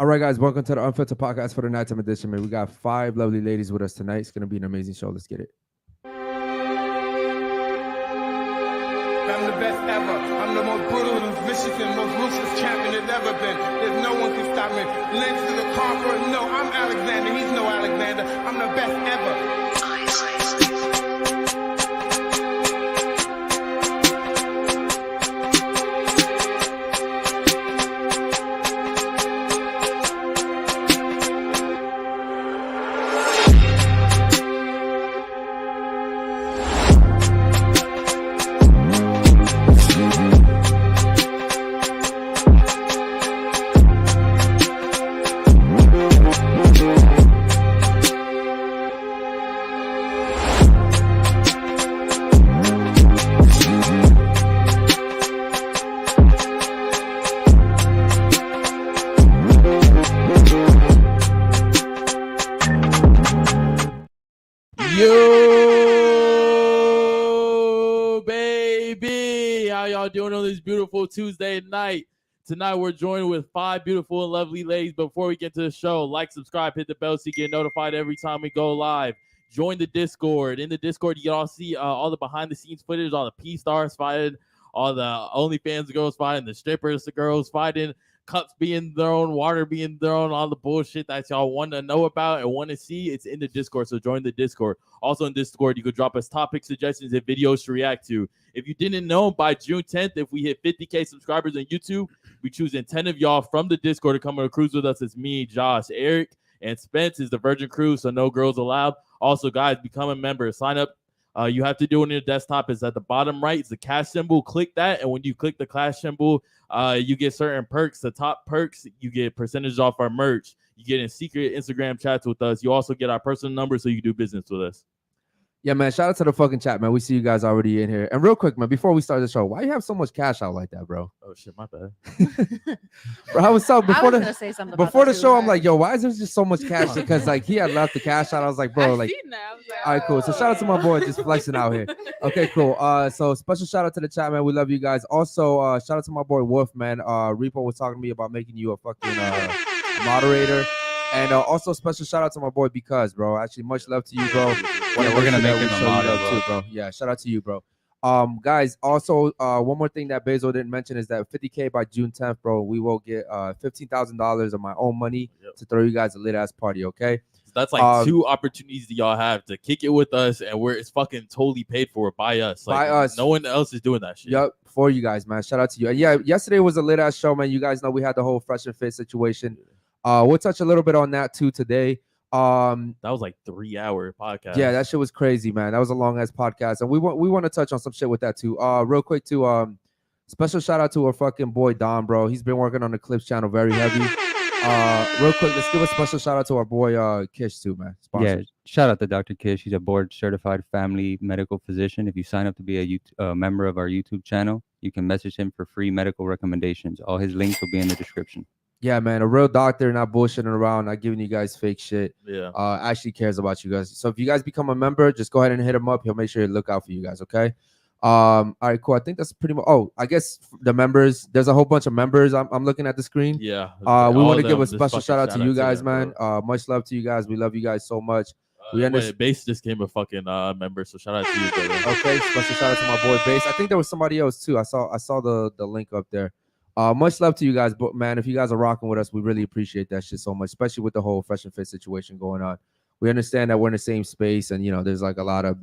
All right, guys, welcome to the Unfiltered Podcast for the nighttime edition, man. We got 5 lovely ladies with us tonight. It's going to be an amazing show. Let's get it. I'm the best ever. I'm the most brutal, most vicious, and most ruthless champion there's ever been. There's no one can stop me. Lynch to the conqueror. No, I'm Alexander. He's no Alexander. I'm the best ever. Doing on this beautiful Tuesday night. Tonight we're joined with 5 beautiful and lovely ladies. Before we get to the show, like, subscribe, hit the bell so you get notified every time we go live. Join the Discord. In the Discord, you can all see all the behind the scenes footage, all the P-stars fighting, all the OnlyFans girls fighting, the strippers, the girls fighting, cups being thrown, water being thrown, all the bullshit that y'all want to know about and want to see. It's in the Discord, so join the Discord. Also in Discord, you could drop us topic suggestions and videos to react to. If you didn't know, by June 10th, if we hit 50K subscribers on YouTube, we choosing 10 of y'all from the Discord to come on a cruise with us. It's me, Josh, Eric, and Spence is the Virgin Crew, so no girls allowed. Also, guys, become a member. Sign up. You have to do it on your desktop. It's at the bottom right. It's the cash symbol. Click that, and when you click the cash symbol, you get certain perks. The top perks, you get percentage off our merch. You get in secret Instagram chats with us. You also get our personal number so you can do business with us. Yeah, man, shout out to the fucking chat, man. We see you guys already in here. And real quick, man, before we start the show, why you have so much cash out like that, bro? Oh, shit, my bad. Bro, I was so before I was gonna say something before the too, show, right? I'm like, yo, why is there just so much cash? Because like he had left the cash out. I was like, bro, like, all right, cool. So shout out to my boy just flexing out here. Okay, cool. So special shout out to the chat, man. We love you guys. Also, shout out to my boy Wolf, man. Repo was talking to me about making you a fucking moderator. And also special shout out to my boy Because, bro. Actually, much love to you, bro. Yeah, we're gonna make him a moderator too, bro. Yeah, shout out to you, bro. Guys, also one more thing that Bezo didn't mention is that 50K by June 10th, bro. We will get $15,000 of my own money to throw you guys a lit ass party, okay? So that's like 2 opportunities that y'all have to kick it with us, and it's fucking totally paid for by us. Like, by us. No one else is doing that shit. Yep, for you guys, man. Shout out to you. And yeah, yesterday was a lit ass show, man. You guys know we had the whole Fresh and Fit situation. We'll touch a little bit on that too today. That was like 3-hour podcast. Yeah, that shit was crazy, man. That was a long ass podcast, and we want to touch on some shit with that too. Real quick too. Special shout out to our fucking boy Don, bro. He's been working on the Clips channel very heavy. Real quick, let's give a special shout out to our boy Kish too, man. Sponsors. Yeah, shout out to Dr. Kish. He's a board certified family medical physician. If you sign up to be a member of our YouTube channel, you can message him for free medical recommendations. All his links will be in the description. Yeah, man, a real doctor, not bullshitting around, not giving you guys fake shit. Yeah. Actually cares about you guys. So if you guys become a member, just go ahead and hit him up. He'll make sure to look out for you guys, okay? All right, cool. I think that's pretty much. Oh, I guess the members. There's a whole bunch of members. I'm looking at the screen. Yeah. We want to give a special shout out to you guys, man. Much love to you guys. We love you guys so much. Base just came a fucking member, so shout out to you, brother. Okay, special shout out to my boy Base. I think there was somebody else too. I saw the link up there. Much love to you guys, but man, if you guys are rocking with us, we really appreciate that shit so much, especially with the whole Fresh and Fit situation going on. We understand that we're in the same space, and there's like a lot of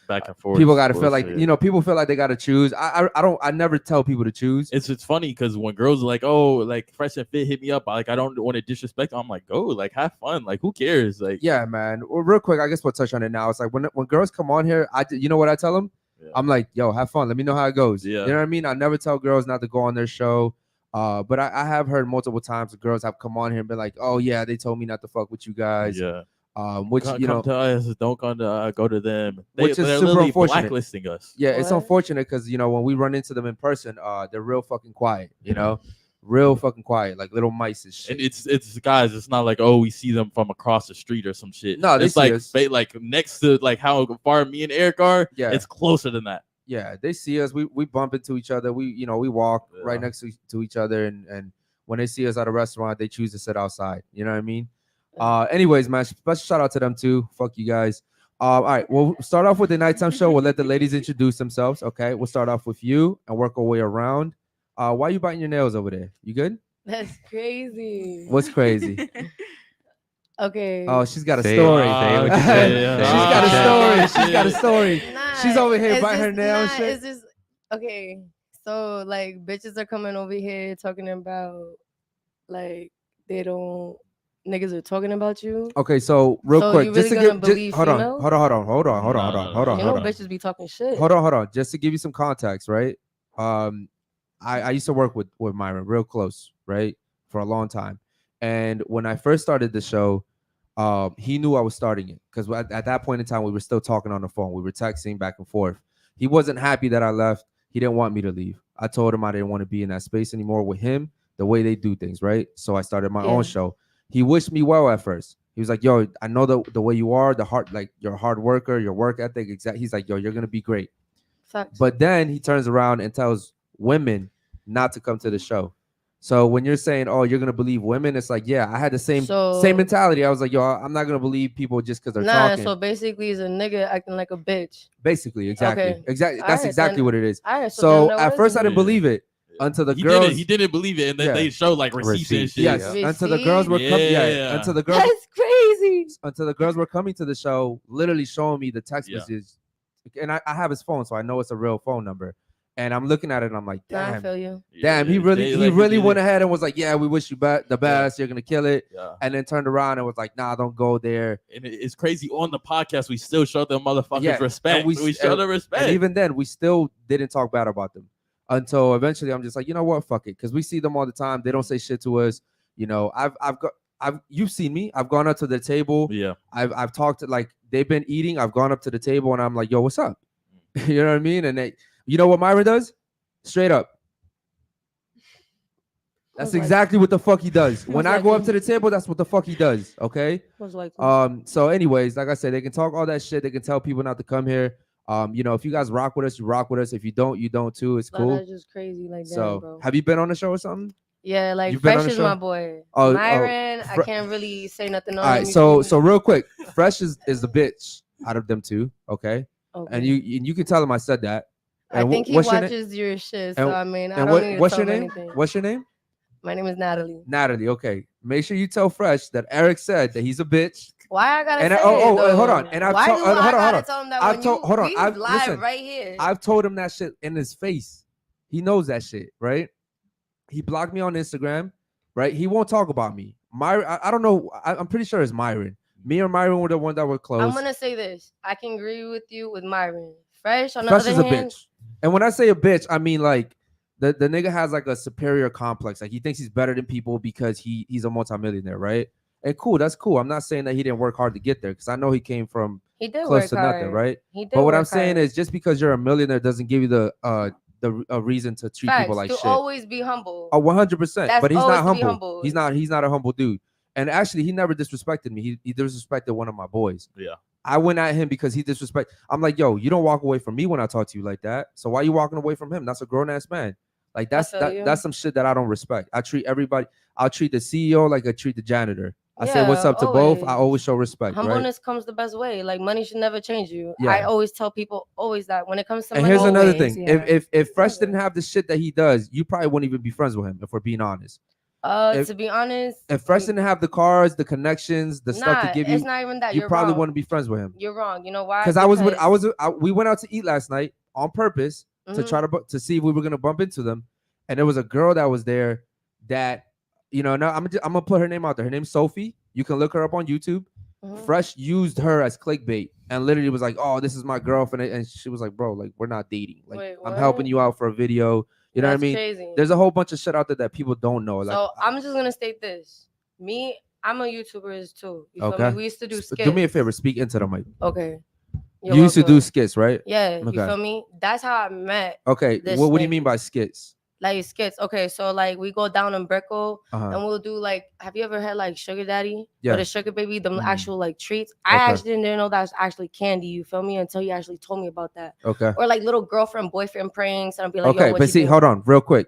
back and forth. People got to feel like people feel like they got to choose. I never tell people to choose. It's funny because when girls are like, oh, like Fresh and Fit hit me up, I don't want to disrespect them. I'm like, go, like have fun, like who cares? Like, yeah, man. Well, real quick, I guess we'll touch on it now. It's like when girls come on here, you know what I tell them? Yeah. I'm like, yo, have fun. Let me know how it goes. Yeah. You know what I mean? I never tell girls not to go on their show. But I have heard multiple times the girls have come on here and been like, oh yeah, they told me not to fuck with you guys. Yeah. Which come to us, don't go to them. Which is they're super unfortunate. Blacklisting us. Yeah, it's unfortunate because when we run into them in person, they're real fucking quiet. Real fucking quiet, like little mice and shit. And it's guys. It's not like, oh, we see them from across the street or some shit. No, it's like next to like how far me and Eric are. Yeah, it's closer than that. Yeah, they see us. We bump into each other. We walk right next to each other, and when they see us at a restaurant, they choose to sit outside. You know what I mean? Anyways, man, special shout out to them too. Fuck you guys. All right, we'll start off with the nighttime show. We'll let the ladies introduce themselves. Okay, we'll start off with you and work our way around. Why are you biting your nails over there? You good? That's crazy. What's crazy? Okay. Oh, she's got a Say it, story. say what you She's said. got a story. She's got a story. Nah, She's over here it's biting her just- nail and nah, shit. It's just okay. So like bitches are coming over here talking about like they don't niggas are talking about you. Okay, so real So quick, you just really to gonna give, believe hold on, females? hold on, You know bitches be talking shit. hold on. Just to give you some context, right? I used to work with Myron real close, right, for a long time, and when I first started the show, he knew I was starting it because at that point in time we were still talking on the phone, we were texting back and forth. He wasn't happy that I left. He didn't want me to leave. I told him I didn't want to be in that space anymore with him, the way they do things, right? So I started my own show. He wished me well at first. He was like, yo, I know the way you are, like you're a hard worker, your work ethic, exactly. He's like, yo, you're gonna be great. Facts. But then he turns around and tells women not to come to the show. So when you're saying, oh, you're gonna believe women, it's like, yeah, I had the same mentality. I was like, yo, I'm not gonna believe people just because they're talking. So basically, it's a nigga acting like a bitch. Basically, exactly, Okay. exactly. All That's right, exactly then- what it is. All right, So then at first I didn't believe it until the girls. He didn't believe it, and then they showed like receipts and shit. Yes, until the girls were coming. Yeah. Until the girls. That's crazy. Until the girls were coming to the show, literally showing me the text message, and I have his phone, so I know it's a real phone number. And I'm looking at it, and I'm like, Nah, I damn, feel you. damn, he really went ahead and was like, yeah, we wish you the best, you're gonna kill it. Yeah. And then turned around and was like, nah, don't go there. And it's crazy. On the podcast, we still show them motherfuckers Yeah, respect. and We show them respect. And even then, we still didn't talk bad about them until eventually I'm just like, you know what, fuck it, because we see them all the time. They don't say shit to us. You know, you've seen me. I've gone up to the table. Yeah. I've talked to, like, they've been eating. I've gone up to the table and I'm like, yo, what's up? You know what I mean? And you know what Myron does? Straight up. That's exactly what the fuck he does. When I go up to the table, that's what the fuck he does. Okay. So anyways, like I said, they can talk all that shit. They can tell people not to come here. You know, if you guys rock with us, you rock with us. If you don't, you don't too. It's cool. That's just crazy. Like that, So bro. have you been on the show or something? Yeah, like You've been on Fresh the is show? my boy. Oh, Myron, I can't really say nothing on All right, him. so real quick, Fresh is the bitch out of them two, okay? And you can tell him I said that. I And think he what's your watches your shit, so I mean, I and don't need to what's tell your him name? anything. What's your name? My name is Natalie. Natalie. Okay, make sure you tell Fresh that Eric said that he's a bitch. Why I gotta And say hold on. And Why do I gotta tell him that I've when told, you hold on. we I've live listen, right here? I've told him that shit in his face. He knows that shit, right? He blocked me on Instagram, right? He won't talk about me. Myron, I don't know. I'm pretty sure it's Myron. Me and Myron were the one that were close. I'm gonna say this. I can agree with you with Myron. Fresh on the Fresh other is a hand, bitch. And when I say a bitch, I mean like the nigga has like a superior complex. Like he thinks he's better than people because he's a multimillionaire, right? And cool, that's cool. I'm not saying that he didn't work hard to get there because I know he came from he did close work to hard. nothing, right? He did But what work I'm saying hard. is just because you're a millionaire doesn't give you the reason to treat people like to shit. always be humble. 100%. But he's always not to be humble. He's not a humble dude. And actually, he never disrespected me. He disrespected one of my boys. Yeah. I went at him because he disrespected. I'm like, yo, you don't walk away from me when I talk to you like that. So why are you walking away from him? That's a grown ass man. Like that's some shit that I don't respect. I treat everybody. I'll treat the CEO like I treat the janitor. I say what's up to both. I always show respect. Humbleness comes the best way. Like money should never change you. Yeah. I always tell people that when it comes to and money. here's another always, thing. yeah. If Fresh didn't have the shit that he does, you probably wouldn't even be friends with him. If we're being honest. To be honest, if Fresh didn't have the cars, the connections, the stuff to give you, it's not even that. You You're probably wrong. wouldn't be friends with him. You're wrong. You know why? Because we went out to eat last night on purpose to Mhm. try to see if we were gonna bump into them, and there was a girl that was there that, you know, now I'm gonna put her name out there. Her name's Sophie. You can look her up on YouTube. Mhm. Fresh used her as clickbait and literally was like, "Oh, this is my girlfriend," and she was like, "Bro, like we're not dating. Like Wait, I'm helping you out for a video." You know what I mean? Crazy. There's a whole bunch of shit out there that people don't know. Like, So I'm just gonna state this. I'm a YouTuber too. You feel me? We used to do skits. Do me a favor, speak into the mic. Okay. You used to do skits, right? Yeah. Okay. You feel me? That's how I met. Okay. What do you mean by skits? Like skits. Okay, so like we go down in Brickell Uh-huh. and we'll do like, have you ever had like sugar daddy? Yeah. Or the sugar baby, the Mhm. actual like treats. I Okay. actually didn't know that was actually candy, you feel me? Until you actually told me about that. Okay. Or like little girlfriend, boyfriend pranks. And I'll be like, Okay, yo, what but you see, doing? hold on, real quick.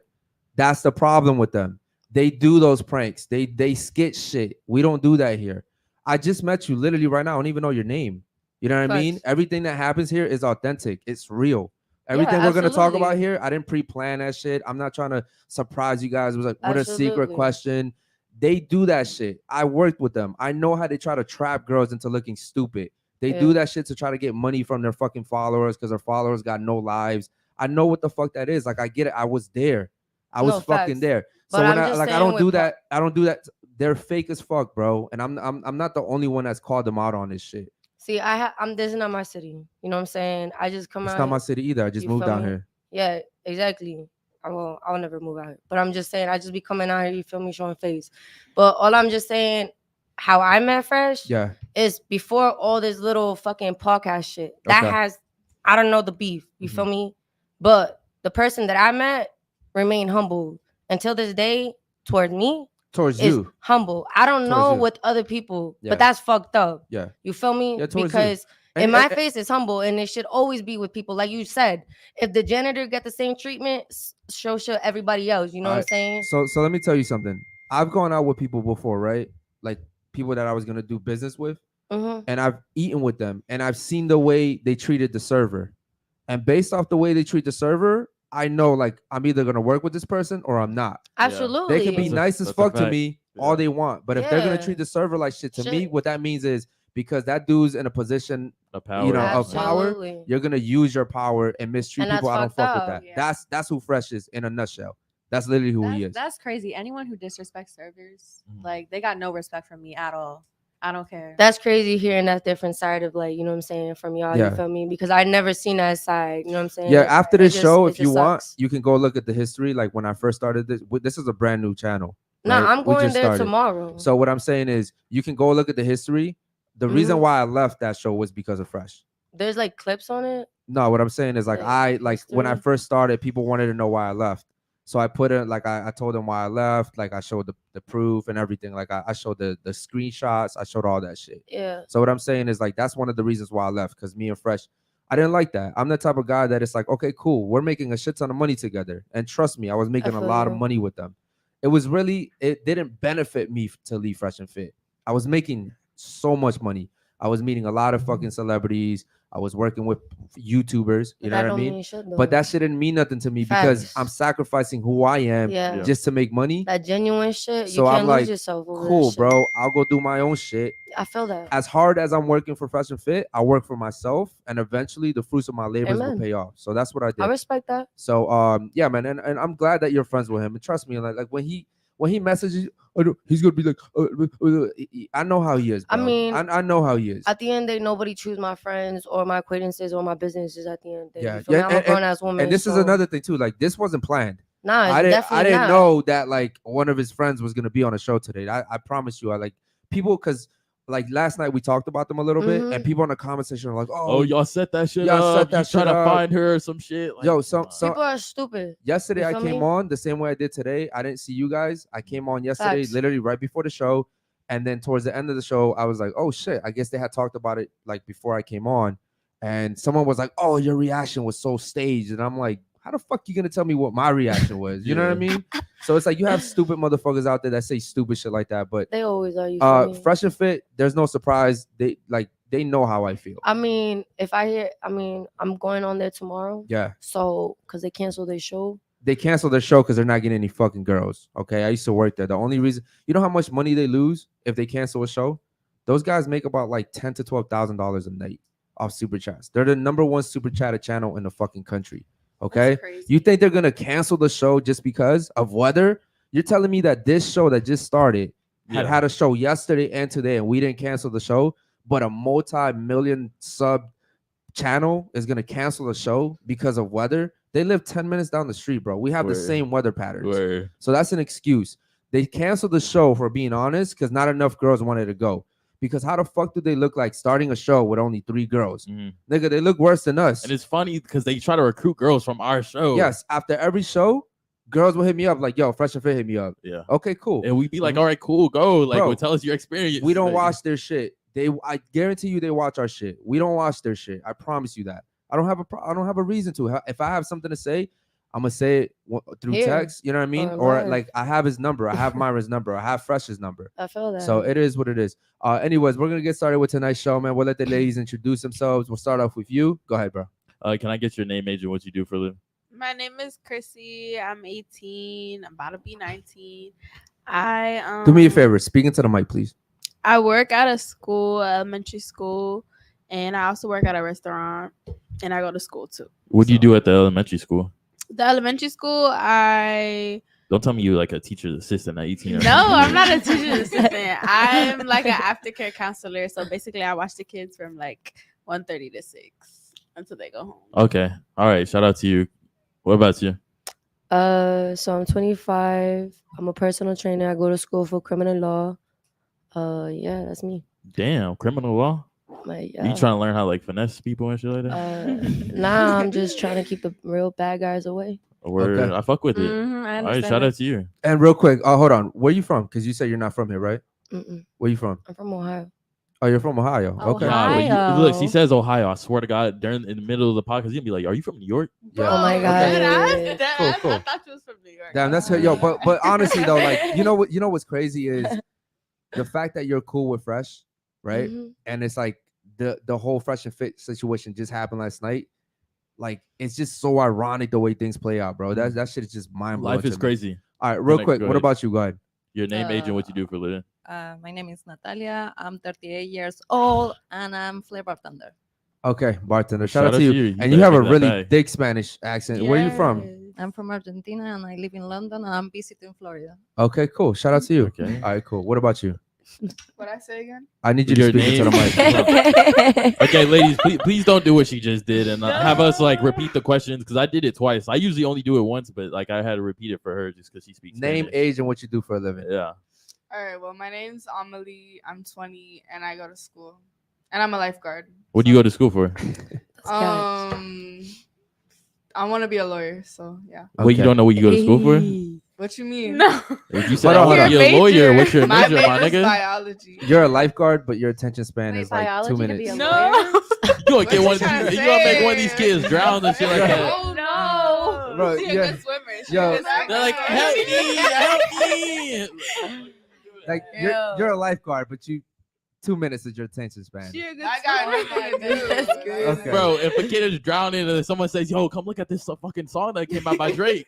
That's the problem with them. They do those pranks. They skit shit. We don't do that here. I just met you literally right now. I don't even know your name. You know what I mean? Facts. Everything that happens here is authentic. It's real. Everything we're gonna talk about absolutely. here, I didn't pre-plan that shit. I'm not trying to surprise you guys. It was like, what a secret Absolutely. question. They do that shit. I worked with them. I know how they try to trap girls into looking stupid. They do Yeah. that shit to try to get money from their fucking followers because their followers got no lives. I know what the fuck that is. Like, I get it. I was there. I was No, fucking facts. there. So But when I'm I just like, I saying don't with do that. I don't do that. They're fake as fuck, bro. And I'm not the only one that's called them out on this shit. See, this is not my city. You know what I'm saying? I just come It's out. not my city either. I just you moved feel down me? here. Yeah, exactly. I'll never move out here. But I'm just saying, I just be coming out here, you feel me, showing face. But all I'm just saying, how I met Fresh Yeah. is before all this little fucking podcast shit. That Okay. has, I don't know the beef. You feel me? But the person that I met remained humble until this day towards me. Towards Is you. humble. I don't Towards know you. with other people, Yeah. but that's fucked up. Yeah. You feel me? Yeah, towards you. Because And- in my and- face, it's humble, and it should always be with people. Like you said, if the janitor get the same treatment, show everybody else. You know what I'm saying? So let me tell you something. I've gone out with people before, right? Like people that I was gonna do business with, and I've eaten with them, and I've seen the way they treated the server, and based off the way they treat the server, I know like I'm either gonna work with this person or I'm not. Absolutely. They can be nice as that's a fuck to fact. me all they want, but if they're gonna treat the server like shit, to me, what that means is because that dude's in a position, of power. you know, of power, Absolutely. you're gonna use your power and mistreat And people. I don't that's fuck fucked with up. that. Yeah. That's who Fresh is in a nutshell. That's literally who he is. That's crazy. Anyone who disrespects servers, like they got no respect from me at all. I don't care. That's crazy hearing that different side of like, you know what I'm saying, from y'all. Yeah. You feel me? Because I never seen that side. You know what I'm saying? Yeah, after It this just- show, it if you just want, sucks. you can go look at the history. Like when I first started this, this is a brand new channel. No, right? I'm We going just there started. tomorrow. So what I'm saying is, you can go look at the history. The reason why I left that show was because of Fresh. There's like clips on it. No, what I'm saying is like when I history? first started, people wanted to know why I left. So I put it like I told them why I left. Like I showed the proof and everything. Like I showed the screenshots. I showed all that shit. Yeah. So what I'm saying is like that's one of the reasons why I left, because me and Fresh, I didn't like that. I'm the type of guy that it's like, okay, cool, we're making a shit ton of money together, and trust me, I was making a feel lot of you. money with them. It didn't benefit me to leave Fresh and Fit. I was making so much money. I was meeting a lot of fucking celebrities. I was working with YouTubers, you know That what I don't mean? mean shit, But though. that shit didn't mean nothing to me because Facts. I'm sacrificing who I am Yeah. just to make money. That genuine shit. So You can't I'm like, lose yourself over that cool, shit. bro. I'll go do my own shit. I feel that. As hard as I'm working for Fresh and Fit, I work for myself, and eventually the fruits of my labors will Amen. pay off. So that's what I did. I respect that. So yeah, man, and I'm glad that you're friends with him. And trust me, like when he messages you, he's gonna be like, I know how he is, bro. I mean, I know how he is. At the end of the day, nobody choose my friends or my acquaintances or my businesses at the end of the day. Yeah, You feel me? I'm a grown ass woman. And this is so- another thing too. Like this wasn't planned. Nah, it's I definitely didn't not. know that like one of his friends was gonna be on a show today. I promise you, I like people because like last night we talked about them a little bit, and people in the comment section are like, Oh, y'all set that shit y'all up. set that You trying shit to up. find her or some shit. Like, Yo, some People are stupid. yesterday You I feel came me? on the same way I did today. I didn't see you guys. I came on yesterday, Facts. literally right before the show. And then towards the end of the show, I was like, oh shit, I guess they had talked about it like before I came on. And someone was like, oh, your reaction was so staged. And I'm like, how the fuck you gonna tell me what my reaction was? You know what I mean? So it's like you have stupid motherfuckers out there that say stupid shit like that. But They always are. You feel me? Fresh and Fit, there's no surprise. They know how I feel. I mean, I'm going on there tomorrow. Yeah. So, because they canceled their show. They canceled their show because they're not getting any fucking girls. Okay, I used to work there. The only reason, you know how much money they lose if they cancel a show? Those guys make about like $10,000 to $12,000 a night off super chats. They're the #1 super chatter channel in the fucking country. Okay, crazy. you think they're gonna cancel the show just because of weather? You're telling me that this show that just started had a show yesterday and today, and we didn't cancel the show, but a multi-million sub channel is gonna cancel the show because of weather? They live 10 minutes down the street, bro. We have the same weather patterns. So that's an excuse. They canceled the show, for being honest, because not enough girls wanted to go. Because how the fuck do they look like starting a show with only 3 girls? Nigga, they look worse than us. And it's funny because they try to recruit girls from our show. Yes, after every show, girls will hit me up like, yo, Fresh and Fit hit me up. Yeah. Okay, cool. And we'd be like, all right, cool, go. Like, Bro, well, tell us your experience. We don't Like, watch their shit. I guarantee you they watch our shit. We don't watch their shit. I promise you that. I don't have a reason to. If I have something to say, I'm gonna say it through Here. text. You know what I mean? Or Or live. like I have his number. I have Myron's number. I have Fresh's number. I feel that. So it is what it is. Anyways, we're gonna get started with tonight's show, man. We'll let the ladies introduce themselves. We'll start off with you. Go ahead, bro. Can I get your name, age, and what you do for a living? My name is Chrissy. I'm 18. I'm about to be 19. I Do me a favor. Speak into the mic, please. I work at a school, elementary school, and I also work at a restaurant, and I go to school too. What do you do at the elementary school? The elementary school, Don't tell me you like a teacher's assistant at 18. or no, something. I'm not a teacher's assistant. I'm like an aftercare counselor. So basically, I watch the kids from like 1:30 to 6 until they go home. Okay. All right. Shout out to you. What about you? So I'm 25. I'm a personal trainer. I go to school for criminal law. Yeah, that's me. Damn, criminal law. Like, You trying to learn how to like finesse people and shit like that? Nah, I'm just trying to keep the real bad guys away. Word, Okay. I fuck with it. I All right, understand shout that. out to you. And real quick, hold on. Where you from? Because you said you're not from here, right? Mm-mm. Where you from? I'm from Ohio. Oh, you're from Ohio. Okay. Nah, but Ohio. look, she says Ohio. I swear to God, in the middle of the podcast, you'll be like, "Are you from New York?" Yeah. Oh my God. Dead ass, Cool, I cool. thought you was from New York. Damn, that's yo. But honestly though, like you know what's crazy is the fact that you're cool with Fresh, right? Mhm. And it's like the whole Fresh and Fit situation just happened last night. Like it's just so ironic the way things play out, bro. That shit is just mind blowing. Life is crazy. All right, real Go quick. ahead. What about you? Go ahead. Your name, age, and what you do for a living. My name is Natalia. I'm 38 years old and I'm flavor bartender. Okay, bartender. Shout out to you. You And you better have a make that really bag. thick Spanish accent. Where you from? I'm from Argentina and I live in London and I'm visiting Florida. Okay, cool. Shout out to you. Okay. All right, cool. What about you? What I say again? I need you to Your speak into the name. mic. Okay, ladies, please don't do what she just did and have us like repeat the questions because I did it twice. I usually only do it once, but like I had to repeat it for her just because she speaks Name, Spanish. age, and what you do for a living. Yeah. All right. Well, my name's Amelie. I'm 20 and I go to school, and I'm a lifeguard. What do you go to school for? Scouts. I want to be a lawyer. So yeah. Well, you don't know what you go to school for? What you mean? No. If you said Hold I on, want to be a lawyer, what's your my major, my major's nigga? biology. You're a lifeguard, but your attention span Wait, is like 2 biology to be minutes. a No. You gonna get What one you of trying these, to you gonna make one of say? these kids drown and shit like that. Oh no. Bro, She a yeah. good swimmer. She Yo. a good swimmer. They're like, help me. Like Ew. you're a lifeguard, but you 2 minutes is your attention span. She a good I got nothing to do. That's good. Okay. Bro, if a kid is drowning and someone says, "Yo, come look at this fucking song that came out by Drake,"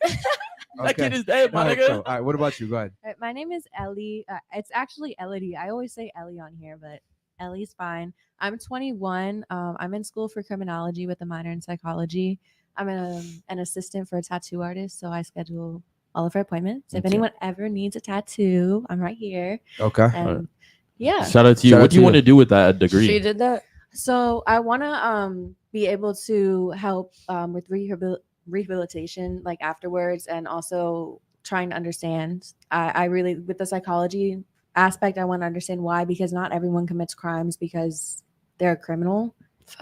that kid is dead, my All right, nigga. cool. All right, what about you? Go ahead. My name is Ellie. It's actually Elodie. I always say Ellie on here, but Ellie's fine. I'm 21. I'm in school for criminology with a minor in psychology. I'm an assistant for a tattoo artist, so I schedule all of her appointments. If Okay. anyone ever needs a tattoo, I'm right here. Okay. And yeah, Shout out to you. Shout out What do to you you. want to do with that degree? She did that. so I want to be able to help with rehabilitation, like afterwards, and also trying to understand. I really, with the psychology aspect, I want to understand why, because not everyone commits crimes because they're a criminal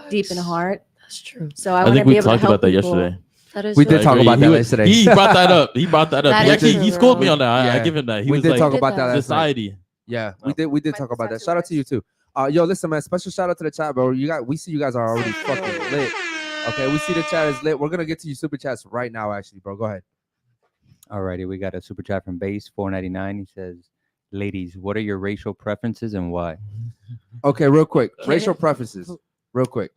deep in the heart. That's true. So I I want to think be we able to talked help about that people. yesterday. That is We true. did talk about that yesterday. He brought that up. He brought that up. That He is actually true, he schooled me bro. on that. I Yeah. give him that. He We was did like talk about that last night. society. Yeah, Oh. we did talk about that. Shout out to you too. Yo, listen, man. Special shout out to the chat, bro. We see you guys are already fucking lit. Okay, we see the chat is lit. We're gonna get to you super chats right now, actually, bro. Go ahead. Alrighty, we got a super chat from Base 499. He says, "Ladies, what are your racial preferences and why?" Okay, real quick. Racial preferences. Real quick.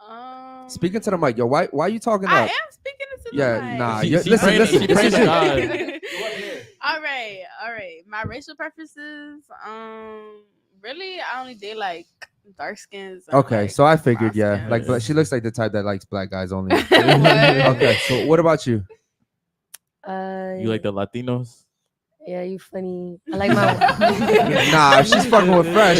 Speaking to the mic, yo. Why you talking I up? am speaking into the Yeah, mic. nah. She- you're- she listen, praying- listen. she This is praying to you. God. all right. My racial preferences, really, I only date like dark skins. and, Okay, like, so I figured, brown yeah. Like, skins. she looks like the type that likes black guys only. What? Okay, so what about you? You like the Latinos? Yeah, you funny. I like my. Nah, if she's fucking with Fresh,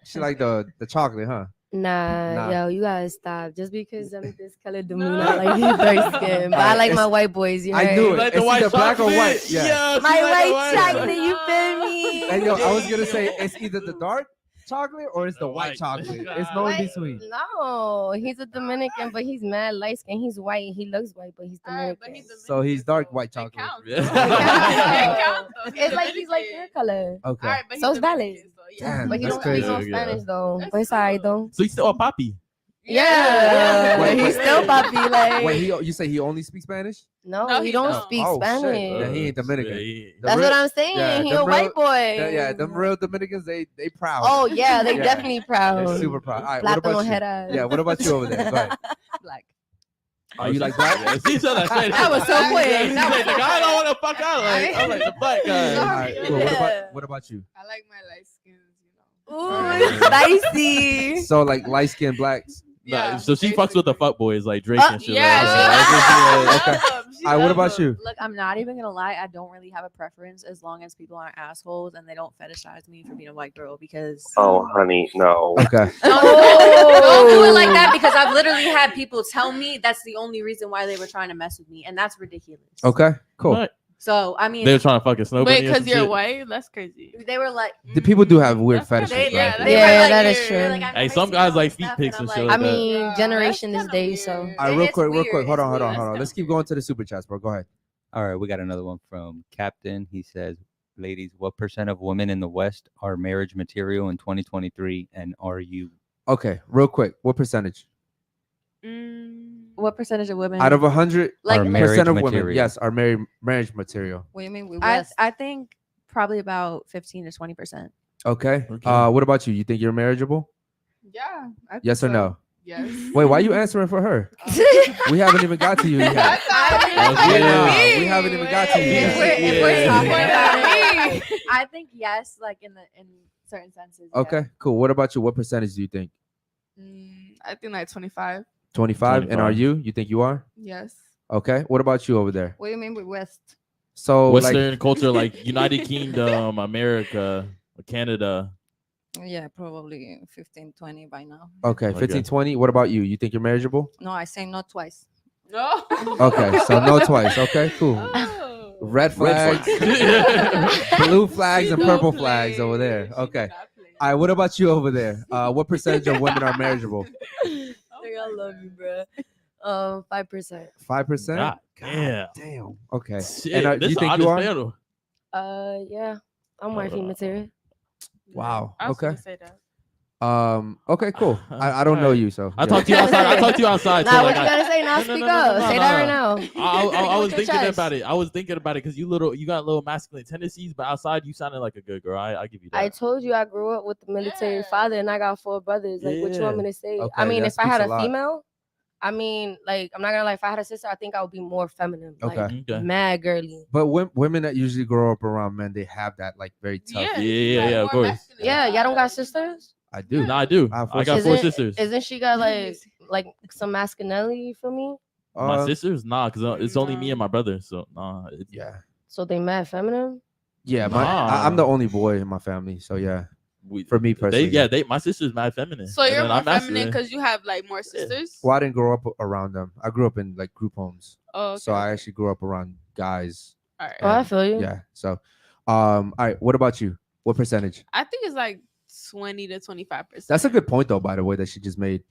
she like the chocolate, huh? Nah, Nah. yo, you gotta stop. Just because I'm this color, don't mean I like you dark skin. But I like my white boys. You I heard? knew it. Like It's either black or white. chocolate? Yeah. she My like the white chocolate, you feel me? And yo, I was gonna say it's either the dark chocolate or it's the white white. chocolate. It's no in White- between. No, he's a Dominican, but he's mad light skin. He's white. He looks white, but he's Alright, Dominican. but he's So he's dark white It chocolate. counts. Yeah. It counts, though. It's like he's like your color. Okay. All right, but So he's it's valid. Dominican, so yeah. Damn, But he that's don't speak no crazy. Yeah. Spanish though. That's But it's alright though. So he's still a papi. Yeah, Wait, he's wait. still papi. Like, Wait, you say he only speaks Spanish? no, he don't speak Oh, shit. Spanish. Yeah, he ain't Dominican. Yeah, That's what I'm saying. yeah, he them a white boy. Yeah, them real Dominicans, they proud. Oh yeah, they Yeah. definitely proud. They're super proud. All right, what Plátano about you? head ass. Yeah, what about you over there? Go ahead. Black. Oh, you like black? Yeah, she said that was so quick. She's like, the guy I don't want to fuck out. I like the black guy. All right, cool. What about you? I like my light skins, Ooh, spicy. So like light skinned blacks. Nah, so she fucks with the fuck boys like Drake and shit. yeah, like that. Okay. All right, what about you? Look, I'm not even gonna lie. I don't really have a preference as long as people aren't assholes and they don't fetishize me for being a white girl because. Oh, honey, no. Okay. Don't do it like that because I've literally had people tell me that's the only reason why they were trying to mess with me, and that's ridiculous. Okay. Cool. What? So I mean, They were trying to fucking snow Wait, bunny or because some you're shit? white? That's crazy. they were like, The people do have weird That's fetishes. they, right? Yeah, they Yeah, were like, that is they true. were like, I'm Hey, some crazy guys and like stuff, feet and pics I'm and like, shit I like mean, Yeah, generation that's this kinda day, weird. so. All right, real It's quick. weird, Hold on. it's weird. Let's keep going to the super chats, bro. Go ahead. All right, we got another one from Captain. He says, ladies, what % of women in the West are marriage material in 2023? And are you? Okay, real quick. What percentage? what percentage of women Out of 100 like Are marriage percent of women, material. yes, are marriage material. What do you mean? We I West? I think probably about 15 to 20%. Okay. Okay. What about you? You think you're marriageable? Yeah. I think Yes or so. no? Yes. Wait, why are you answering for her? We haven't even got to you yet. That's Yeah, we haven't even got to you If yet. we're Yeah. talking about Me. it, I think yes, like in certain senses. yeah. Okay, cool. What about you? What percentage do you think? I think like 25. 25. And are 25. you? You think you are? Yes. Okay. What about you over there? What do you mean with West? So Western like, culture, like United Kingdom, America, Canada. Yeah, probably 15, 20 by now. okay, Okay. 15, 20. What about you? You think you're marriageable? No, I say not twice. No. Okay, so no twice. Okay, cool. Oh. Red flags, blue flags, and purple flags over there. Okay. All right, what about you over there? What percentage of women are marriageable? I love you, bro. 5%. 5%? God damn. Damn. Okay. Shit, And this you is think honest you are? battle. Yeah, I'm wifey material. Wow. I was Okay. gonna say that. Okay, cool. I don't know Alright. you, so I yeah. talked to you outside. I talked to you outside. Nah, so, what like, you gotta say now? No, Speak no, no, up. no, Say no, that no. right now. I was With your thinking chest. about it. I was thinking about it because you got little masculine tendencies, but outside you sounded like a good girl. I give you that. I told you I grew up with the military Yeah. father and I got 4 brothers. Like, what you want me to say? Okay, I mean, that if I had speaks a a lot. female, I mean, like, I'm not gonna lie, if I had a sister, I think I would be more feminine. Like, Okay. Okay. mad girly. But women that usually grow up around men, they have that like very tough. Yeah, of course. Yeah, y'all don't got sisters? I do. No, I do. I have I got four 4 Isn't- sisters. Isn't she got like some masculinity for me? My Uh, sisters? Nah, because it's only me and my brother. So nah. Yeah. So they mad feminine? Yeah. Nah. I'm the only boy in my family, so yeah. For me personally, My sister's mad feminine. So and you're then more I'm masculine. feminine because you have like more sisters. Well, I didn't grow up around them. I grew up in like group homes, Oh, okay. so I actually grew up around guys. All right. Oh, I feel you. Yeah. So, all right. What about you? What percentage? I think it's like 20 to 25%. That's a good point, though. By the way, that she just made.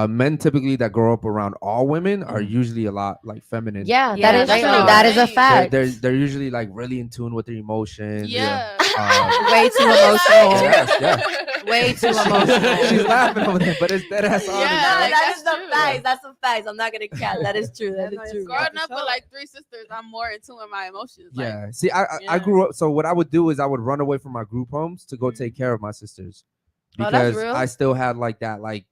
Men typically that grow up around all women are usually a lot like feminine. Yeah, Yeah, that is they true. are. That is a They're- fact. They're usually like really in tune with their emotions. Yeah. Way too emotional. Yes, Way too emotional. She's laughing over there, but it's dead ass Yeah, honest. like, that that's is the true. facts. That's the facts. I'm not gonna cap. That is true. That is That's true. nice. Growing up with like 3 sisters, I'm more in tune with my emotions. Like, Yeah. See, I Yeah. grew up. So what I would do is I would run away from my group homes to go take care of my sisters Oh, that's because real? I still had like that like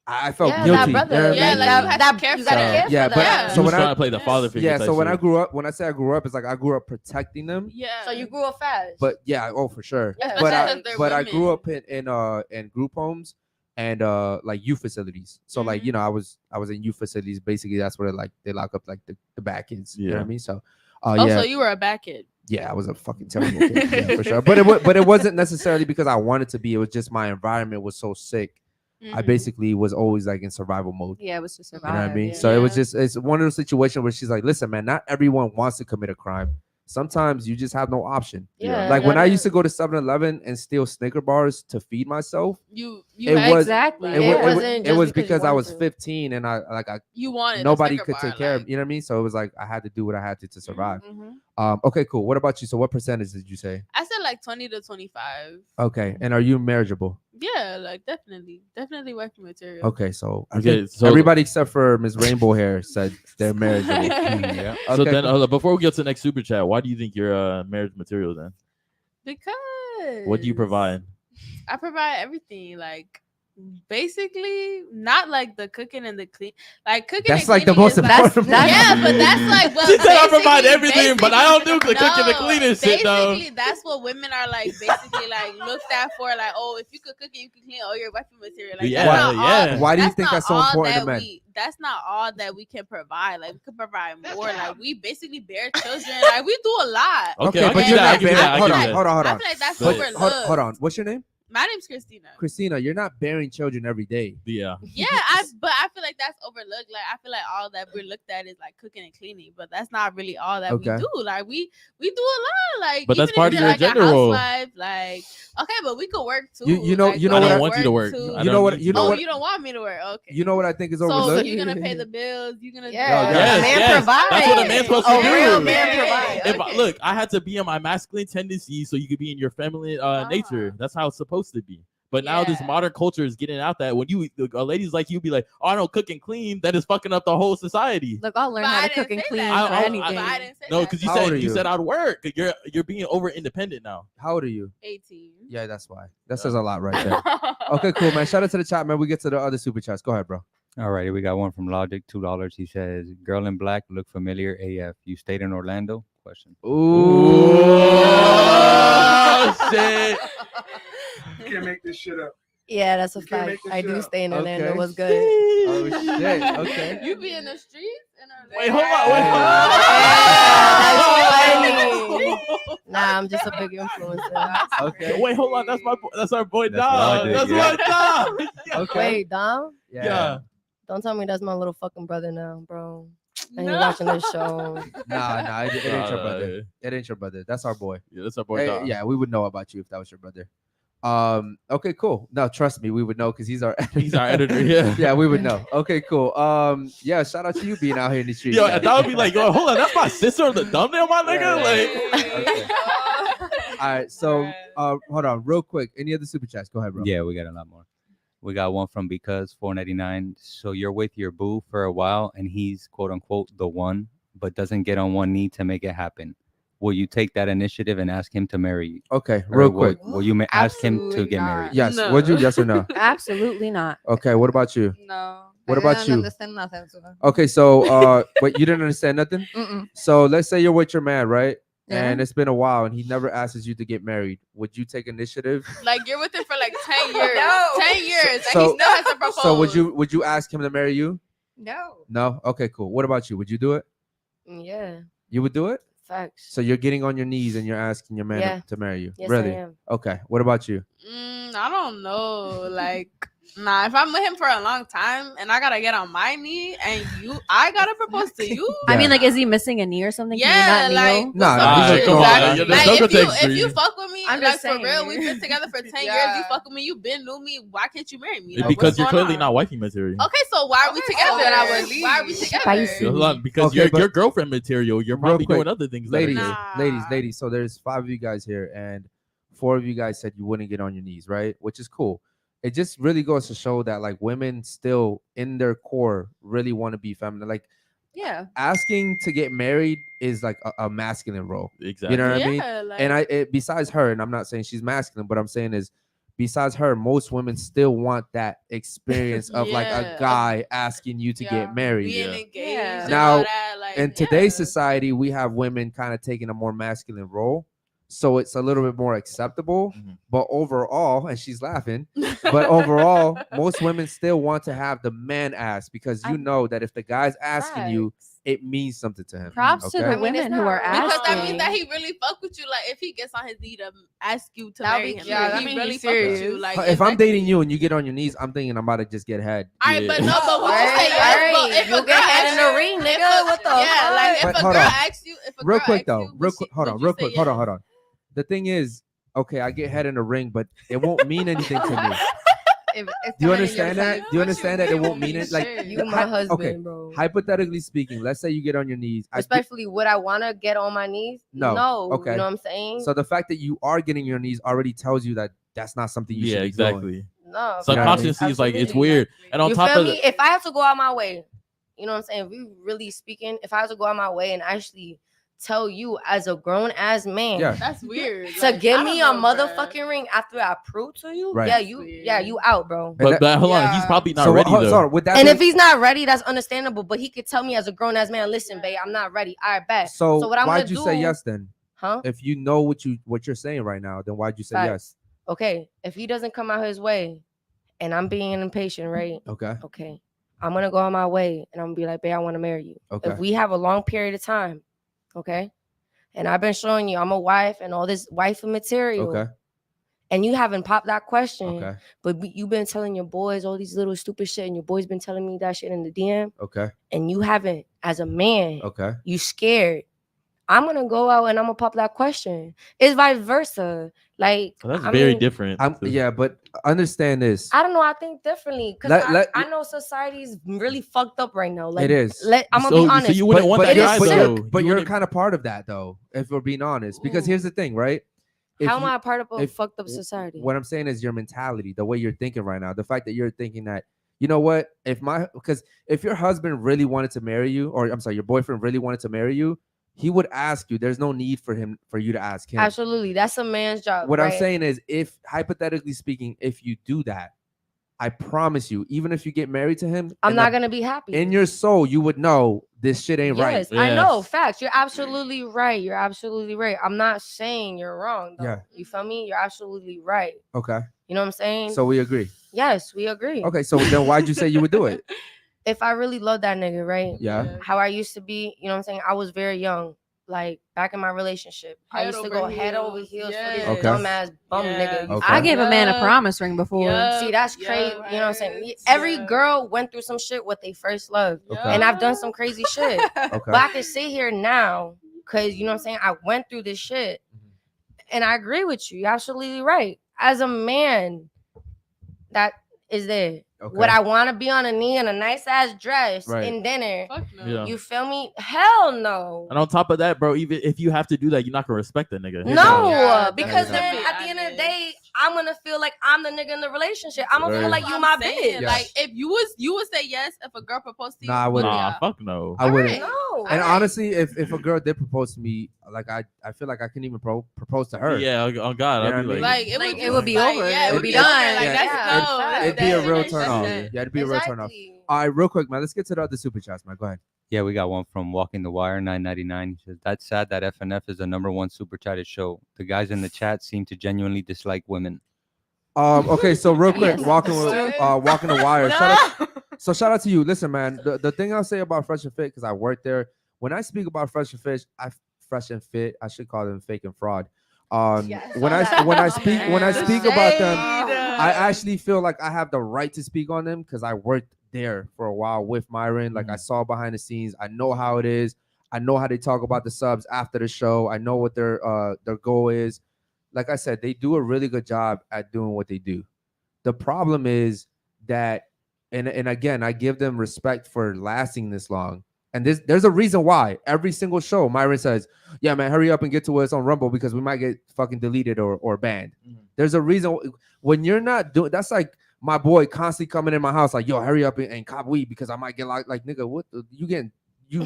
I felt Yeah, guilty. that brother. you know what I Yeah, mean? like, you had to care you for gotta them. care for Yeah, them. but Yeah. She so was when trying I to play the father figure. yeah, type so when I shit. grew up, when I say I grew up, it's like I grew up protecting them. yeah. So you grew up fast. But yeah, oh for sure. Yeah, But especially 'cause they're I women. grew up in group homes and like youth facilities. So like Mhm. I was in youth facilities. Basically, that's where like they lock up like the bad kids. You know what I Yeah. mean? So Oh, yeah. so you were a bad kid. Yeah, I was a fucking terrible kid, yeah, for sure. But it wasn't necessarily because I wanted to be. It was just my environment was so sick. I Mhm. basically was always like in survival mode. Yeah, it was just You survive. know what I mean? Yeah. So it was Yeah. just it's one of those situations where she's like, listen, man, not everyone wants to commit a crime. Sometimes you just have no option. yeah, Like when I gotta- used to go to 7-Eleven and steal Snicker bars to feed myself, You It had was- Exactly. it, It wa- it, wa- wasn't it just was because you because I wanted was to. 15 and I you wanted a nobody Snicker could take bar, care of, like- you know what I mean? So it was like I had to do what I had to survive. Mhm. Okay, cool. What about you? So what percentage did you say? I said like 20 to 25. Okay, and are you marriageable? Yeah, like definitely wifey material. Okay, so So everybody except for Miss Rainbow Hair said they're marriageable. Yeah. So Okay, then, cool. before we get to the next super chat, why do you think you're marriage material then? Because What do you provide? I provide everything, like basically not like the cooking and the clean, like cooking. That's and like the cleaning most is like- important part. Yeah, but that's like what She said I provide basically- everything, but I don't do the cooking and No, cleaning shit though. Basically, that's what women are like. Basically, like looked at for like, oh, if you could cook and you can clean, oh, you're wifey material. Like, Yeah, that's not yeah. all- Why do you think not that's so all important to that men? That's not all that we can provide. Like we can provide more. Like we basically bear children. Like we do a lot. Okay, I but give you're you that, I not give you bearing. that, I Hold give on, you that. hold on, hold I on. feel like that's But- overlooked. Hold on. What's your name? My name's Christina. Christina. You're not bearing children every day. Yeah. Yeah, but I feel like that's overlooked. Like I feel like all that we're looked at is like cooking and cleaning, but that's not really all that Okay. we do. Like we do a lot. Like But that's even part if of you're, your like, gender a role. housewife, like okay, but we could work too. You know- Like, you know we what I I- don't want you to work. too. I You know don't what- need you know Oh, what- you don't want me to work? Okay. You know what I think is So overlooked? you're gonna pay the bills. You're gonna Yeah, Yo, yes, a man yes. provides. That's what a man's supposed to A do. real man Yeah. provides. If Okay. look, I had to be in my masculine tendencies so you could be in your feminine nature. That's how it's supposed to be. But now this Yeah. modern culture is getting out that when you ladies like you be like, oh, I don't cook and clean, that is fucking up the whole society. Look, I'll learn But how I to didn't cook and say clean that. for I- anything. But I didn't say No, that. because you How old said are you you? said I'd work. You're being over independent now. How old are you? 18. Yeah, that's why. That says a lot right there. Okay, cool, man. Shout out to the chat, man. We get to the other super chats. Go ahead, bro. All righty, we got one from Logic, $2. He says, "Girl in black, look familiar AF. You stayed in Orlando?" Question. Oh shit! You can't make this shit up. Yeah, that's a You can't fact. make this I shit do up. stay in Orlando. Okay. What's good? Oh shit. Okay. You be in the streets? Wait, hold on. Nah, I'm just a big influencer. Okay. Wait, hold on. That's our boy That's Dom. Logic, That's yeah. my Dom. Okay. Wait, Dom? Yeah. Don't tell me that's my little fucking brother now, bro. I ain't No. watching this show. Nah, it ain't your Nah, brother. It ain't your brother. That's our boy. Yeah, that's our boy Hey, Dom. yeah, we would know about you if that was your brother. Okay, cool. No, trust me, we would know because he's our editor. He's our editor. Yeah. Yeah, we would know. Okay, cool. Yeah, shout out to you being out here in the streets. Yo, man. that would be like, yo, hold on, that's my sister on the thumbnail, my nigga. Yeah. Like, Okay. All right, so hold on, real quick. Any other super chats? Go ahead, bro. Yeah, we got a lot more. We got one from Because $4.99. So you're with your boo for a while, and he's quote unquote the one, but doesn't get on one knee to make it happen. Will you take that initiative and ask him to marry you? Okay, Or real will- quick. Will you ask him to Absolutely get not. married? Yes. No. Would you? Yes or no? Absolutely not. Okay. What about you? No. What I about didn't you? understand nothing. So. Okay, so wait, you didn't understand nothing? Mm-mm. So let's say you're with your man, right? Yeah. And it's been a while and he never asks you to get married. Would you take initiative? Like you're with him for like 10 years. No. 10 years. And So- he still hasn't proposed. So would you ask him to marry you? No. No? Okay, cool. What about you? Would you do it? Yeah, You would do it? facts. So you're getting on your knees and you're asking your man Yeah. to marry you. Yes, Really? I am. Okay. What about you? I don't know. Like, nah, if I'm with him for a long time and I gotta get on my knee and I gotta propose to you. I mean, Yeah. like, is he missing a knee or something? Can Yeah, you not like kneel? Nah, Nah, these are- come on, exactly. there's Like, no if context for you you. fuck with me, I'm like just for saying. real, we've been together for 10 years. You Yeah. fuck with me, you been knew me. Why can't you marry me? Like, because what's you're going clearly on? not wifey material. Okay, so why are we Okay, together? so then I would leave. Why are we together? Spicy. Hold on, because Okay, but- you're girlfriend material. You're Real probably quick, doing other things. that are ladies, good. Nah. ladies. So there's 5 of you guys here, and 4 of you guys said you wouldn't get on your knees, right? Which is cool. It just really goes to show that like women still in their core really want to be feminine. Like Yeah. asking to get married is like a masculine role. Exactly. You know what I mean? Yeah, like, And besides her, and I'm not saying she's masculine, but I'm saying is besides her, most women still want that experience of like Yeah. a guy asking you to Yeah. get married. being Yeah. engaged. Yeah. And Now, all that, like, In today's yeah. society, we have women kind of taking a more masculine role. So it's a little bit more acceptable. Mhm. But overall, and she's laughing, but overall, most women still want to have the man ask because you I- know that if the guy's asking you, it means something to him. Props to Okay? the I mean, women it's who not are wrong. asking. Because that means that he really fuck with you. Like if he gets on his knee to ask you to That'll marry be him, cute. like, That he mean really he's fuck with you. serious. Like If I'm that- dating you and you get on your knees, I'm thinking I'm about to just get head. All right, Yeah. but no, but would you say Alright, yes? alright. But if You a get girl head in the asks you- ring, if nigga. a- What the Yeah, like fuck? if But a hold girl on. asks you, if a Real girl quick asks though, you, real would quick, you- hold on, would you real say quick, hold on, yes? hold on. The thing is, okay, I get head in the ring, but it won't mean anything to me. If it's Do you coming in your understand that? face, Do you what understand that it won't mean mean? it? Like Shit. You my husband, okay. bro. Hypothetically speaking, let's say you get on your knees. Respectfully, would I want to get on my knees? No. No. Okay. You know what I'm saying? So the fact that you are getting your knees already tells you that that's not something you should be exactly. doing. No, Subconsciously, it's like it's weird. And on you top feel of me? If I have to go out my way, you know what I'm saying? If we really speaking, if I have to go out my way and actually tell you as a grown ass man, Yeah. That's weird. to Like, give I me a don't know, motherfucking bruh. ring after I prove to you, Right. you out, bro. but hold on, he's Yeah. probably not So, ready though. sorry, with that And being- if he's not ready, that's understandable. But he could tell me as a grown ass man, listen, babe, I'm not ready. All right, bet. so what I'm why'd gonna you do, say yes then? Huh? If you know what you're saying right now, then why'd you say Facts. Okay. If he doesn't come out his way and I'm being impatient, right? yes? Okay. Okay. I'm gonna go on my way and I'm gonna be like, babe, I want to marry you. Okay. If we have a long period of time, okay, and I've been showing you I'm a wife and all this wifey material, Okay. and you haven't popped that question, Okay. but you've been telling your boys all these little stupid shit, and your boys been telling me that shit in the DM, Okay. and you haven't, as a man, Okay. you scared. I'm gonna go out and I'm gonna pop that question. It's vice versa. Like That's I very mean, different. Yeah, but understand this. I don't know. I think differently because Let- I know society's really fucked up right now. Like It is. I'm gonna be honest. So you wouldn't want that it is guy sick. though. But You you're wouldn't- kind of part of that though, if we're being honest. Because here's the thing, right? If How am you- I a part of a if- fucked up society? What I'm saying is your mentality, the way you're thinking right now, the fact that you're thinking that, you know what, because if your husband really wanted to marry you, or I'm sorry, your boyfriend really wanted to marry you, he would ask you. There's no need for you to ask him. Absolutely, that's a man's job. What I'm right? saying is, if hypothetically speaking, if you do that, I promise you, even if you get married to him, I'm in not the- gonna be happy. in your soul, you would know this shit ain't right. Yes, I know. Yes. Facts. You're absolutely right. You're absolutely right. I'm not saying you're wrong. Though. Yeah. You feel me? You're absolutely right. Okay. You know what I'm saying? So we agree. yes, we agree. Okay. So then why'd you say you would do it? If I really love that nigga, right? Yeah. How I used to be, you know what I'm saying? I was very young. Like back in my relationship, I Head used to over go head over heels. heels Yes. for this Okay. dumbass bum Yeah. nigga. You Okay. feel I me? gave a man a Yeah. promise ring before. Yeah. See, that's Yeah, crazy. You know what I'm saying? right. Every Yeah. girl went through some shit with they first love. Okay. And I've done some crazy shit. Okay. But I can sit here now because, you know what I'm saying? I went through this shit. And I agree with you. You're absolutely right. As a man, that is there. Okay. Would I want to be on a knee in a nice ass dress Right. in dinner? Fuck no. Yeah. You feel me? Hell no. And on top of that, bro, even if you have to do that, you're not gonna respect that nigga. No, Yeah, because that's then definitely at the end of the honest. day, I'm gonna feel like I'm the nigga in the relationship. I'm gonna Right. feel like That's you what my I'm saying. bitch. Like if you would say yes if a girl proposed to you. Nah, I wouldn't. Nah, fuck no. I wouldn't. No. And honestly, if a girl did propose to me, like I feel like I couldn't even propose to her. Yeah, on God, You know I'd be what I mean? like, Like it would be over. Yeah, It would be over. done. Like Yeah. that's Yeah. no. It'd be a real that's turn off. it. Yeah, it'd be a real turn off. Exactly. All right, real quick, man. Let's get to the other super chats, man. Go ahead. Yeah, we got one from Walking the Wire 999. He says, that's sad that FNF is the #1 super chatted show. The guys in the chat seem to genuinely dislike women. Okay, so real quick, Yes. walking the wire. Shout out to you. Listen, man. The thing I'll say about Fresh and Fit, because I work there. When I speak about Fresh and Fit, I should call them fake and fraud. Yes. When I speak about them, I Shade. actually feel like I have the right to speak on them because I worked there for a while with Myron. Like I saw behind the scenes. I know how it is. I know how they talk about the subs after the show. I know what their goal is. Like I said, they do a really good job at doing what they do. The problem is that, and again, I give them respect for lasting this long. And there's a reason why. Every single show, Myron says, yeah, man, hurry up and get to us on Rumble because we might get fucking deleted or banned. There's a reason when you're not doing. That's like my boy constantly coming in my house like, yo, hurry up and cop weed because I might get like nigga, what you getting? You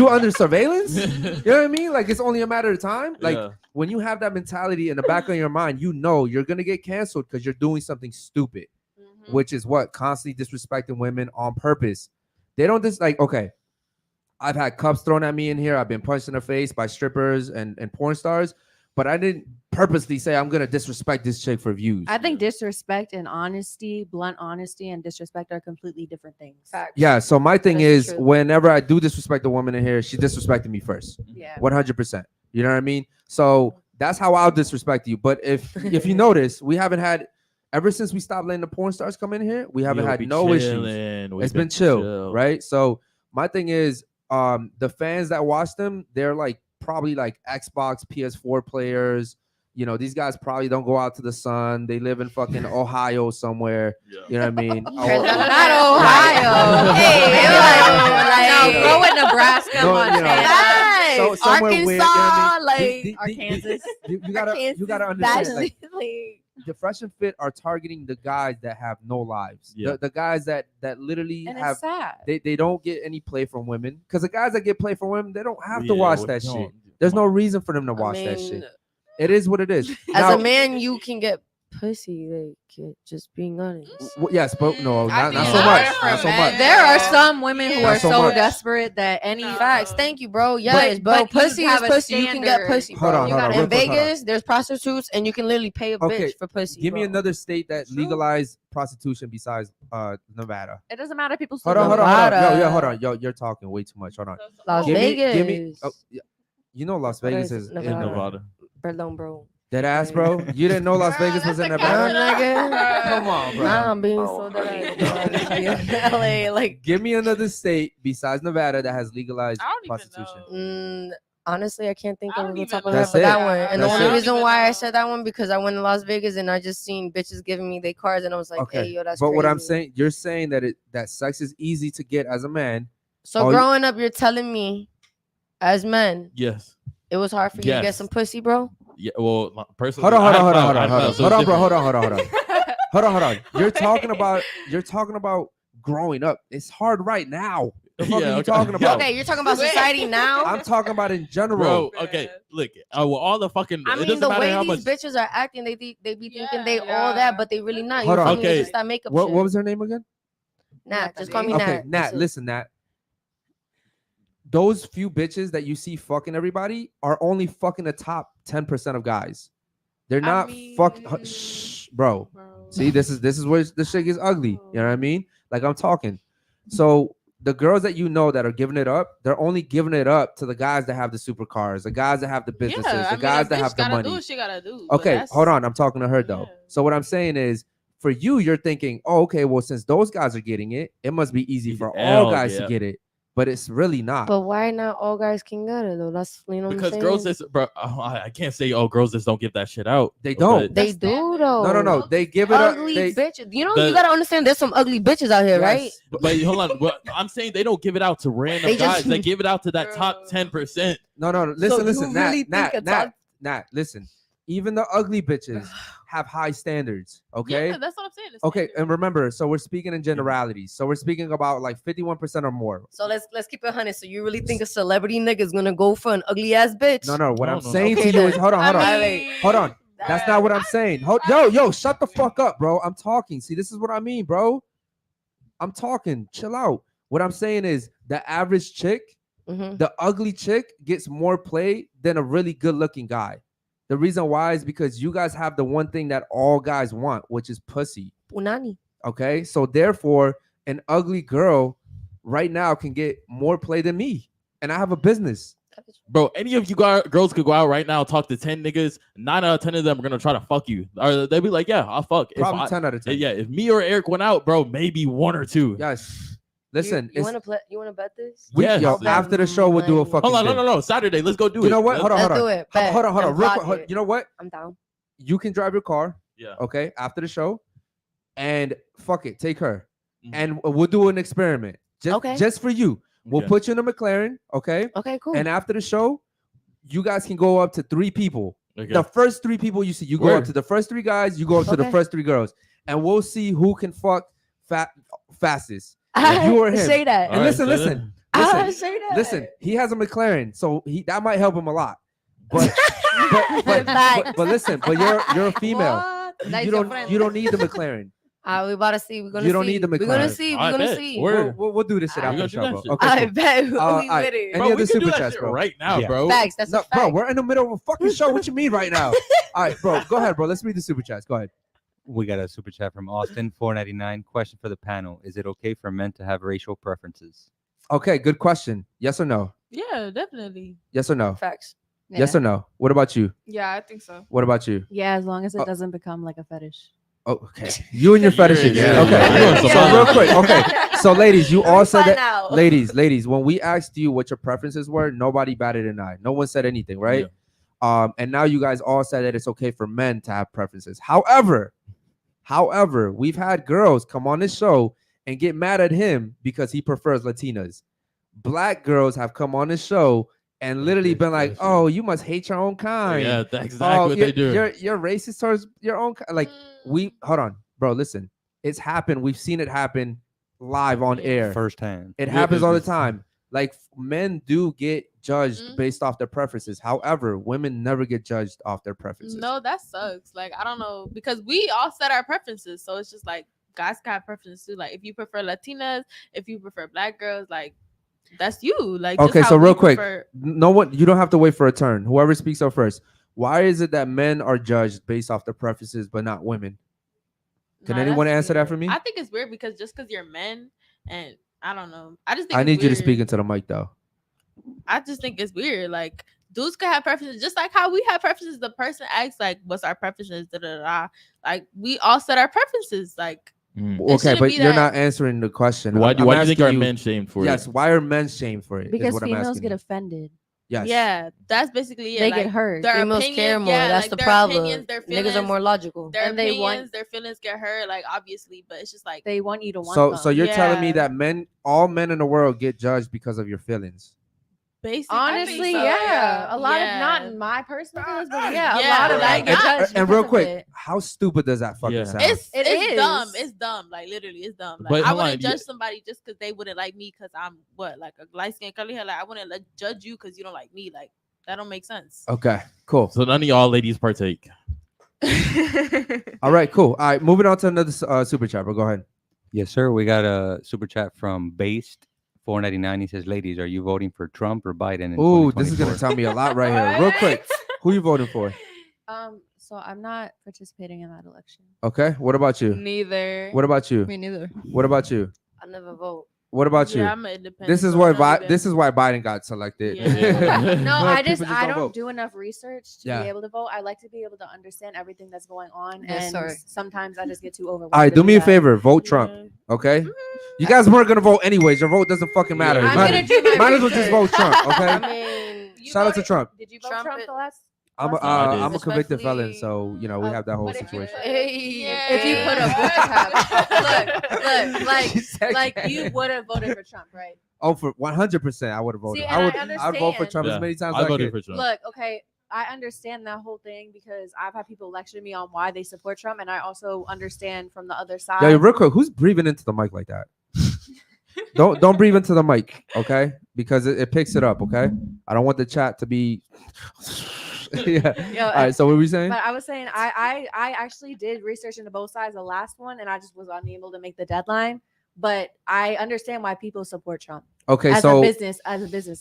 under surveillance? You know what I mean? Like it's only a matter of time. Like yeah. when you have that mentality in the back of your mind, you know you're gonna get canceled because you're doing something stupid, which is what constantly disrespecting women on purpose. They don't just like okay. I've had cups thrown at me in here. I've been punched in the face by strippers and porn stars, but I didn't purposely say I'm gonna disrespect this chick for views. I think disrespect and honesty, blunt honesty and disrespect are completely different things. Facts. Yeah, so my thing That's is true. whenever I do disrespect a woman in here, she disrespected me first. Yeah. 100%. You know what I mean? So that's how I'll disrespect you. But if you notice, we haven't had ever since we stopped letting the porn stars come in here, we haven't had no issues. It's been chill, right? So my thing is the fans that watch them, they're like probably like Xbox, PS4 players. You know, these guys probably don't go out to the sun. They live in fucking Ohio somewhere. Yeah. You know what I mean? Not Ohio. Hey, no, go with Nebraska, No, you know, Montana. so somewhere weird, you know what I mean? Arkansas, The- Arkansas. you gotta understand. Like, the Fresh and Fit are targeting the guys that have no lives. Yeah. The guys that literally And have it's sad. they don't get any play from women, because the guys that get play from women, they don't have to Yeah, watch what- that no, shit. There's no reason for them to watch that shit. It is what it is. As Now, a man, you can get pussy. Like, just being honest. yes, but no, I not think so it's much. harder for Not so men. much. There are some women who Not are so so much. desperate that any No. Facts. Thank you, bro. Yes, bro. but you Pussy is have a pussy. You can get standard. pussy, Hold bro. on, hold on, In real quick, hold on. Vegas, there's prostitutes, and you can literally pay a bitch Okay, for pussy. Give me bro. another state that legalized prostitution besides Nevada. It doesn't matter. People still Hold on. Nevada. Yo, hold on. Yo, you're talking way too much. Hold on. Las Give Vegas. me. Oh, yeah. You know Las What Vegas is is Nevada? in Nevada. Nevada. Perdón, bro. Dead ass, bro. You didn't know Las Vegas was in Nah, Nevada? nigga. Come on, bro. Nah, I'm being so dead. LA, like, Give me another state besides Nevada that has legalized I don't even prostitution. know. honestly, I can't think I of don't the even top of know. my head That's for that it. one. And the That's only it. reason I don't why I even said that one because I went to Las Vegas and I just seen bitches giving me their cards and I was like, Okay, hey, yo, that's but what I'm crazy. saying, you're saying that sex is easy to get as a man. So Oh, growing up, you're telling me, as men, Yes. it was hard for you to get Yes. some pussy, bro. Yeah. Well, personally, Hold on, I had hold clout, on, I had clout, so hold it's on, bro. different. Hold on. You're talking about growing up. It's hard right now. The fuck Yeah, are you okay. talking about? Okay, you're talking about society now. I'm talking about in general. Bro, okay, look, well, all the fucking. I it mean, doesn't the matter way how these much. bitches are acting, they be thinking Yeah, they all yeah. that, but they really not. Hold You on. feel me? It's Okay. just that makeup What shit. was her name again? Nat, just call me Okay, Nat. Nat. That's it. Listen, Nat. Those few bitches that you see fucking everybody are only fucking the top 10% of guys. They're not shh, bro. See, this is where the shit gets ugly. You know what I mean? Like I'm talking. So the girls that you know that are giving it up, they're only giving it up to the guys that have the supercars, the guys that have the businesses, Yeah, the guys that have the Do money. what she gotta do. but Okay, that's- hold on. I'm talking to her though. Yeah. So what I'm saying is, for you, you're thinking, oh, okay, well, since those guys are getting it, it must be easy for all Hell guys yeah. to get it. But it's really not. But why not all guys can get it though? That's you know what Because I'm girls saying? just, bro, I can't say, oh, girls just don't give that shit out. They don't. But- They do though. No. They give it up. Ugly They, bitches. You know, The- you gotta understand. There's some ugly bitches out here, right? yes. But hold on, well, I'm saying they don't give it out to random They just- guys. They give it out to that top 10%. No. So Listen. you Nat, really Nat, think a Nat, top- Nat. Listen. Even the ugly bitches have high standards. Okay. Yeah, that's what I'm saying. it's Okay. standard. And remember, so we're speaking in generalities. So we're speaking about like 51% or more. So let's keep it 100. So you really think a celebrity nigga is gonna go for an ugly ass bitch? No. What No, I'm no, saying okay to you is, then. hold on. I Hold on. mean, That's not what I'm saying. Yo, shut the fuck up, bro. I'm talking. See, this is what I mean, bro. I'm talking. Chill out. What I'm saying is the average chick, Mhm. the ugly chick gets more play than a really good looking guy. The reason why is because you guys have the one thing that all guys want, which is pussy. Punani. Okay. So therefore, an ugly girl right now can get more play than me. And I have a business. Bro, any of you girls could go out right now, talk to 10 niggas. 9 out of 10 of them are going to try to fuck you. Or they'll be like, yeah, I'll fuck. Probably 10 out of 10. Yeah, if me or Eric went out, bro, maybe 1 or 2. Yes. Listen, you it's, wanna play? You wanna bet this? Yes. yo, after the show, we'll do a Money. fucking Hold on, thing. no. Saturday, let's go do it. You know what? Hold on. Let's do it. Bet. Hold on. And Real block quick. it. You know what? I'm down. You can drive your car, Yeah. okay, after the show, and fuck it, take her, Mhm. and we'll do an experiment Okay. just for you. We'll Okay. put you in a McLaren, okay, Okay, cool. and after the show, you guys can go up to 3 people. Okay. The first 3 people you see, you go Word. up to the first 3 guys, you go up to the Okay. first 3 girls, and we'll see who can fuck fastest. You or him. Say that. All And right, listen, so listen, I listen, say that. listen. He has a McLaren, so that might help him a lot. But Facts. but listen, but you're a female. What? That is You your don't friend. you don't need the McLaren. We about to see. We're gonna You don't see. need the We're gonna McLaren. see. I We're gonna bet. see. Word. We'll do this shit We after gonna the do show, that bro. shit. Okay, I cool. bet. We alright. with it. Any Bro, other we can do super that chats, shit bro? right now, Yeah. bro. Facts. That's No, a fact. bro, we're in the middle of a fucking show. What you mean right now? All right, bro, go ahead, bro. Let's read the super chats. Go ahead. We got a super chat from Austin, 4.99. Question for the panel: is it okay for men to have racial preferences? Okay, good question. Yes or no? Yeah, definitely. Yes or no? Facts. Yes or no? What about you? Yeah, I think so. What about you? Yeah, as long as it Oh. doesn't become like a fetish. Oh, okay. You and your fetishes. Yeah. Okay. Yeah. So Yeah. real quick. Okay. So ladies, you all said Find that. out. Ladies, when we asked you what your preferences were, nobody batted an eye. No one said anything, right? And now you guys all said that it's okay for men to have preferences. However, we've had girls come on this show and get mad at him because he prefers Latinas. Black girls have come on this show and literally been like, "Oh, you must hate your own kind." Yeah, that's exactly what they do. You're racist towards your own kind. Like hold on, bro. Listen, it's happened. We've seen it happen live on air, firsthand. It happens all the time. Like men do get judged based off their preferences. However, women never get judged off their preferences. No, that sucks. Like, I don't know, because we all set our preferences. So it's just like guys got preferences too. Like, if you prefer Latinas, if you prefer black girls, like that's you. Like, okay, so real quick, no one, you don't have to wait for a turn. Whoever speaks up first. Why is it that men are judged based off their preferences, but not women? Can anyone answer that for me? I think it's weird because just because you're men, and I don't know. I just think I need you to speak into the mic though. I just think it's weird. Like, dudes can have preferences just like how we have preferences. The person asks like, "What's our preferences?" Da, da, da. Like, we all set our preferences. Like, okay, but you're not answering the question. Why do you think are men shamed for it? Yes, why are men shamed for it? Because females get offended. Yes. Yeah, that's basically it. They like, get hurt. Females care more. That's the problem. Niggas are more logical. Their opinions, their feelings get hurt, like, obviously, but it's just like they want you to want them. So you're telling me that all men in the world get judged because of your feelings? Basically, honestly, so. A lot of, not in my personal feelings, but a lot of that get judged. And real quick, how stupid does that fucking sound? It's dumb. It's dumb. Like, literally, it's dumb. Like, I wouldn't judge somebody just because they wouldn't like me because I'm like a light skin curly hair. Like, I wouldn't judge you because you don't like me. Like, that don't make sense. Okay, cool. So none of y'all ladies partake. All right, cool. All right, moving on to another super chat. But go ahead. Yes, sir. We got a super chat from Based. $4.99. He says, "Ladies, are you voting for Trump or Biden?" Ooh, this is gonna tell me a lot right here. Real quick, who you voting for? So I'm not participating in that election. Okay. What about you? Neither. What about you? Me neither. What about you? I never vote. What about you? I'm independent. This is why Biden got selected. Yeah. No, I don't do enough research to Yeah. be able to vote. I like to be able to understand everything that's going on, Yes, and sir. sometimes I just get too overwhelmed. All right, do me a favor. Vote Trump. Okay. You guys weren't gonna vote anyways. Your vote doesn't fucking matter. I'm gonna do my might as well just vote Trump. Okay. I mean, Shout out to Trump. Did you vote Trump the last? I'm I did. a convicted felon, so you know we have that whole situation. If you put a look, like you would have voted for Trump, right? Oh, for 100%, I would have voted. See, I would understand. vote for Trump as many times as I I voted could. for Trump. Look, okay, I understand that whole thing because I've had people lecture me on why they support Trump, and I also understand from the other side. Yeah, real quick, who's breathing into the mic like that? Don't breathe into the mic, okay? Because it picks it up, okay? I don't want the chat to be. Yeah. All right. So what were we saying? But I was saying I actually did research into both sides. The last one, and I just was unable to make the deadline. But I understand why people support Trump. Okay, as so a business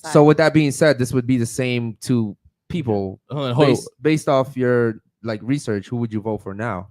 side. So with that being said, this would be the same to people based off your like research. Who would you vote for now?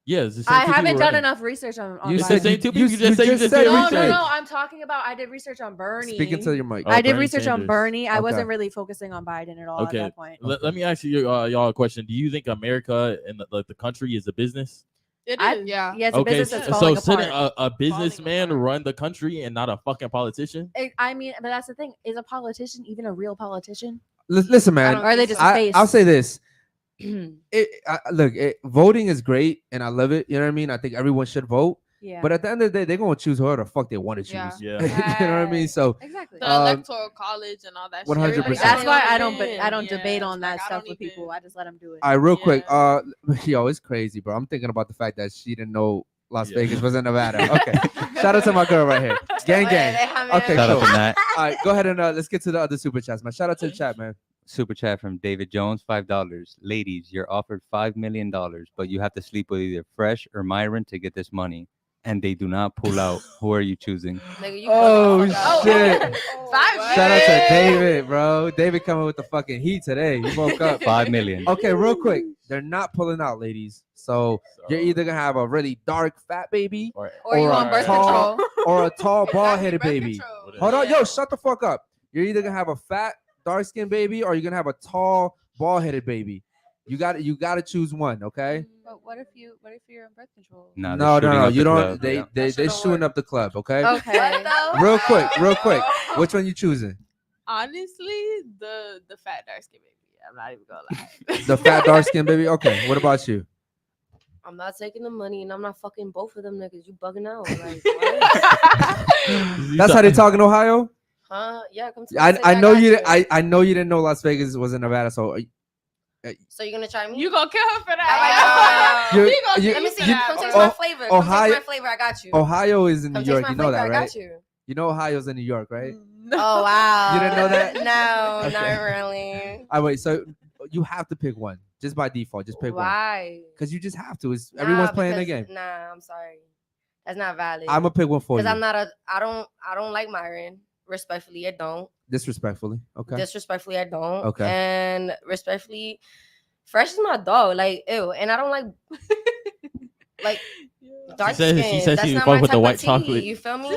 Yeah, I haven't done enough research on you said same two people. You just said no. I'm talking about I did research on Bernie. Speaking to your mic. I did research on Bernie. I wasn't really focusing on Biden at all at that point. Let me ask you y'all a question. Do you think America and the country is a business? It is. Yeah, it's a Okay, business that's falling so apart. a businessman run the country and not a fucking politician? I mean, but that's the thing. Is a politician even a real politician? Listen, man. Or are they just a face? I'll say this. Voting is great and I love it. You know what I mean? I think everyone should vote. Yeah. But at the end of the day, they're gonna choose whoever the fuck they want to choose. Yeah. You know what I mean? So exactly. The electoral college and all that. 100%. That's why I don't debate on that stuff with people. I just let them do it. All right, real quick. Yo, it's crazy, bro. I'm thinking about the fact that she didn't know Las Vegas was in Nevada. Okay. Shout out to my girl right here. Gang. Okay, Shout out cool. to Nat. All right, go ahead and let's get to the other super chats, man. Shout out to the chat, man. Super chat from David Jones, $5. Ladies, you're offered $5 million, but you have to sleep with either Fresh or Myron to get this money. And they do not pull out. Who are you choosing? Oh, shit. Shout out to $5 David, bro. David coming with the fucking heat today. He woke up. $5 million. Okay, real quick. They're not pulling out, ladies. So you're either gonna have a really dark fat baby or you a on birth tall, control. or a tall bald-headed baby. control. Hold on, yo, shut the fuck up. You're either gonna have a fat, dark-skinned baby or you're gonna have a tall, bald-headed baby. You gotta choose one, okay? But what if you're on birth control? No. You don't. They shooting up the club, okay? Okay. Real quick. Which one you choosing? Honestly, the fat dark skin baby. I'm not even gonna lie. The fat, dark-skinned baby. Okay. What about you? I'm not taking the money and I'm not fucking both of them niggas. You bugging out. Like, what? That's how they talk in Ohio? Huh? Yeah, come to I know you. I know you didn't know Las Vegas was in Nevada. So you're gonna try me? You gonna kill her for that? Let me see. Come taste my flavor. Come Ohio, taste my flavor. I got you. Ohio is in New Come York. taste You my know flavor, that, right? I got you. You know Ohio's in New York, right? Oh wow. You didn't know that? No, Okay. not really. Wait. So you have to pick one just by default. Just pick one. Why? Because you just have to. Everyone's playing the game. Nah, I'm sorry. That's not valid. I'm gonna pick one for you. Because I don't like Myron. Respectfully, I don't. Disrespectfully, okay. Disrespectfully, I don't. Okay. And respectfully, Fresh is my dog. Like, ew. And I don't like dark skin. She said That's she not fuck my with the type white of tea, chocolate. You feel me?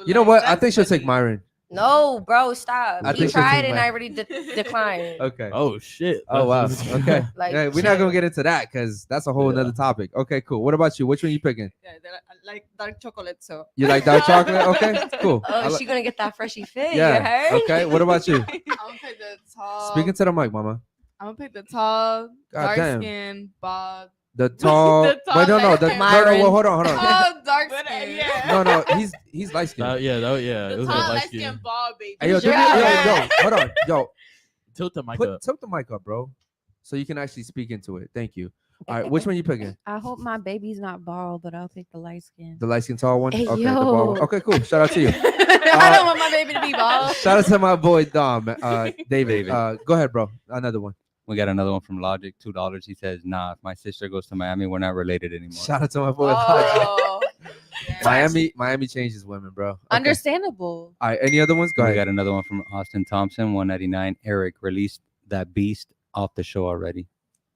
You know what? I think she'll take Myron. No, bro, stop. I He think she'll tried take and mine. I already declined. Okay. Oh shit. Oh wow. Okay. Like, Yeah, we're not chill. gonna get into that because that's a whole another topic. Okay, cool. What about you? Which one you picking? Yeah, I like dark chocolate, so You like dark chocolate? Okay, cool. Oh, she gonna get that freshy fit. Yeah. You heard? Okay. What about you? I'm gonna pick the tall. Speaking to the mic, mama. I'm gonna pick the tall, God dark damn. skin, bald. The tall. The tall Wait, no. light No, skin. well, hold on. Tall, dark skin. No. He's light skinned. Yeah. It The was tall like light skin. skin ball baby. Hey, yo, hold on. Yo, Tilt the mic up. tilt the mic up, bro, so you can actually speak into it. Thank you. All right, which one you picking? I hope my baby's not bald, but I'll pick the light skin. The light skin tall one? Hey, Okay, yo. the bald one. Okay, cool. Shout out to you. I don't want my baby to be bald. Shout out to my boy Dom, David. David. Go ahead, bro. Another one. We got another one from Logic, $2. He says, "Nah, if my sister goes to Miami, we're not related anymore." Shout out to my boy. Oh, Miami changes women, bro. Okay. Understandable. All right, any other ones? Go We ahead. got another one from Austin Thompson, 199. Eric released that beast off the show already.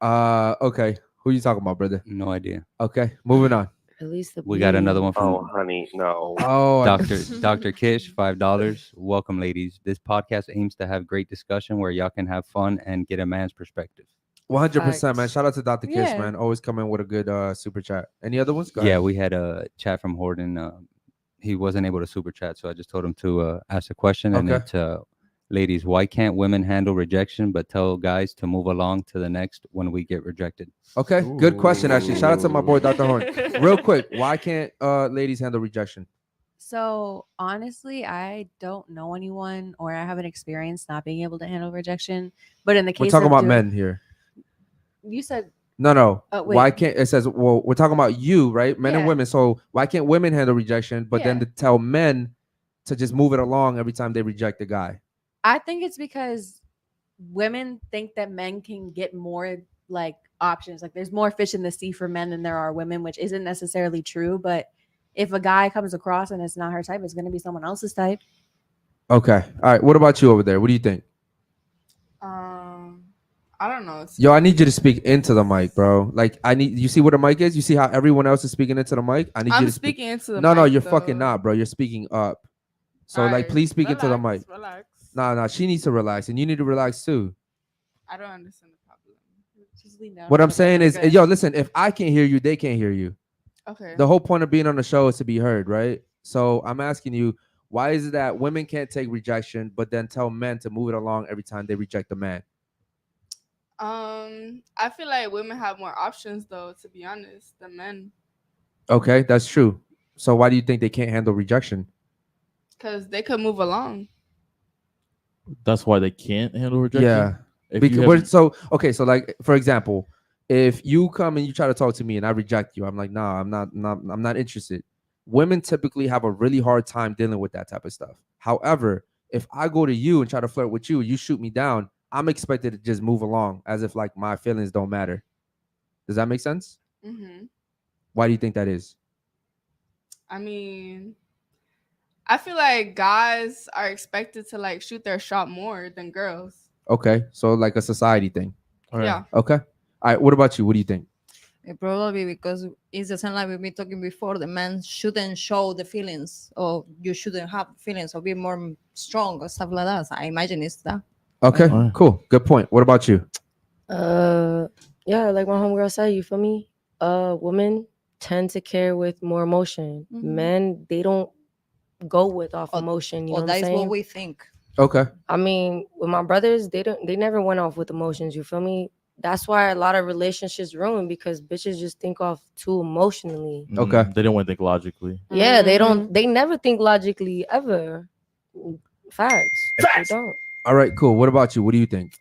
Okay. Who you talking about, brother? No idea. Okay, moving on. At least the We got another one Oh, from honey, no. Oh, Dr. Kish, $5. Welcome, ladies. This podcast aims to have great discussion where y'all can have fun and get a man's perspective. 100%, man. Shout out to Dr. Kish, Yeah. man. Always coming with a good super chat. Any other ones? Go Yeah, ahead. we had a chat from Horton. He wasn't able to super chat, so I just told him to ask a question. And Okay. it's, ladies, why can't women handle rejection but tell guys to move along to the next when we get rejected? Okay, good question, actually. Shout out to my boy, Dr. Horn. Real quick, why can't ladies handle rejection? So honestly, I don't know anyone or I haven't experienced not being able to handle rejection. But in the case We're talking of about doing- men here. You said No. wait. Why can't it says? Well, we're talking about you, right? Men and Yeah. women. So why can't women handle rejection, but then Yeah. to tell men to just move it along every time they reject a guy? I think it's because women think that men can get more like options. Like there's more fish in the sea for men than there are women, which isn't necessarily true. But if a guy comes across and it's not her type, it's going to be someone else's type. Okay. All right. What about you over there? What do you think? I don't know. Yo, I need you to speak into the mic, bro. Like, you see what the mic is? You see how everyone else is speaking into the mic? I need I'm you to speaking into the No, mic. you're though. fucking not, bro. You're speaking up. So, like, Alright, please speak into the mic. Relax. Nah, she needs to relax, and you need to relax too. I don't understand the problem. Just lean down. What I'm saying is, Okay. yo, listen, if I can't hear you, they can't hear you. Okay. The whole point of being on the show is to be heard, right? So I'm asking you, why is it that women can't take rejection, but then tell men to move it along every time they reject a man? I feel like women have more options though, to be honest, than men. Okay, that's true. So why do you think they can't handle rejection? Because they could move along. That's why they can't handle rejection. Yeah. If Because you have- so like for example, if you come and you try to talk to me and I reject you, I'm like, nah, I'm not interested. Women typically have a really hard time dealing with that type of stuff. However, if I go to you and try to flirt with you, you shoot me down, I'm expected to just move along as if like my feelings don't matter. Does that make sense? Mm-hmm. Why do you think that is? I mean, I feel like guys are expected to like shoot their shot more than girls. Okay, so like a society thing. All right. Yeah. Okay. All right. What about you? What do you think? Probably because it's the same like we've been talking before. The man shouldn't show the feelings, or you shouldn't have feelings, or be more strong or stuff like that. So I imagine it's that. Okay, All right. cool. Good point. What about you? Yeah, like my homegirl said, you feel me? Women tend to care with more emotion. Mhm. Men, they don't go with off emotion. You know Well, what I'm that is saying? what we think. Okay. I mean, with my brothers, they never went off with emotions. You feel me? That's why a lot of relationships ruin because bitches just think off too emotionally. Okay. They don't want to think logically. Yeah, they don't. They never think logically ever. Facts. Facts. You don't. All right, cool. What about you? What do you think?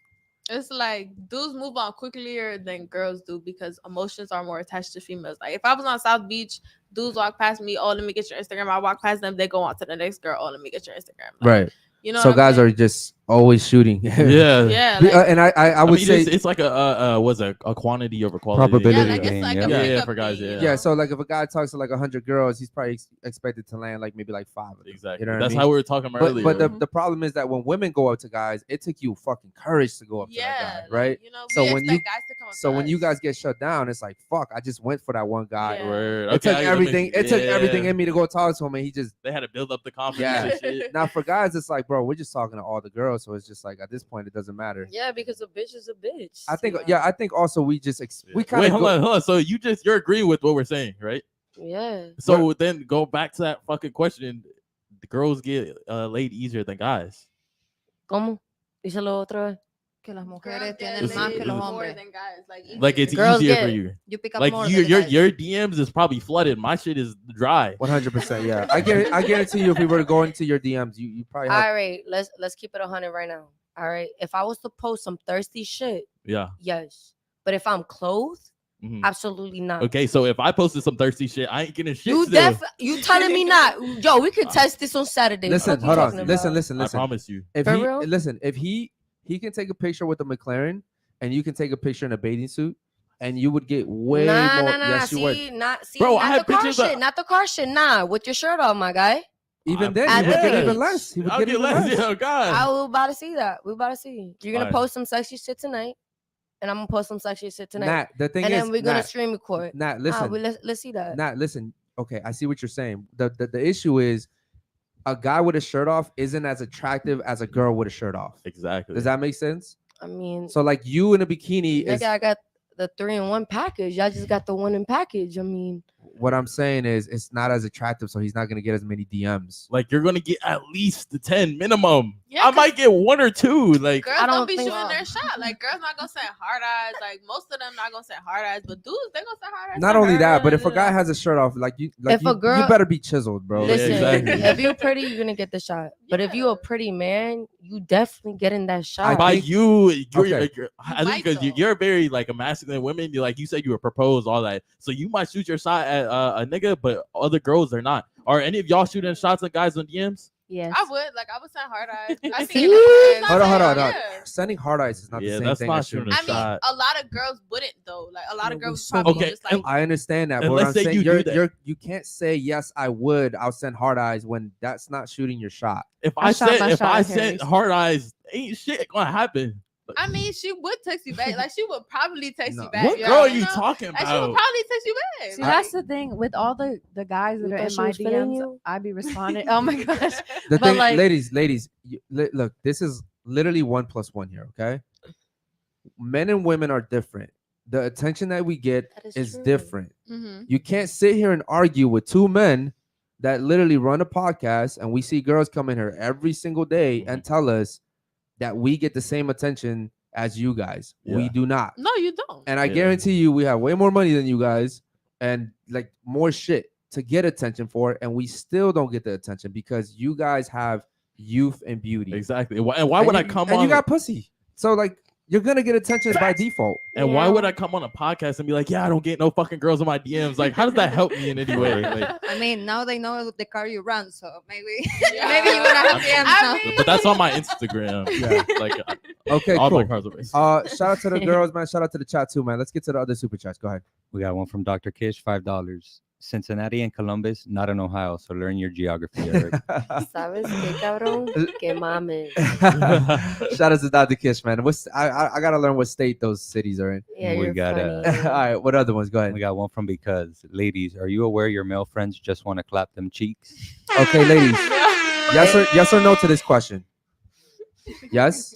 It's like dudes move on quicker than girls do because emotions are more attached to females. Like if I was on South Beach, dudes walk past me, oh, let me get your Instagram. I walk past them, they go on to the next girl, oh, let me get your Instagram. Like, Right. You know, so guys are just always shooting. Yeah. Like, and I would say it's like a quantity over quality. Probability. Yeah, like it's like a yeah, pickup for guys. thing, Yeah. so like if a guy talks to like 100 girls, he's probably expected to land like maybe like 5 of them. Exactly. You know what That's I mean? how we were talking about earlier. But the problem is that when women go up to guys, it took you fucking courage to go up to that guy, right? You know, So we when expect guys to come up So to when us. you guys get shut down, it's like fuck. I just went for that one guy. Yeah. Word. It took I gotta everything. make- It took yeah. everything in me to go talk to him, and he just. They had to build up the confidence. Yeah. And shit. Now for guys, it's like, bro, we're just talking to all the girls, so it's just like at this point, it doesn't matter. Yeah, because a bitch is a bitch. I think, I think also we just we kind Wait, of hold on. So you're agreeing with what we're saying, right? Yeah. So then go back to that fucking question. The girls get laid easier than guys. ¿Cómo? Díselo otra vez. Que las Girls mujeres get tienen más que laid los more hombres. than guys. Like it's Girls easier get- for you. You pick up Like more your than the guys. your DMs is probably flooded. My shit is dry. 100%. Yeah, I guarantee you, if we were to go into your DMs, you probably have. All right, let's keep it 100 right now. All right, if I was to post some thirsty shit, Yeah. yes. But if I'm clothed, Mhm. absolutely not. Okay, so if I posted some thirsty shit, I ain't getting shit. You still. you telling me not? Yo, we could test this on Saturday. Listen, Fuck you hold on. talking Listen, about? listen. I promise you. If For he real? listen, if he can take a picture with a McLaren, and you can take a picture in a bathing suit, and you would get way Nah, more. nah, nah. Yes, you would. Bro, I not had the car pictures of- shit, not the car shit. Nah, with your shirt off, my guy. Even then, At he would get that even age. less. He would I'll get get even less. less. Yeah, God. I will about to see that. We about to see. You're gonna Alright. post some sexy shit tonight, and I'm gonna post some sexy shit tonight. Nat, the thing and is, then we're gonna Nat, stream record. Nat, listen, Let's see that. Nat, listen. Okay, I see what you're saying. The issue is, a guy with a shirt off isn't as attractive as a girl with a shirt off. Exactly. Does that make sense? I mean, So like you in a bikini is. nigga, I got the 3-in-1 package. I just got the 1 in package. I mean, What I'm saying is, it's not as attractive, so he's not gonna get as many DMs. Like you're gonna get at least the 10 minimum. Yeah, I 'cause might get 1 or 2. Like girls I don't don't be think shooting so. their shot. Like girls not gonna send hard eyes. Like most of them not gonna send hard eyes, but dudes they gonna send hard eyes. Not to only her, that, but if a you guy know. has a shirt off, like you, If a girl- you better be chiseled, bro. Yeah, listen, exactly. if you're pretty, you're gonna get the shot. But if you're a pretty man, you definitely getting that shot. by think- you're Okay. I think might, because though. you're very like a masculine woman. You like you said you were proposed all that, so you might shoot your shot at a nigga, but other girls they're not. Are any of y'all shooting shots at guys on DMs? Yes. I would send hard eyes. I See? see it. Hold on. Yeah. Sending hard eyes is not Yeah, the same that's thing not as shooting. shooting a I mean, shot. a lot of girls wouldn't though. Like a lot Yeah, of we're girls so probably Okay, just like I understand that, And but let's I'm say saying you do that. you can't say yes, I would. I'll send hard eyes when that's not shooting your shot. If I I shot said my if shot I at sent Harry's. hard eyes, ain't shit gonna happen. I mean, she would text you back. Like she would probably text No. you back. What yeah, girl are you you know? talking And she would about? probably text you back. See, I- that's the thing with all the guys that You are thought in she my was feeling DMs. you? I be responding. Oh my gosh. The But, thing, like- ladies, look, this is literally 1 + 1 here. Okay, men and women are different. The attention that we get That is true. different. Mhm. You can't sit here and argue with 2 men that literally run a podcast, and we see girls come in here every single day and tell us that we get the same attention as you guys. We Yeah. do not. No, you don't. And I Yeah. guarantee you, we have way more money than you guys, and like more shit to get attention for, and we still don't get the attention because you guys have youth and beauty. Exactly. And why would And I you- come and on? you got pussy, so like you're gonna get attention by default. And why Yeah. would I come on a podcast and be like, yeah, I don't get no fucking girls in my DMs? Like, how does that help me in any way? Like, I mean, now they know the car you run, so maybe Yeah. maybe you wanna have DMs now. I mean, but that's on my Instagram. Yeah. Like, Okay, all my cool. cars are racing. Shout out to the girls, man. Shout out to the chat too, man. Let's get to the other super chats. Go ahead. We got one from Dr. Kish, $5. Cincinnati and Columbus, not in Ohio, so learn your geography, Eric. ¿Sabes qué, cabrón? Que mames. Shout out to Dr. Kish, man. I gotta learn what state those cities are in. Yeah, We you're got, funny. All right, what other ones? Go ahead. We got one from Because. Ladies, are you aware your male friends just want to clap them cheeks? Okay, ladies. Yes or no to this question? Yes.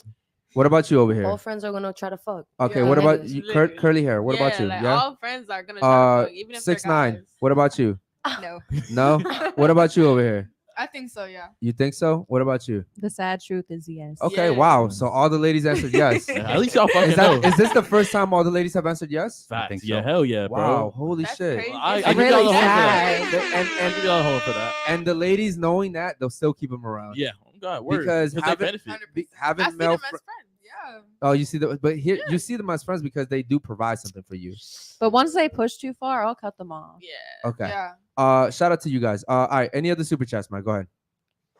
What about you over All here? friends are gonna try to fuck. Okay, Yeah, what about niggas, you? literally. Curly hair. What about you? Like, Yeah. all friends are gonna try to fuck, even if 6'9". they're guys. What about you? No. No. What about you over here? I think so, yeah. You think so? What about you? The sad truth is yes. Okay. Yeah. Wow. So all the ladies answered yes. Yeah, at least y'all fucking Is know. is this the first time all the ladies have answered yes? Facts. think Yeah, so. hell yeah, Wow. bro. Holy That's shit. crazy. I It's give y'all really the whole for that. sad. I give y'all the whole for that. And the ladies knowing that, they'll still keep them around. Yeah, oh God. Word. Because they having benefit. I having see male them as fr- friends. Yeah. oh, you see the but here you see them as friends because they do provide something for you. But once they push too far, I'll cut them off. Yeah. Okay. Yeah. Shout out to you guys. All right. Any other super chats, man? Go ahead.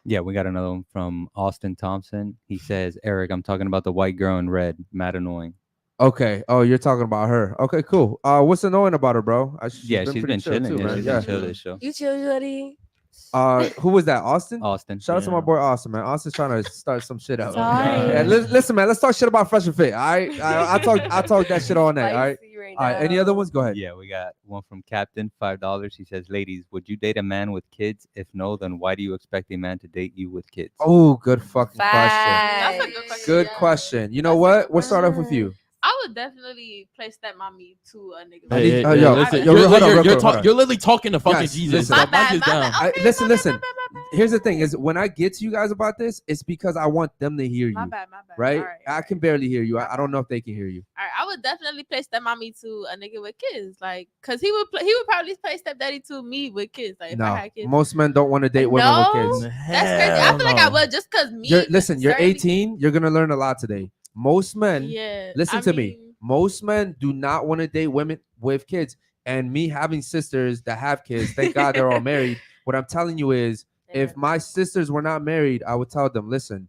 Yeah, we got another one from Austin Thompson. He says, Eric, I'm talking about the white girl in red. Mad annoying. Okay. Oh, you're talking about her. Okay, cool. What's annoying about her, bro? She's been pretty chill chilling. too, man. She's Yeah. been chill this show. You chill, buddy. Who was that? Austin? Austin. Shout out to my boy Austin, man. Austin's trying to start some shit out. Sorry. Yeah, listen, man. Let's talk shit about Fresh and Fit. All right. I talk that shit all night. All right. All right. Any other ones? Go ahead. Yeah, we got one from Captain, $5. He says, ladies, would you date a man with kids? If no, then why do you expect a man to date you with kids? Oh, good fucking question. That's a good question. Good yeah. question. You know what? We'll start off with you. I would definitely play stepmommy to a nigga. Hey, yo, yo, listen, yo, hold on, real quick. you're literally talking to fucking Guys, Jesus. listen. So knock this down. Listen. Here's the thing: is when I get to you guys about this, it's because I want them to hear you. My bad. Right? All right, I can barely hear you. I don't know if they can hear you. All right, I would definitely play stepmommy to a nigga with kids, like, cause he would probably play stepdaddy to me with kids, like if I No, had kids. most men don't want to date women with kids. That's crazy. I feel like I would just cause me. You're certainly- 18. You're gonna learn a lot today. Most men, Yeah. listen I to mean, me. Most men do not want to date women with kids. And me having sisters that have kids, thank God they're all married. What I'm telling you is, if my sisters were not married, I would tell them, listen,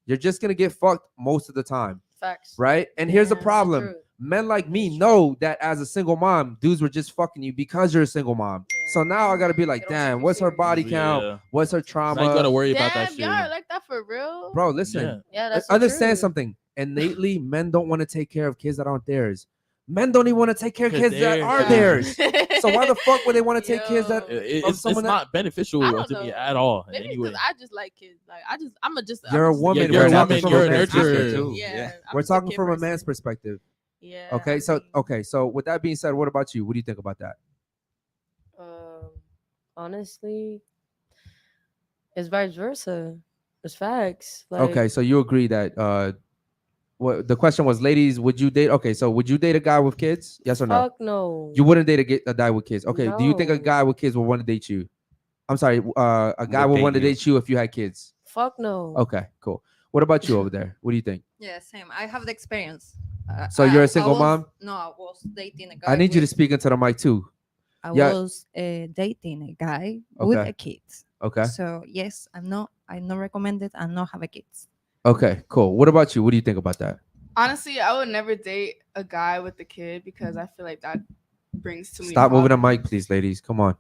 you're just gonna get fucked most of the time. Facts. Right? And here's the Yeah, problem. true. Men like me know that as a single mom, dudes were just fucking you because you're a single mom. So now I gotta be like, They don't take damn, you what's her serious. body count? Yeah. What's her I trauma? ain't gotta worry about that damn, shit. y'all are like that for real, Bro, listen. Yeah, that's so Understand true. something. Innately, men don't want to take care of kids that aren't theirs. Men don't even want to take care of Because kids that they're- are theirs. So why the fuck would they want to take kids Yo. that? It's someone that- not beneficial I don't to me know. at all. Maybe Anyway. because I just like kids. Like I'm just. You're a I'm just- woman. you're We're a talking woman, from you're a man's nurturer. perspective. too. Yeah, I'm We're just a talking kid from a person. man's perspective. Yeah. Okay, I so mean, okay, so with that being said, what about you? What do you think about that? Honestly, it's vice versa. It's facts. Like, Okay, so you agree that what the question was, ladies, would you date? Okay, so would you date a guy with kids? Yes or no? fuck no. You wouldn't date a guy with kids. Okay, do you think a No. guy with kids would want to date you? I'm sorry, a guy would date want to you. date you if you had kids. Fuck no. Okay, cool. What about you over there? What do you think? Yeah, same. I have the experience. So you're a single mom? No, I was dating a guy. I need you to with- speak into the mic too. I yeah. was dating a guy with Okay. a kid. Okay. So yes, I not recommend it and not have a kids. Okay, cool. What about you? What do you think about that? Honestly, I would never date a guy with a kid because I feel like that brings too many Stop moving the problems. mic, please, ladies. Come on.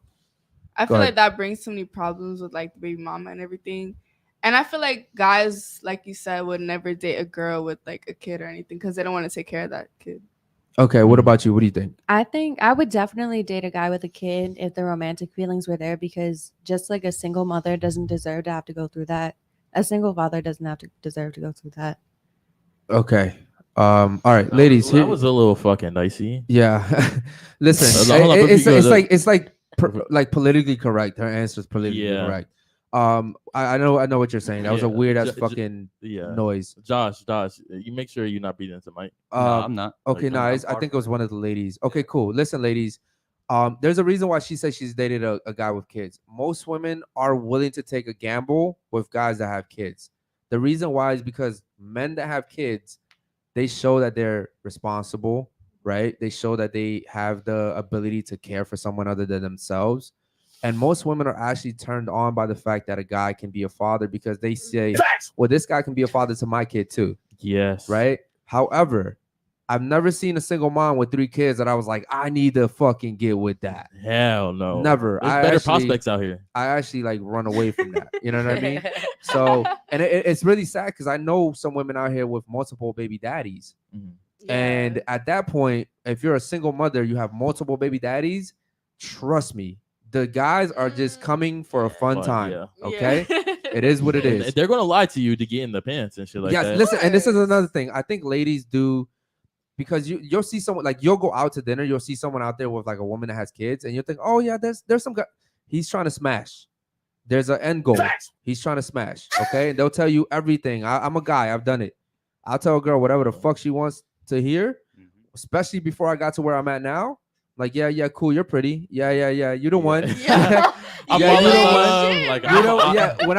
I Go feel ahead. like that brings too many problems with like the baby mama and everything. And I feel like guys, like you said, would never date a girl with like a kid or anything because they don't want to take care of that kid. Okay, what about you? What do you think? I think I would definitely date a guy with a kid if the romantic feelings were there, because just like a single mother doesn't deserve to have to go through that, a single father doesn't have to deserve to go through that. Okay. All right, ladies. That Here, was a little fucking dicey. yeah. Listen, Hold on, it's before you go, it's like like politically correct. Her answer is politically Yeah. correct. I know what you're saying. That was a Yeah. weird ass J- j- fucking Yeah. noise. Josh, you make sure you're not beating into Mike. No, Um, I'm not. Okay, Like, no, I'm I far think it from was one of the ladies. Okay, cool. Listen, ladies. There's a reason why she said she's dated a guy with kids. Most women are willing to take a gamble with guys that have kids. The reason why is because men that have kids, they show that they're responsible, right? They show that they have the ability to care for someone other than themselves. And most women are actually turned on by the fact that a guy can be a father because they say, well, this guy can be a father to my kid too. Yes. Right? However, I've never seen a single mom with 3 kids that I was like, I need to fucking get with that. Hell no. Never. There's I better actually- prospects out here. I actually like run away from that. You know what I mean? So, and it's really sad because I know some women out here with multiple baby daddies. And at that point, if you're a single mother, you have multiple baby daddies, trust me, the guys are just coming for a fun Fun, time. yeah. Okay? It is what it And is. they're gonna lie to you to get in the pants and shit like Yes, that. listen, and this is another thing. I think ladies do, because you'll see someone, like you'll go out to dinner, you'll see someone out there with like a woman that has kids, and you'll think, oh yeah, there's some guy, he's trying to smash. There's an end goal. He's trying to smash. Okay, and they'll tell you everything. I'm a guy. I've done it. I'll tell a girl whatever the fuck she wants to hear, especially before I got to where I'm at now. Like, yeah, cool, you're pretty. Yeah, you're the one. Yeah. I'm Yeah, falling you in know love. what? Like, You know, yeah. When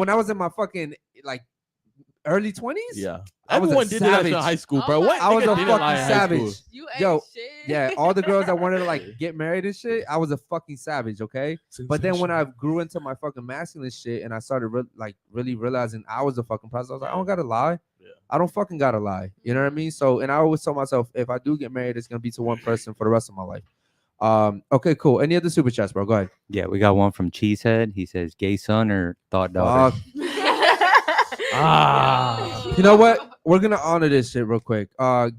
I was in my fucking like early 20s. yeah. I was a Everyone did that shit in savage. high school, Oh bro. What? my I was nigga a didn't fucking lie in high savage. school? You Yo, ain't shit. Yeah, all the girls that wanted to like get married and shit, I was a fucking savage, okay? But then when I grew into my fucking masculine shit and I started really realizing I was a fucking process, I was like, I don't gotta lie. Yeah. I don't fucking gotta lie. You know what I mean? So, and I always tell myself, if I do get married, it's gonna be to one person for the rest of my life. Okay, cool. Any other super chats, bro? Go ahead. Yeah, we got one from Cheesehead. He says, "Gay son or thought daughter?" Fuck. You know what? We're gonna honor this shit real quick.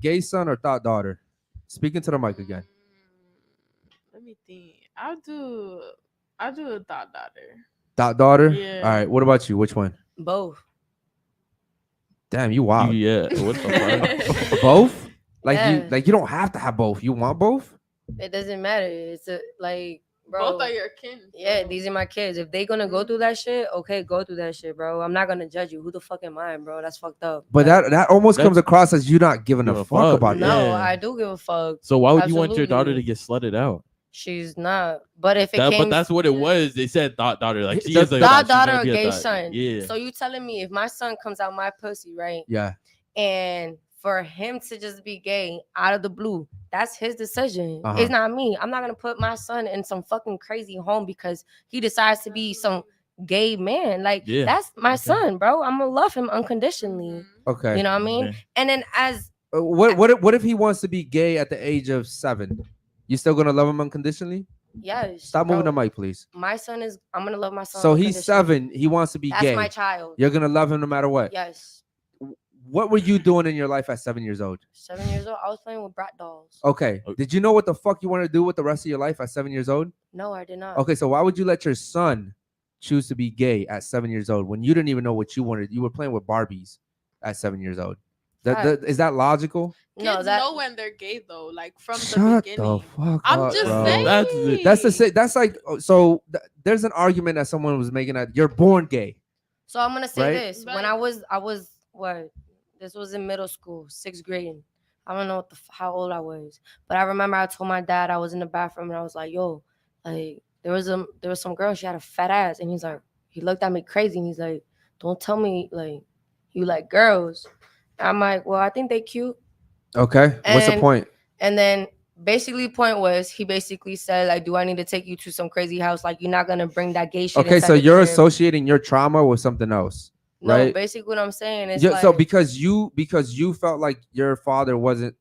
Gay son or thought daughter? Speaking to the mic again. Let me think. I'll do a thought daughter. Thought daughter? Yeah. All right. What about you? Which one? Both. Damn, you wild. Yeah. What the fuck? Both? Yeah. You don't have to have both. You want both? It doesn't matter. It's bro. Both are your kin. Yeah, these are my kids. If they gonna go through that shit, okay, go through that shit, bro. I'm not gonna judge you. Who the fuck am I, bro? That's fucked up. But that almost comes across as you not giving a Give a fuck fuck. about No, that. Yeah. I do give a fuck. So why would you want your daughter Absolutely. to get slutted out? She's not. But if it came But that's what it was. They said thought daughter. Like she The is a thought she's gonna daughter or be a gay thought. son. Yeah. So you telling me if my son comes out my pussy, right? Yeah. And for him to just be gay out of the blue, that's his decision. Uh-huh. It's not me. I'm not gonna put my son in some fucking crazy home because he decides to be some gay man. Like Yeah. that's my Okay. son, bro. I'm gonna love him unconditionally. Okay. You know what I mean? Okay. And then as What if he wants to be gay at the age of 7? You still gonna love him unconditionally? yes, Stop moving bro, the mic, please. My son is. I'm gonna love my son. So he's unconditionally. 7. He wants to be That's gay. my child. You're gonna love him no matter what. Yes. What were you doing in your life at 7 years old? 7 years old. I was playing with brat dolls. Okay. Did you know what the fuck you want to do with the rest of your life at 7 years old? No, I did not. Okay, so why would you let your son choose to be gay at 7 years old when you didn't even know what you wanted? You were playing with Barbies at 7 years old. Is that logical? No, Kids know when they're gay though, like from the Shut beginning. the fuck I'm up, just bro. saying. That's like so. There's an argument that someone was making that you're born gay. So I'm gonna say Right? this. When I was what? This was in middle school, 6th grade. I don't know how old I was, but I remember I told my dad I was in the bathroom and I was like, "Yo, like there was some girl. She had a fat ass," and he looked at me crazy and he's like, "Don't tell me like you like girls." I'm like, "Well, I think they cute." Okay. What's the point? And then basically the point was he basically said like, "Do I need to take you to some crazy house? Like you're not gonna bring that gay shit." Okay, inside so the you're crib." associating your trauma with something else, No, right? basically what I'm saying is So because you felt like your father wasn't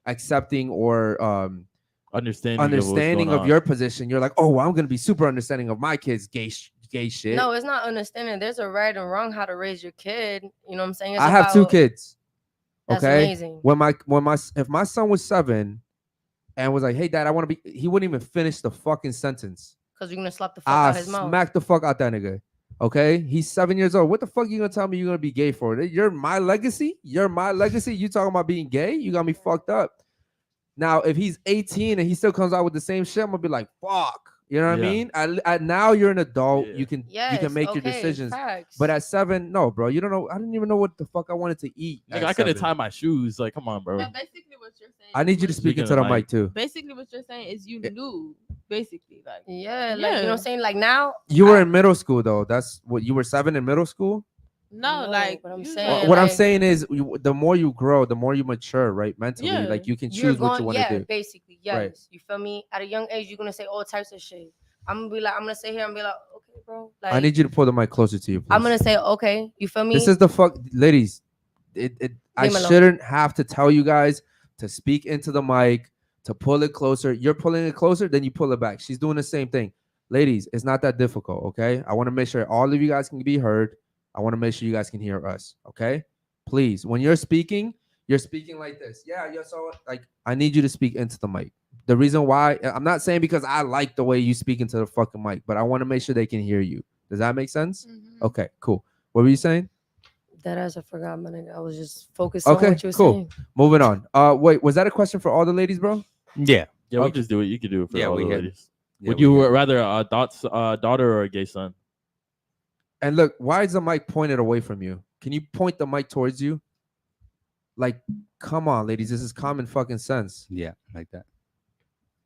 accepting or understanding of your position, you're like, oh, well, I'm gonna be super understanding of my kids' gay shit. No, it's not understanding. There's a right and wrong how to raise your kid. You know what I'm saying? It's I have 2 about- kids. That's Okay. amazing. If my son was 7 and was like, hey dad, I want to be, he wouldn't even finish the fucking sentence. Because you're gonna slap the fuck out his mouth. Smack the fuck out that nigga. Okay, he's 7 years old. What the fuck you gonna tell me you're gonna be gay for? You're my legacy. You're my legacy. You talking about being gay? You got me fucked up. Now, if he's 18 and he still comes out with the same shit, I'm gonna be like, fuck. You know what I mean? Now you're an adult. You can make your decisions. Facts. But at 7, no, bro. You don't know. I didn't even know what the fuck I wanted to eat. Like, at I couldn't 7. tie my shoes. Like, come on, bro. But basically what you're saying. I need you to speak into the mic too. Basically what you're saying is you knew. Basically, like like you know what I'm saying? Like now You were in middle school though. That's what you were 7 in middle school. No, like what I'm you saying. know, What I'm like, saying is, the more you grow, the more you mature, right? Mentally, Yeah. like you can you're choose what you want to do. basically, yes. Right. You feel me? At a young age, you're gonna say all types of shit. I'm gonna sit here and be like, okay, bro. Like I need you to pull the mic closer to you, please. I'm gonna say, okay, you feel me? This is the fuck, ladies. I Leave me alone. shouldn't have to tell you guys to speak into the mic, to pull it closer. You're pulling it closer, then you pull it back. She's doing the same thing. Ladies, it's not that difficult, okay? I want to make sure all of you guys can be heard. I want to make sure you guys can hear us, okay? Please, when you're speaking like this. Yeah, so like I need you to speak into the mic. The reason why, I'm not saying because I like the way you speak into the fucking mic, but I want to make sure they can hear you. Does that make sense? Mm-hmm. Okay, cool. What were you saying? That as I forgot, my nigga. I was just focused on Okay, what you were cool. saying. Moving on. Wait, was that a question for all the ladies, bro? Yeah. Yeah, we just do it. You can do it for all the we had- ladies. yeah, Would we you had- rather a daughter or a gay son? And look, why is the mic pointed away from you? Can you point the mic towards you? Like, come on, ladies. This is common fucking sense. Yeah, like that.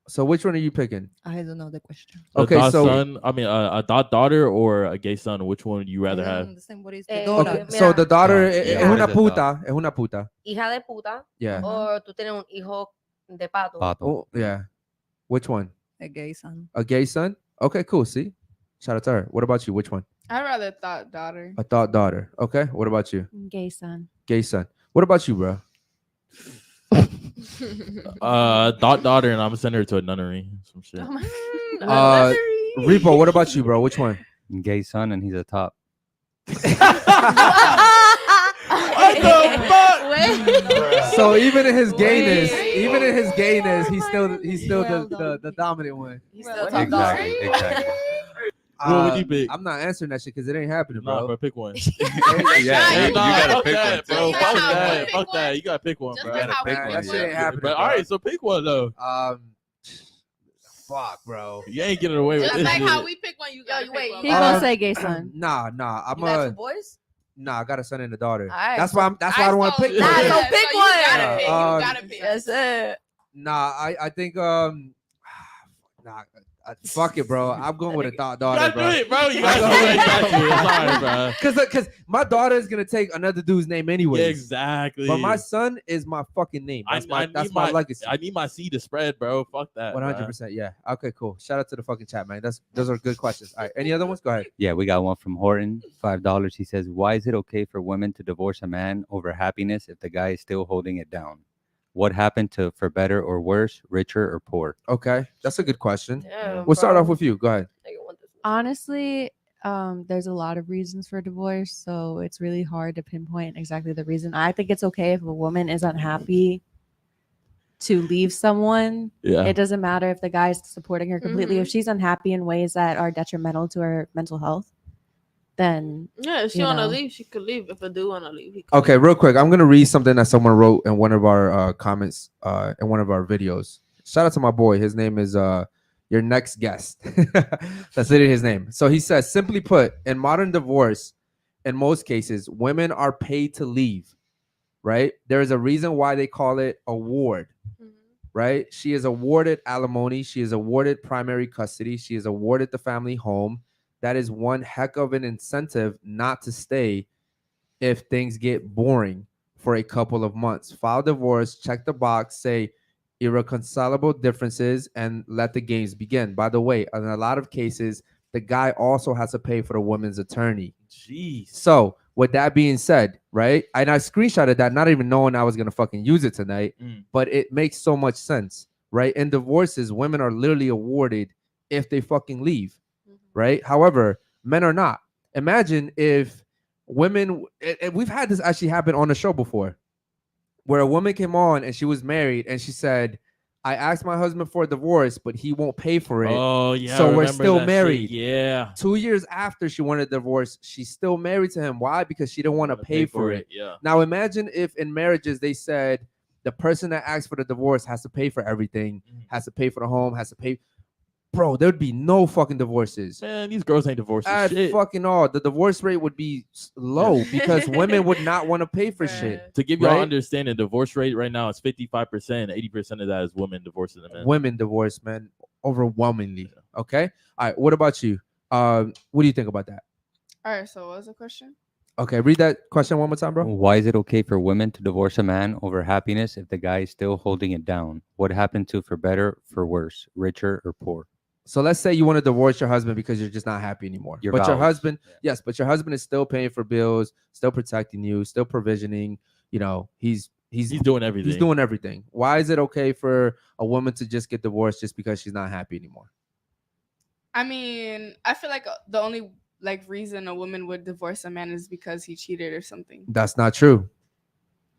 So which one are you picking? I don't know the question. Okay, a so son, a thought daughter or a gay son. Which one would you rather I don't have? understand what is Eh, the daughter. okay, Mira. so the daughter Yeah. es What una is a puta, es una puta. hija de puta Yeah. o tú tienes un hijo de pato. Pato. Oh, yeah. Which one? A gay son. A gay son? Okay, cool. See, shout out to her. What about you? Which one? I'd rather thought daughter. A thought daughter. Okay. What about you? Gay son. Gay son. What about you, bro? Thought daughter, and I'm gonna send her to a nunnery. Some shit. Repo. What about you, bro? Which one? Gay son, and he's a top. So even in his gayness, he's still Well the dominant one. He's still top dog. Exactly. What would you pick? I'm not answering that shit because it ain't happening, Nah, bro. bro, pick one. Yeah, you gotta fuck pick that, one, bro. too. Fuck Yeah, that. pick Fuck one. that. You gotta pick one, Just bro. pick how pick we one, That shit yeah. ain't happening. But bro. all right, so pick one though. Fuck, bro. You ain't getting away with Just this like shit. how we pick one, you gotta wait, pick one. He gonna Um, say gay son. Nah. You got 2 boys? Nah, I got a son and a daughter. Alright, That's why I don't want to pick Nah, one. so Nah, pick so one. you gotta pick. You Um, gotta pick. That's it. Nah, I think fuck it, bro. I'm going with a thought You daughter, gotta do bro. it, bro. You gotta do it. Exactly. I'm sorry, bro. Cause my daughter is gonna take another dude's name anyway. Yeah, exactly. But my son is my fucking name. That's my legacy. I need my seed to spread, bro. Fuck that. 100%. Yeah. Okay. Cool. Shout out to the fucking chat, man. Those are good questions. All right. Any other ones? Go ahead. Yeah, we got one from Horton, $5. He says, "Why is it okay for women to divorce a man over happiness if the guy is still holding it down? What happened to for better or worse, richer or poor?" Okay. That's a good question. Damn, We'll start bro. off with you. Go ahead. Nigga want this. Honestly, there's a lot of reasons for divorce, so it's really hard to pinpoint exactly the reason. I think it's okay if a woman is unhappy to leave someone. Yeah. It doesn't matter if the guy's supporting her completely. If she's unhappy in ways that are detrimental to her mental health, then Yeah, if she You wanna know. leave, she could leave. If I do wanna leave, he could Okay. Real quick. I'm gonna read something that someone wrote in one of our comments in one of our videos. Shout out to my boy. His name is your next guest. That's literally his name. So he says, simply put, in modern divorce, in most cases, women are paid to leave, right? There is a reason why they call it award, right? She is awarded alimony. She is awarded primary custody. She is awarded the family home. That is one heck of an incentive not to stay if things get boring for a couple of months. File divorce, check the box, say irreconcilable differences, and let the games begin. By the way, in a lot of cases, the guy also has to pay for the woman's attorney. Jeez. So with that being said, right? And I screenshotted that, not even knowing I was gonna fucking use it tonight, but it makes so much sense, right? In divorces, women are literally awarded if they fucking leave, right? However, men are not. Imagine if women, and we've had this actually happen on the show before, where a woman came on and she was married and she said, I asked my husband for a divorce, but he won't pay for it. Oh yeah. So I we're remember still that shit. married. Yeah. 2 years after she wanted a divorce, she's still married to him. Why? Because she didn't want to pay for it. Yeah. Now imagine if in marriages they said the person that asked for the divorce has to pay for everything, has to pay for the home, has to pay. Bro, there'd be no fucking divorces. Man, these girls ain't divorcing At shit. fucking all. The divorce rate would be low because women would not want to pay for shit. To give you all Right? understanding, divorce rate right now is 55%. 80% of that is women divorcing the men. Women divorce, man, overwhelmingly. Okay. All right. What about you? What do you think about that? All right, so what was the question? Okay, read that question one more time, bro. Why is it okay for women to divorce a man over happiness if the guy is still holding it down? What happened to for better, for worse, richer or poor? So let's say you want to divorce your husband because you're just not happy anymore. Your But your vows. husband, yes, but your husband is still paying for bills, still protecting you, still provisioning. You know, he's doing everything. He's doing everything. Why is it okay for a woman to just get divorced just because she's not happy anymore? I mean, I feel like the only reason a woman would divorce a man is because he cheated or something. That's not true.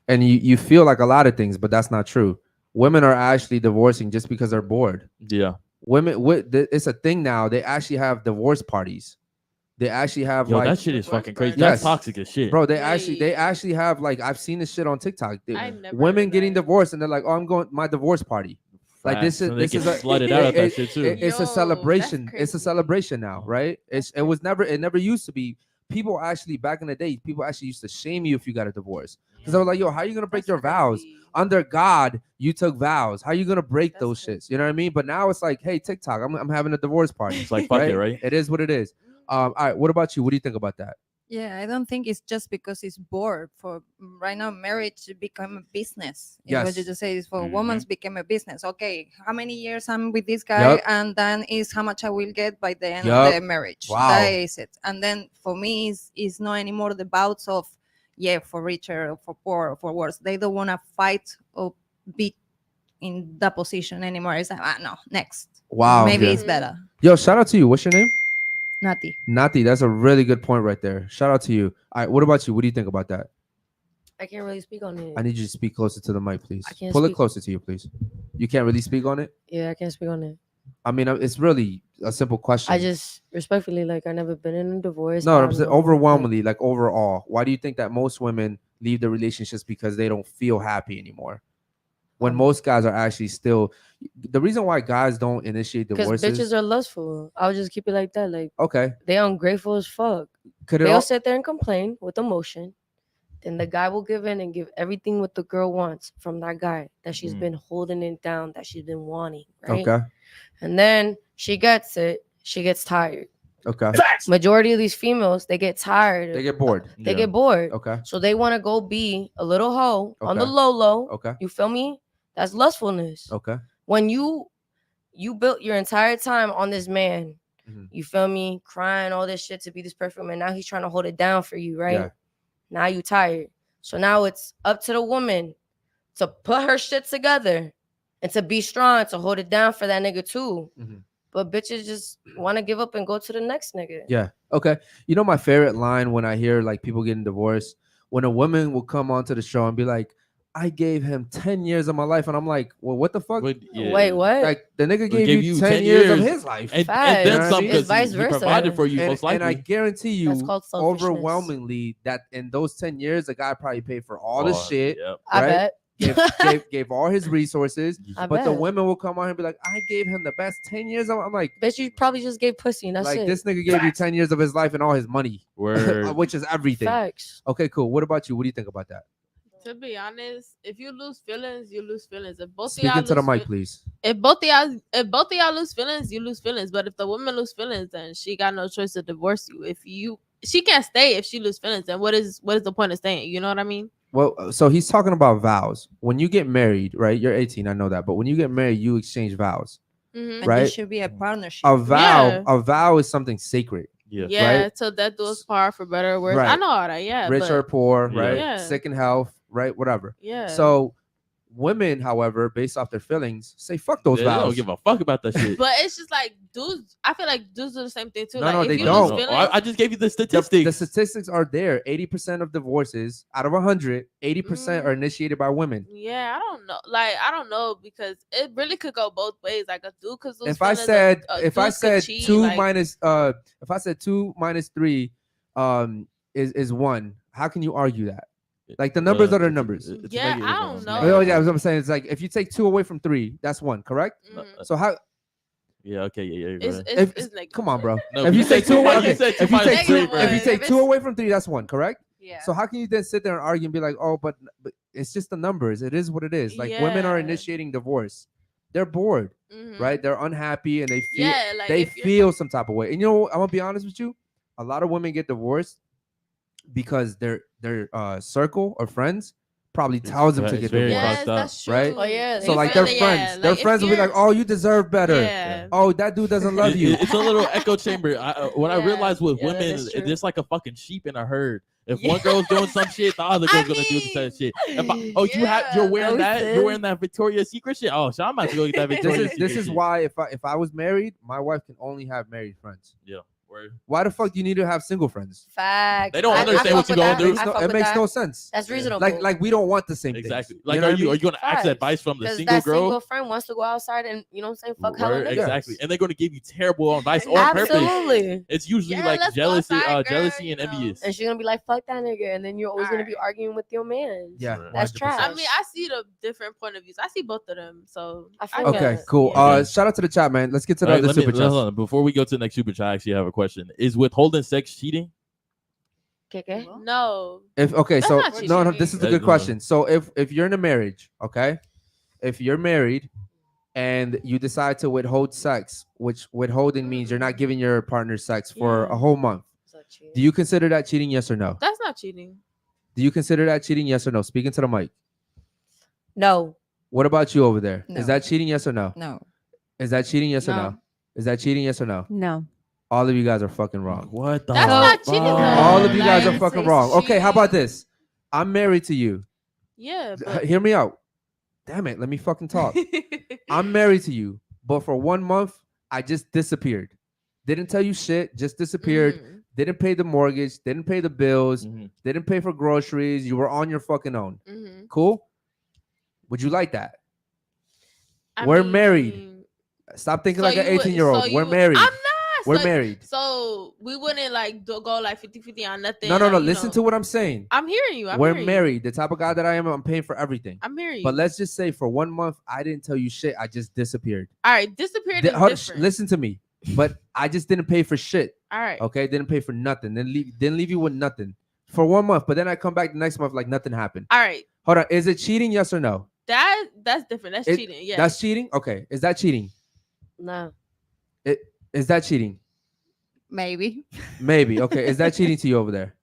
And you feel like a lot of things, but that's not true. Women are actually divorcing just because they're bored. Yeah. Women, it's a thing now. They actually have divorce parties. They actually have Yo, like that shit is fucking crazy. Yes. That's toxic as shit. Bro, they actually have like I've seen this shit on TikTok. I never Women heard getting that. divored and they're like, "Oh, I'm going my divorce party." Like this is And they this get is a slutted out at that shit too. it's Yo, a celebration. that's It's a crazy. celebration now, right? It never used to be. People actually back in the day, people actually used to shame you if you got a divorce. Because I was like, yo, how are you gonna break your vows? Under God, you took vows. How are you gonna break those shits? You know what I mean? But now it's like, hey, TikTok, I'm having a divorce party. It's like, fuck it, right? It is what it is. All right, what about you? What do you think about that? Yeah, I don't think it's just because it's bored. For right now, marriage become a business. Yes. What you just say is for women's became a business. Okay, how many years I'm with this guy, and then is how much I will get by the end of the marriage. Wow. That is it. And then for me, is not anymore the bouts of for richer or for poor or for worse. They don't want to fight or be in that position anymore. It's like, no, next. Wow. Maybe it's better. Yo, shout out to you. What's your name? Nati. That's a really good point right there. Shout out to you. All right, what about you? What do you think about that? I can't really speak on it. I need you to speak closer to the mic, please. I can't Pull it speak. closer to you, please. You can't really speak on it? Yeah, I can't speak on it. I mean, it's really a simple question. I just respectfully, like, I never been in a divorce. No, I I'm saying don't know, overwhelmingly, like overall, why do you think that most women leave the relationships because they don't feel happy anymore? When most guys are actually still, the reason why guys don't initiate because divorces, bitches are lustful. I'll just keep it like that. Like, okay, they ungrateful as fuck. They'll sit there and complain with emotion. Then the guy will give in and give everything what the girl wants from that guy that she's been holding it down, that she's been wanting, right? Okay. And then she gets it. She gets tired. Okay. Majority of these females, they get tired. They get bored. They get bored. Okay. So they want to go be a little hoe on the Okay. low. Okay. You feel me? That's lustfulness. Okay. When you built your entire time on this man, you feel me? Crying all this shit to be this perfect man. Now he's trying to hold it down for you, right? Yeah. Now you tired. So now it's up to the woman to put her shit together and to be strong, to hold it down for that nigga too. But bitches just want to give up and go to the next nigga. Yeah. Okay. You know my favorite line when I hear like people getting divorced, when a woman will come onto the show and be like, I gave him 10 years of my life. And I'm like, well, what the fuck? Wait, what? Like the nigga gave you 10 years of his life. And then some, It's vice he versa. provided for you, most likely. And I guarantee you, That's called selfishness. overwhelmingly, that in those 10 years, the guy probably paid for all the shit. Yep. I bet. Gave all his resources. I But the bet. women will come on here and be like, I gave him the best 10 years. I'm like, Bitch, you probably just gave pussy and that's like it. this nigga gave you 10 years of his life and all his money, Word. which is everything. Facts. Okay, cool. What about you? What do you think about that? To be honest, if you lose feelings, you lose feelings. If both of Speak y'all into the lose mic, please. if both of y'all lose feelings, you lose feelings. But if the woman lose feelings, then she got no choice to divorce you. She can't stay if she lose feelings. Then what is the point of staying? You know what I mean? Well, so he's talking about vows. When you get married, right? You're 18, I know that. But when you get married, you exchange vows. And Right? it should be a partnership. A vow is something sacred. Yeah, Right? till death do us part, for better or worse. Right. I know all that. Yeah, Rich but, or poor, right? Yeah. Sick in health, right? Whatever. Yeah. So women, however, based off their feelings, say fuck those They vows. don't give a fuck about that shit. But it's just like dudes. I feel like dudes do the same thing too. No, like, no, if they you don't. lose Oh, feelings, I just gave you the The statistics. statistics are there. 80% of divorces out of 100, 80% are initiated by women. yeah, I don't know. Like, I don't know, because it really could go both ways. Like, a dude could lose If I feelings, said a if I dude could said cheat, two like, minus if I said 2 minus 3 is 1, how can you argue that? Like the numbers are the numbers. Yeah, I don't know. Oh yeah, what I'm saying is like if you take 2 away from 3, that's 1, correct? So how? Yeah, okay, yeah. It's negative. Come on, bro. No, if you you take said 2 away, two- you said two if you minus take three, 2, bro. if you take If 2 it's- away from 3, that's 1, correct? Yeah. So how can you then sit there and argue and be like, oh, but it's just the numbers. It is what it is. Like women are Yeah. initiating divorce. They're bored, Mhm. right? They're unhappy and they feel Yeah, like, they if you're- feel some type of way. And you know, I'm gonna be honest with you. A lot of women get divorced because their circle or friends probably tells them to it's get very divorced. fucked up. that's true. Right? Oh, yeah. So You like feel their it, friends, yeah. their Like, if friends will be like, you're- "Oh, you deserve better. Yeah. Oh, that dude doesn't love you." It's a little echo chamber. What I Yeah. realized with Yeah, that women, is true. it's just like a fucking sheep in a herd. If Yeah. one girl's doing some shit, the other girl's gonna do the same shit. You're wearing Yeah, you're wearing that Victoria's Secret shit. Oh, so I'm about to go get that Victoria's Secret. This is shit. why if I was married, my wife can only have married friends. Yeah. Word. Why the fuck do you need to have single friends? Facts. They don't I understand what fuck you with gonna that. do. It makes I no, fuck it with makes that. no sense. That's reasonable. Like we don't want the same Exactly. things. Like, You know what I are mean? you gonna ask Facts. advice from the Because single that girl? single friend wants to go outside and, you know what I'm saying, fuck hella Word, niggas. exactly. And they're gonna give you terrible advice on purpose. Absolutely. It's usually Yeah, like let's go jealousy, outside, girl, jealousy you and know. envious. And she's gonna be like, fuck that nigga. And then you're always gonna be Alright. arguing with your man. Yeah, That's 100%. trash. I mean, I see the different point of views. I see both of them. So I feel Okay, that. cool. Yeah. Shout out to the chat, man. Let's get to the All right, other super hold chat. on. Before we go to the next super chat, I actually have a question. Is withholding sex cheating? Okay. No. If okay, That's so not cheating. no, this is the That's good question. So if you're in a marriage, okay, if you're married and you decide to withhold sex, which withholding means you're not giving your partner sex for a whole month, do you consider that cheating? Yes or no? That's not cheating. Do you consider that cheating? Yes or no? Speaking to the mic. No. What about you over there? No. Is that cheating? Yes or no? No. Is that cheating? Yes or No. no? Is that cheating? Yes or no? No. All of you guys are fucking wrong. What the That's not cheating, though. All of you guys are Like, fucking it's wrong. Okay, how about cheating. this? I'm married to you. Yeah, but Hear me out. Damn it, let me fucking talk. I'm married to you, but for 1 month, I just disappeared. Didn't tell you shit, just disappeared. Didn't pay the mortgage, didn't pay the bills, didn't pay for groceries. You were on your fucking own. Cool? Would you like that? We're married. Stop thinking So like an you would- 18-year-old. so We're you- married. I'm not. We're So- married. So we wouldn't like go like 50-50 on nothing. No. like, you Listen know. to what I'm saying. I'm hearing you. We're hearing you. married. The type of guy that I am, I'm paying for everything. I'm hearing you. But let's just say for 1 month, I didn't tell you shit. I just disappeared. All right, disappeared is Hold- different. listen to me. But I just didn't pay for shit. All right. Okay, didn't pay for nothing. Didn't leave you with nothing for 1 month. But then I come back the next month like nothing happened. All right. Hold on. Is it cheating? Yes or no? That's different. That's cheating. Yeah. That's cheating. Okay. Is that cheating? No. Is that cheating? Maybe. Maybe. Okay. Is that cheating to you over there?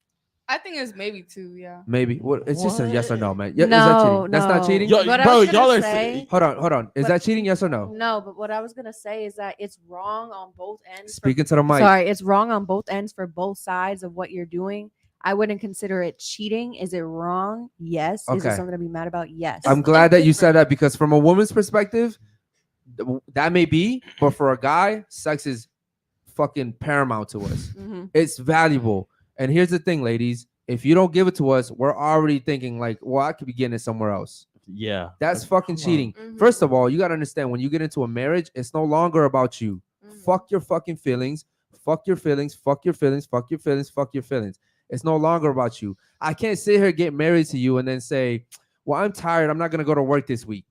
I think it's maybe 2. Yeah. Maybe. What? It's just a yes or no, man. No, Is that cheating? That's not no. cheating. Yo, What I bro, was gonna y'all are say- Hold on. Is What- that cheating? Yes or no? No, but what I was gonna say is that it's wrong on both ends. Speaking to the mic. Sorry, it's wrong on both ends for both sides of what you're doing. I wouldn't consider it cheating. Is it wrong? Yes. Is Okay. it something to be mad about? Yes. I'm glad that you said that because from a woman's perspective, that may be, but for a guy, sex is fucking paramount to us. Mhm. It's valuable. And here's the thing, ladies. If you don't give it to us, we're already thinking like, well, I could be getting it somewhere else. Yeah. That's fucking come on. cheating. Mhm. First of all, you got to understand when you get into a marriage, it's no longer about you. Fuck your fucking feelings. Fuck your feelings. Fuck your feelings. Fuck your feelings. Fuck your feelings. It's no longer about you. I can't sit here, get married to you, and then say, well, I'm tired. I'm not going to go to work this week.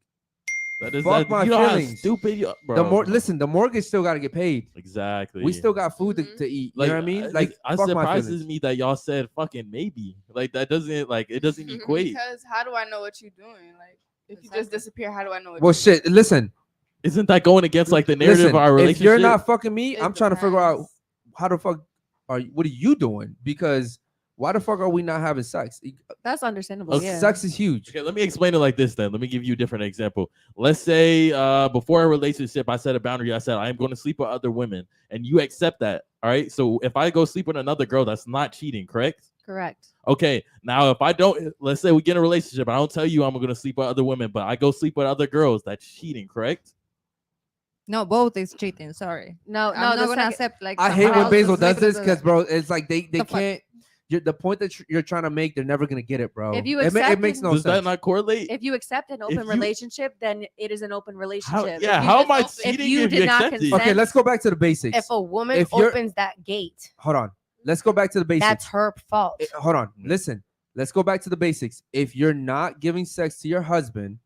That is Fuck my you know how feelings. stupid you, bro. Listen, the mortgage still got to get paid. Exactly. We still got food to eat. You know what I mean? Like, it fuck my surprises feelings. me that y'all said fucking maybe. Like that doesn't it doesn't equate. Because how do I know what you're doing? Like, if you just disappear, how do I know? What Well, you're shit. Listen, Isn't that going against like the narrative listen. of our relationship? If you're not fucking me, It I'm trying to figure out depends. how the fuck what are you doing? Because why the fuck are we not having sex? That's understandable. Yeah. Sex is huge. Okay, let me explain it like this then. Let me give you a different example. Let's say before a relationship, I set a boundary. I said, I am going to sleep with other women. And you accept that. All right. So if I go sleep with another girl, that's not cheating, correct? Correct. Okay. Now, if I don't, let's say we get in a relationship, I don't tell you I'm going to sleep with other women, but I go sleep with other girls, that's cheating, correct? No, both is cheating. Sorry. No, I'm not the gonna second- accept like. I hate someone when else Basil is does like, this because, bro, it's like they The fuck? can't. The point that you're trying to make, they're never gonna get it, bro. If you it accept makes it- no Does that sense. not correlate? If you accept an open you- relationship, then it is an open How, relationship. yeah, If you how just am I open- cheating you if did you not accept it? consent- Okay, let's go back to the basics. If a woman If you're- opens that gate, Hold on. Let's go back to the basics. that's her fault. Hold on. Listen. Let's go back to the basics. If you're not giving sex to your husband,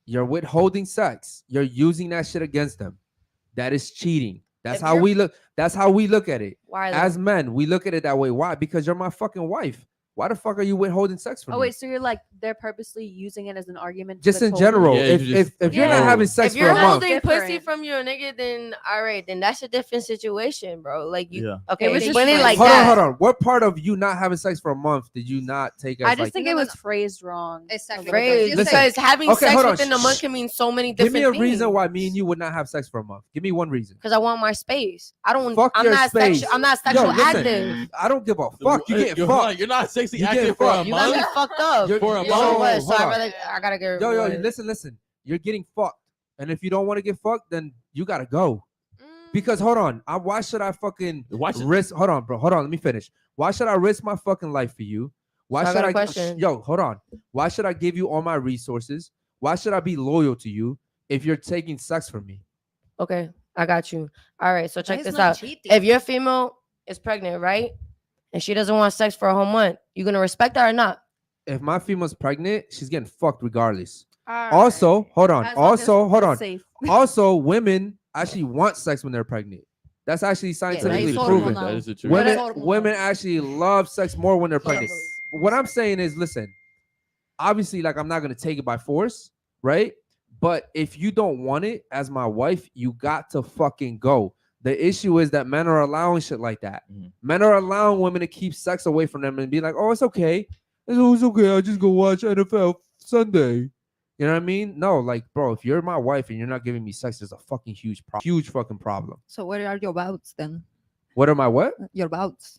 you're withholding sex. You're using that shit against them. That is cheating. That's If how you're- we look. That's how we look at it. Why? As men, we look at it that way. Why? Because you're my fucking wife. Why the fuck are you withholding sex from Oh me? wait, so you're like they're purposely using it as an argument? to Just in withhold- general. Yeah, if you just- if you're not Yeah. having sex if for you're a month, holding pussy Different. from your nigga, then all right, then that's a different situation, bro. Like you, Yeah. okay, It was explain just it like hold that. on, hold on. What part of you not having sex for a month did you not take as I just like? think No, it no, was no. phrased wrong. Exactly. Phrase, Listen. because having Okay, sex hold on. within a month Shh. can mean so many Give different me a reason things. why me and you would not have sex for a month. Give me one reason. Because I want my space. I don't. Fuck I'm your not space. sexual. I'm not Yo, sexual listen. active. I don't give a fuck. You getting you're, fucked. You're not sexy You getting active for a fucked. You got me month. fucked up. You're- For a You month. know what? So Hold I on. rather I gotta get. Yo, what? listen. You're getting fucked. And if you don't want to get fucked, then you gotta go. Mm. Because hold on, why should I fucking Watch it. risk? Hold on, bro. Hold on, let me finish. Why should I risk my fucking life for you? Why So I should got a I? question. Yo, hold on. Why should I give you all my resources? Why should I be loyal to you if you're taking sex from me? Okay, I got you. All right, so check That is this not out. cheating. If your female is pregnant, right, and she doesn't want sex for a whole month, you gonna respect her or not? If my female's pregnant, she's getting fucked regardless. All Also, hold on. As long as Also, hold it's on. safe. Also, women actually want sex when they're pregnant. That's actually scientifically it's proven. hormonal. That is the truth. That's Women, hormonal. women actually love sex more when they're pregnant. Yes. What I'm saying is, listen, obviously, like, I'm not gonna take it by force, right? But if you don't want it as my wife, you got to fucking go. The issue is that men are allowing shit like that. Men are allowing women to keep sex away from them and be like, oh, it's okay. It's okay. I'll just go watch NFL Sunday. You know what I mean? No, like, bro, if you're my wife and you're not giving me sex, there's a fucking huge fucking problem. So what are your vows then? What are my what? Your vows.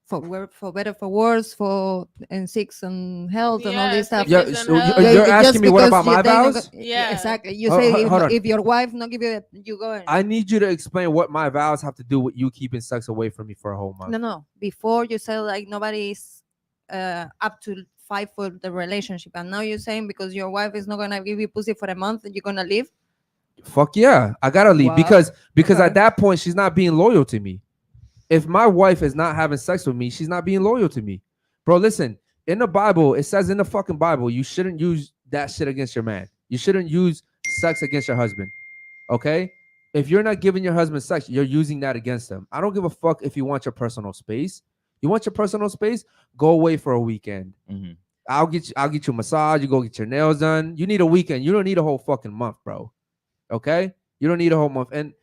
For better, for worse, for and sex and health and all this stuff. Yeah, Sickness so and health. you're Just asking me what because about my they nego- vows? Yeah. exactly. You Hold- say hold on. if your wife not give you, you go. I need you to explain what my vows have to do with you keeping sex away from me for a whole month. No. Before you said like nobody is up to fight for the relationship, and now you're saying because your wife is not gonna give you pussy for a month, you're gonna leave. Fuck yeah, I gotta leave Wow. because Okay. at that point she's not being loyal to me. If my wife is not having sex with me, she's not being loyal to me. Bro, listen, in the Bible, it says in the fucking Bible, you shouldn't use that shit against your man. You shouldn't use sex against your husband. Okay? If you're not giving your husband sex, you're using that against him. I don't give a fuck if you want your personal space. You want your personal space? Go away for a weekend. I'll get you a massage. You go get your nails done. You need a weekend. You don't need a whole fucking month, bro. Okay? You don't need a whole month. And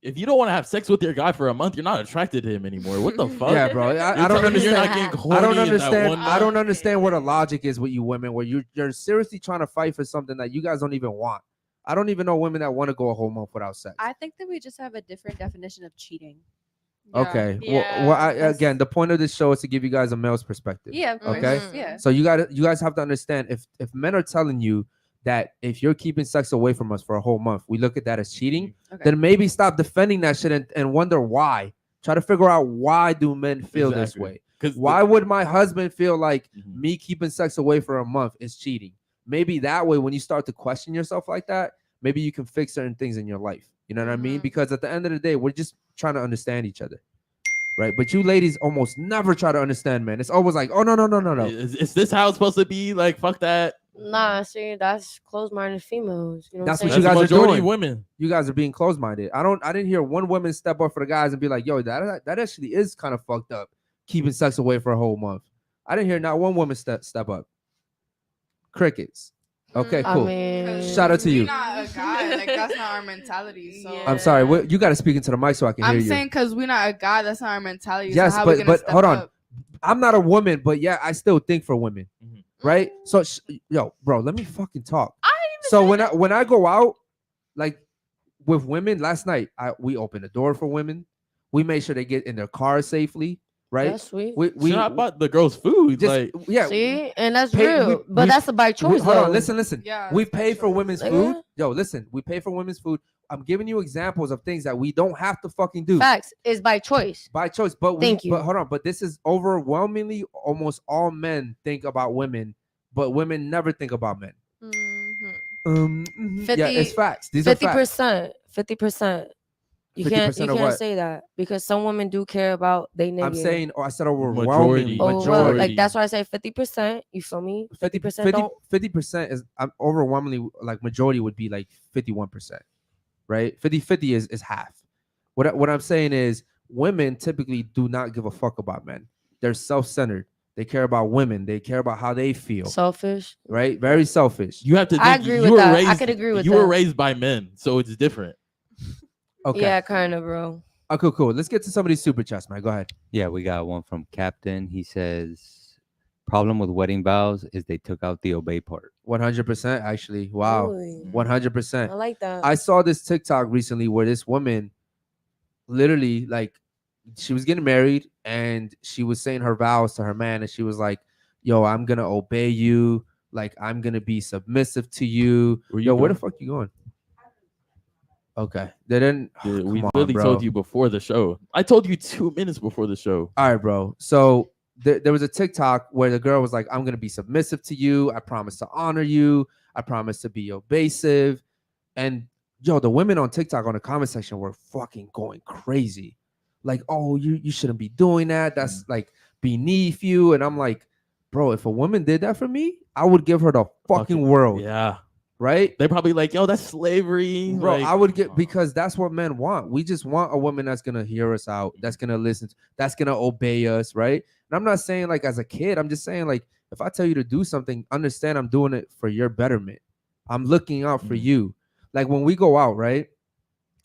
If you don't want to have sex with your guy for a month, you're not attracted to him anymore. What the fuck? yeah, bro. I don't telling me you're understand. not getting I don't horny in that understand. one I don't month? understand what the logic is with you women, where you're seriously trying to fight for something that you guys don't even want. I don't even know women that want to go a whole month without sex. I think that we just have a different definition of cheating. Okay. Yeah. Well, again, the point of this show is to give you guys a male's perspective. Yeah. Of course. Okay. Yeah. So you guys have to understand, if men are telling you that if you're keeping sex away from us for a whole month, we look at that as cheating, Okay. then maybe stop defending that shit and wonder why. Try to figure out, why do men feel this Exactly. way? 'Cause Why would my husband feel like Mhm. me keeping sex away for a month is cheating? Maybe that way, when you start to question yourself like that, maybe you can fix certain things in your life. You know what I mean? Mhm. Because at the end of the day, we're just trying to understand each other. Right? But you ladies almost never try to understand, man. It's always like, oh, no. Is this how it's supposed to be? Like, fuck that. Nah, see, that's closed-minded females. You know That's what what I'm you saying? guys are majority doing. women. You guys are being closed-minded. I didn't hear one woman step up for the guys and be like, yo, that actually is kind of fucked up, keeping sex away for a whole month. I didn't hear not one woman step up. Crickets. Okay, Mm, cool. I mean, Shout out to you. We're not a guy. Like that's not our mentality. So I'm sorry. You got to speak into the mic so I can hear I'm you. saying because we're not a guy. That's not our mentality. Yes, so how we but gonna step hold on. up? I'm not a woman, but yeah, I still think for women, Mhm. right? So, yo, bro, let me fucking talk. I didn't even So say when I go out, like with women, last night we opened the door for women. We made sure they get in their cars safely, right? that's sweet. We Should I bought the girls food? just Like, yeah. See, and that's pay- real. we- but we- that's a by choice. Hold on, though. listen. Yeah, We that's my pay for choice. women's Nigga. food. Yo, listen, we pay for women's food. I'm giving you examples of things that we don't have to fucking do Facts is by choice. by choice. But Thank you. But hold on. But this is overwhelmingly, almost all men think about women, but women never think about men. Mhm. Yeah, it's facts. These are facts. 50%. You 50% can't of what? say that because some women do care about they nigga. I'm saying, I said overwhelmingly. Majority. Oh, well, Majority. like that's why I say 50%. You feel me? 50% don't. 50% is overwhelmingly, like majority would be like 51%, right? 50-50 is half. What I'm saying is women typically do not give a fuck about men. They're self-centered. They care about women. They care about how they feel, Selfish. right? Very selfish. you have to. I think agree you with were that. I raised- could agree with You were that. raised by men, so it's different. Okay. Yeah, kind of, bro. Okay, cool. Let's get to some of these super chats, man. Go ahead. Yeah, we got one from Captain. He says, problem with wedding vows is they took out the obey part. 100%, actually. Wow. Really? 100%. I like that. I saw this TikTok recently where this woman literally, like, she was getting married and she was saying her vows to her man, and she was like, yo, I'm gonna obey you, like I'm gonna be submissive to you. Where you Where the going? fuck you going? Okay, they didn't. Dude, Come we on, literally bro. told you before the show. I told you 2 minutes before the show. All right, bro. So there was a TikTok where the girl was like, I'm gonna be submissive to you, I promise to honor you, I promise to be obeysive. And yo, the women on TikTok on the comment section were fucking going crazy. Like, oh, you shouldn't be doing that. That's like beneath you. And I'm like, bro, if a woman did that for me, I would give her the fucking world. Yeah. right? They're probably like, yo, that's slavery. Bro, like, I would get, because that's what men want. We just want a woman that's gonna hear us out, that's gonna listen, that's gonna obey us, right? And I'm not saying like as a kid, I'm just saying like if I tell you to do something, understand I'm doing it for your betterment. I'm looking out for you. Like when we go out, right?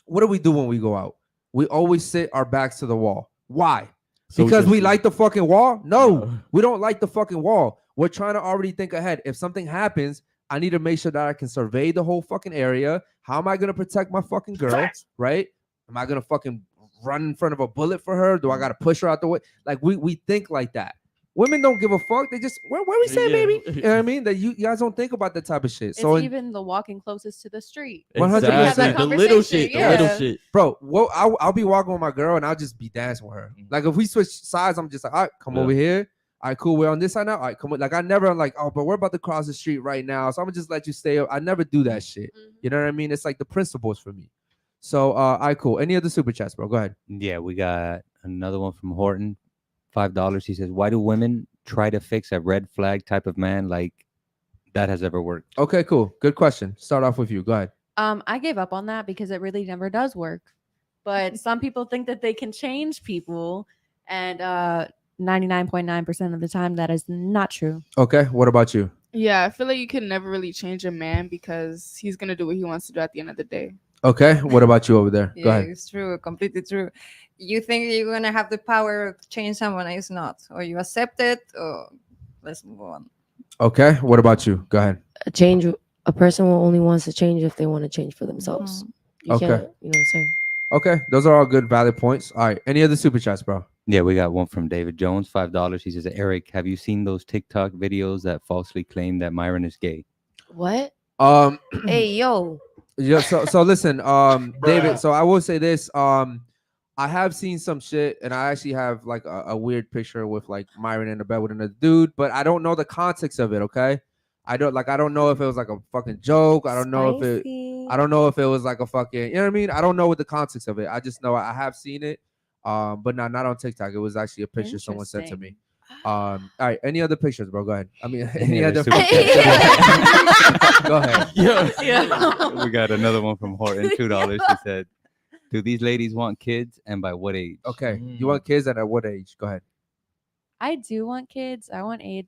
What do we do when we go out? We always sit our backs to the wall. Why? So Because we just- like the fucking wall? No, No. we don't like the fucking wall. We're trying to already think ahead. If something happens, I need to make sure that I can survey the whole fucking area. How am I going to protect my fucking girl? Right? Am I going to fucking run in front of a bullet for her? Do I got to push her out the way? Like we think like that. Women don't give a fuck. They just, where we say, Yeah. baby? You know what I mean? That you guys don't think about that type of shit. It's So, even the walking closest to the street. 100%. Exactly. The little shit. The Yeah. little shit. bro, well, I'll be walking with my girl and I'll just be dancing with her. Like if we switch sides, I'm just like, all right, come Yeah. over here. All right, cool. We're on this side now. All right, come on. Like I never like, oh, but we're about to cross the street right now, so I'm gonna just let you stay up. I never do that shit. You know what I mean? It's like the principles for me. So, all right, cool. Any other super chats, bro? Go ahead. Yeah, we got another one from Horton, $5. He says, "Why do women try to fix a red flag type of man like that has ever worked?" Okay, cool. Good question. Start off with you. Go ahead. I gave up on that because it really never does work. But some people think that they can change people, and 99.9% of the time that is not true. Okay, what about you? Yeah, I feel like you can never really change a man because he's gonna do what he wants to do at the end of the day. Okay, what about you over there? Go Yeah, ahead. it's true, completely true. You think you're gonna have the power to change someone, and it's not, or you accept it, or let's move on. Okay, what about you? Go ahead. A person will only wants to change if they want to change for themselves. You Okay. can't, you know what I'm saying? Okay, those are all good, valid points. All right, any other super chats, bro? Yeah, we got one from David Jones, $5. He says, "Eric, have you seen those TikTok videos that falsely claim that Myron is gay?" What? Hey, yo. Yeah, so listen, David. So I will say this. I have seen some shit, and I actually have like a weird picture with like Myron in the bed with another dude, but I don't know the context of it. Okay, I don't know if it was like a fucking joke. I don't know if it was like a fucking, you know what I mean? I don't know what the context of it. I just know I have seen it, but not on TikTok. It was actually a picture someone sent to me. All right, any other pictures, bro? Go ahead. I mean, any other super pictures? Go ahead. Yeah. We got another one from Horton, $2. He said, "Do these ladies want kids, and by what age?" Okay, you want kids, and at what age? Go ahead. I do want kids. I want 8.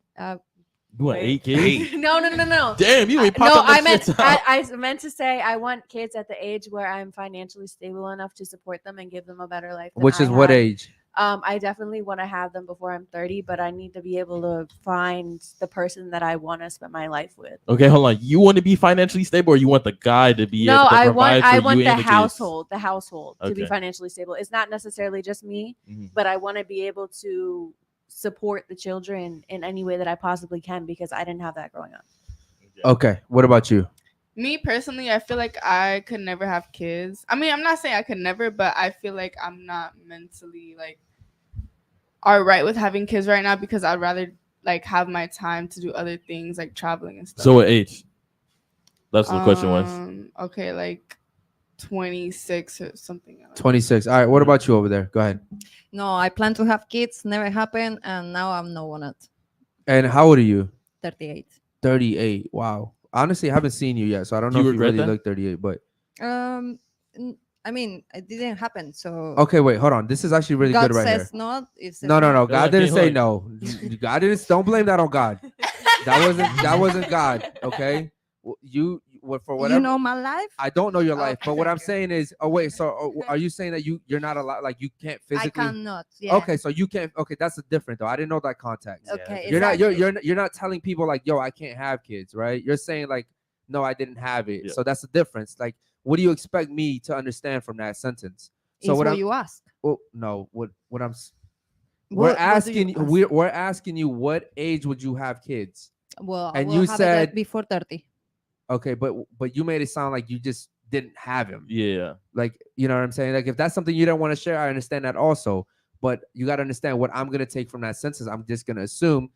You want 8 kids? No. Damn, you ain't No, popping I them meant shits out. I meant to say I want kids at the age where I'm financially stable enough to support them and give them a better life. than Which is I what had. age? I definitely want to have them before I'm 30, but I need to be able to find the person that I want to spend my life with. Okay, hold on. You want to be financially stable, or you want the guy to be? No, able to I provide want for you the and kids? household to be Okay. financially stable. It's not necessarily just me, Mhm. but I want to be able to support the children in any way that I possibly can because I didn't have that growing up. Okay, what about you? Me personally, I feel like I could never have kids. I mean, I'm not saying I could never, but I feel like I'm not mentally like all right with having kids right now because I'd rather like have my time to do other things like traveling and stuff. So what age? That's what the question was. Okay, like 26 or something. 26. All right, what about you over there? Go ahead. No, I plan to have kids, never happened, and now I'm no one at And how old are you? 38. 38. Wow. Honestly, I haven't seen you yet, so I don't Do know you if you regret really that? look 38. But I mean, it didn't happen, so okay, wait, hold on. This is actually really God good right says here. not. It says No. no. God Okay, didn't say hold no. God didn't. Don't blame that on God. That wasn't God. Okay. You for whatever. You know my life. I don't know your life, but what I'm Okay. saying is, oh wait, so are you saying that you're not allowed, like you can't I physically? cannot. Yeah. Okay, so you can't. Okay, that's different though. I didn't know that context. Okay. You're not exactly. you're not telling people like, yo, I can't have kids, right? You're saying like, no, I didn't have it. Yeah. So that's the difference. Like, what do you expect me to understand from that sentence? So It's what what I'm, you ask. oh no, what I'm What do asking you ask? we're asking you, what age would you have kids? Well, and we'll you have it said- like before 30. Okay, but you made it sound like you just didn't have him. Yeah. Like, you know what I'm saying? Like, if that's something you don't want to share, I understand that also. But you got to understand what I'm going to take from that sentence. I'm just going to assume,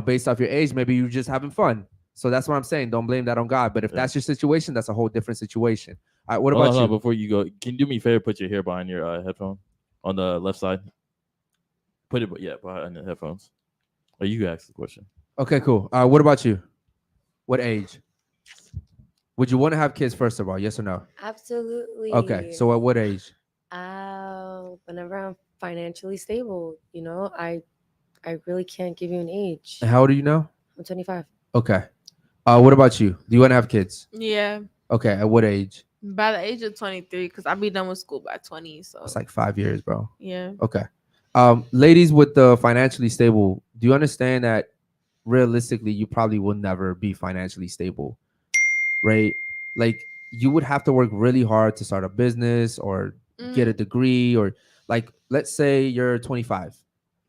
based off your age, maybe you're just having fun. So that's what I'm saying. Don't blame that on God. But if that's your situation, that's a whole different situation. All right, what about Hold on, you? before you go, can you do me a favor? Put your hair behind your headphone on the left side. Put it, behind the headphones. Or you can ask the question. Okay, cool. What about you? What age? Would you want to have kids first of all? Yes or no? Absolutely. Okay. So at what age? Whenever I'm financially stable, I really can't give you an age. And how old are you now? I'm 25. Okay. What about you? Do you want to have kids? Yeah. Okay. At what age? By the age of 23, because I'll be done with school by 20. So It's like 5 years, bro. yeah. Okay. Ladies with the financially stable, do you understand that realistically you probably will never be financially stable, right? Like you would have to work really hard to start a business or get a degree, or like let's say you're 25.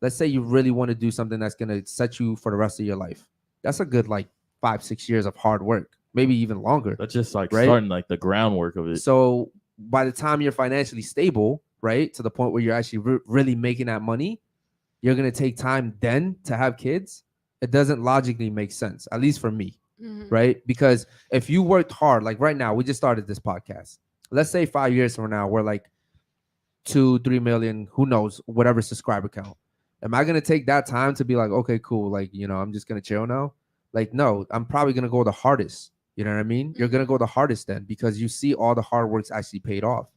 Let's say you really want to do something that's going to set you for the rest of your life. That's a good like 5-6 years of hard work, maybe even longer. That's just like right? starting like the groundwork of it. So by the time you're financially stable, right, to the point where you're actually really making that money, you're going to take time then to have kids. It doesn't logically make sense, at least for me, right? Because if you worked hard, like right now, we just started this podcast. Let's say 5 years from now, we're like 2-3 million, who knows, whatever subscriber count. Am I going to take that time to be like, okay, cool, like, I'm just going to chill now? Like, no, I'm probably going to go the hardest. You know what I mean? You're going to go the hardest then because you see all the hard work's actually paid off.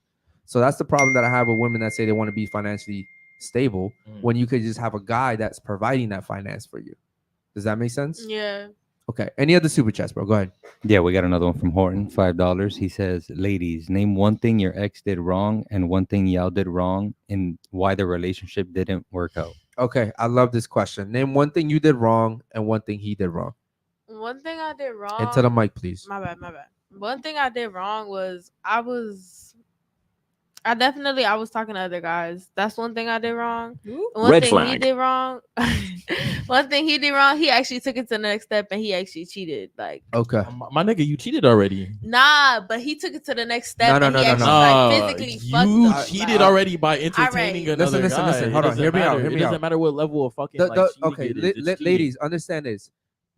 So that's the problem that I have with women that say they want to be financially stable when you could just have a guy that's providing that finance for you. Does that make sense? Yeah. Okay. Any other super chats, bro? Go ahead. Yeah, we got another one from Horton, $5. He says, ladies, name one thing your ex did wrong and one thing y'all did wrong and why the relationship didn't work out. Okay. I love this question. Name one thing you did wrong and one thing he did wrong. One thing I did wrong. And to the mic, please. My bad. One thing I did wrong was I was talking to other guys. That's one thing I did wrong. One thing he did wrong. One thing he did wrong. He actually took it to the next step and he actually cheated. Like, okay, my nigga, you cheated already. Nah, but he took it to the next step. No. Like, physically fucked you up. cheated already by entertaining another Listen. guy. Hold on. Hear me out. It doesn't matter what level of fucking. Okay, ladies, understand this.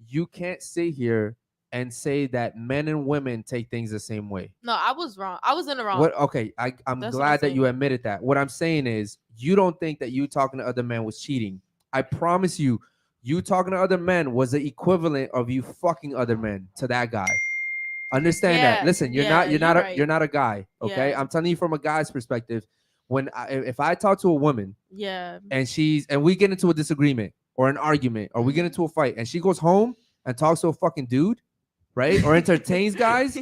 You can't sit here and say that men and women take things the same way. No, I was wrong. I was in the wrong. What? Okay, I'm glad that you admitted that. What I'm saying is, you don't think that you talking to other men was cheating. I promise you, you talking to other men was the equivalent of you fucking other men to that guy. Understand that. Listen, you're not a guy. Okay, I'm telling you from a guy's perspective. If I talk to a woman, and we get into a disagreement or an argument or we get into a fight and she goes home and talks to a fucking dude, right? Or entertains guys,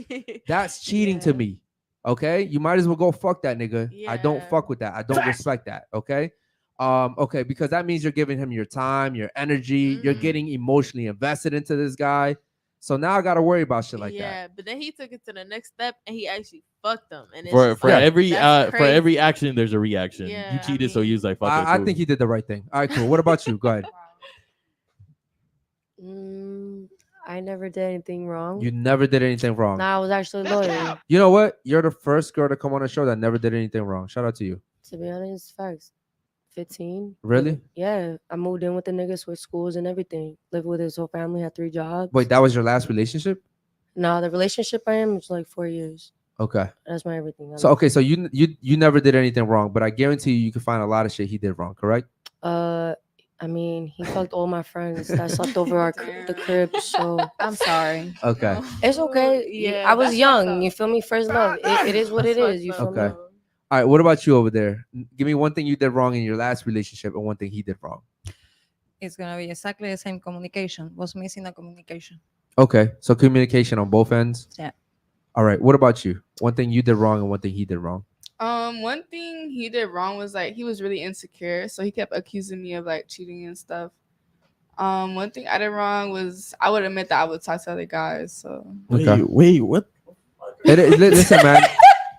that's cheating to me. Okay? You might as well go fuck that nigga. I don't fuck with that. I don't respect that. Okay? Okay, because that means you're giving him your time, your energy, you're getting emotionally invested into this guy. So now I gotta worry about shit like that. Yeah, but then he took it to the next step and he actually fucked them. And for every action, there's a reaction. Yeah, you cheated, so you was like, fuck it. I think he did the right thing. All right, cool. What about you? Go ahead. I never did anything wrong. You never did anything wrong. Nah, I was actually loyal. You know what? You're the first girl to come on a show that never did anything wrong. Shout out to you. To be honest, facts. 15. Really? Yeah. I moved in with the niggas, switched schools and everything. Lived with his whole family, had 3 jobs. Wait, that was your last relationship? No, the relationship I am is like 4 years. Okay. That's my everything. So okay, so you never did anything wrong, but I guarantee you can find a lot of shit he did wrong, correct? I mean, he fucked all my friends that slept over the crib. So I'm sorry. Okay. It's okay. Yeah, I was young. You feel me? First love. It is what it is. You feel me? Okay. All right. What about you over there? Give me one thing you did wrong in your last relationship and one thing he did wrong. It's gonna be exactly the same. Communication was missing the communication. Okay. So communication on both ends. Yeah. All right. What about you? One thing you did wrong and one thing he did wrong. One thing he did wrong was like he was really insecure, so he kept accusing me of like cheating and stuff. One thing I did wrong was I would admit that I would talk to other guys. So wait, what? Listen, man.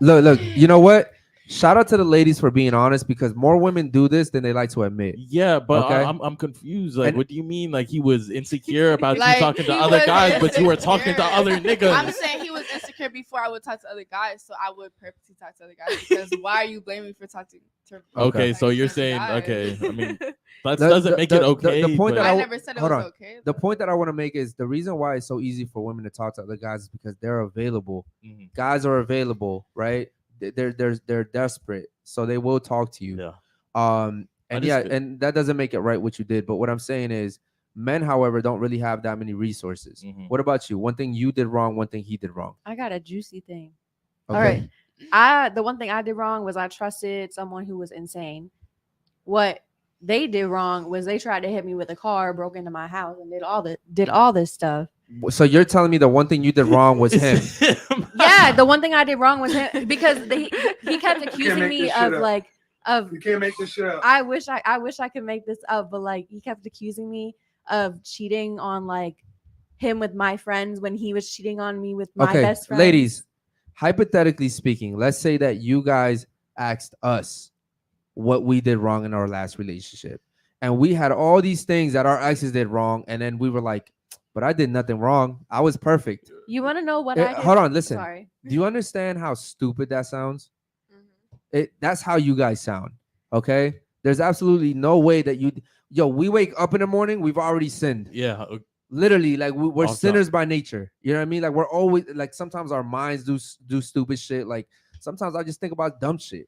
Look. You know what? Shout out to the ladies for being honest, because more women do this than they like to admit. Yeah, but okay? I'm confused. Like, what do you mean? Like, he was insecure about you talking to other was guys, but you were insecure. talking to other niggas. I'm saying he was insecure before I would talk to other guys, so I would purposely talk to other guys because why are you blaming me for talking to Okay, so you're saying guys? okay. I mean, that doesn't make it okay. The point but- that I never said it was okay. The point that I want to make is the reason why it's so easy for women to talk to other guys is because they're available. Guys are available, right? They're desperate, so they will talk to you. Yeah. And that doesn't make it right what you did. But what I'm saying is, Men, however, don't really have that many resources. What about you? One thing you did wrong, one thing he did wrong. I got a juicy thing. Okay. All right. The one thing I did wrong was I trusted someone who was insane. What they did wrong was they tried to hit me with a car, broke into my house, and did all this stuff. So you're telling me the one thing you did wrong was him? Yeah, the one thing I did wrong was him because he kept accusing me of like You can't make this shit up. I wish I could make this up, but like he kept accusing me of cheating on like him with my friends when he was cheating on me with my best friend. Ladies, hypothetically speaking, let's say that you guys asked us what we did wrong in our last relationship, and we had all these things that our exes did wrong, and then we were like, but I did nothing wrong. I was perfect. You want to know what I did? Hold on, listen. Sorry. Do you understand how stupid that sounds? That's how you guys sound. Okay? There's absolutely no way that we wake up in the morning, we've already sinned. Yeah. Literally, like we're Awesome. sinners by nature. You know what I mean? Like we're always like sometimes our minds do stupid shit. Like sometimes I just think about dumb shit.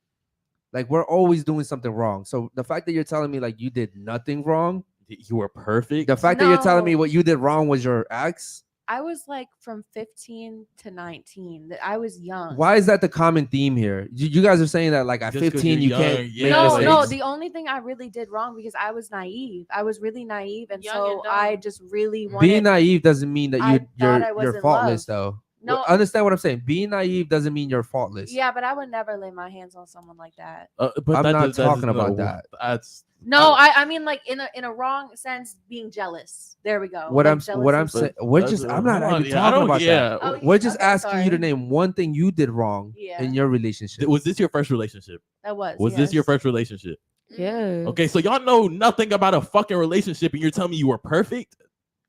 Like we're always doing something wrong. So the fact that you're telling me like you did nothing wrong, you were perfect. the fact that you're telling me what you did wrong was your ex. I was like from 15 to 19. That I was young. Why is that the common theme here? You guys are saying that like at Just 'cause 15 you you're can't young, make yeah. mistakes. No. The only thing I really did wrong because I was naive. I was really naive, and Young so and dumb. I just really wanted. Being naive doesn't mean that I thought I you're was in faultless love. though. No. Understand what I'm saying? Being naive doesn't mean you're faultless. Yeah, but I would never lay my hands on someone like that. But I'm that not does- that talking is- about no, that. That's No, I mean like in a wrong sense, being jealous. There we go. What Like I'm jealousy. saying, we're that's- just I'm not hold on, even yeah, I talking don't- about yeah. that. Oh, We're just okay, asking you to sorry. name one thing you did wrong Yeah. in your relationship. Was this your first relationship? That was. Was this your yes. first relationship? Yeah. Okay, so y'all know nothing about a fucking relationship, and you're telling me you were perfect.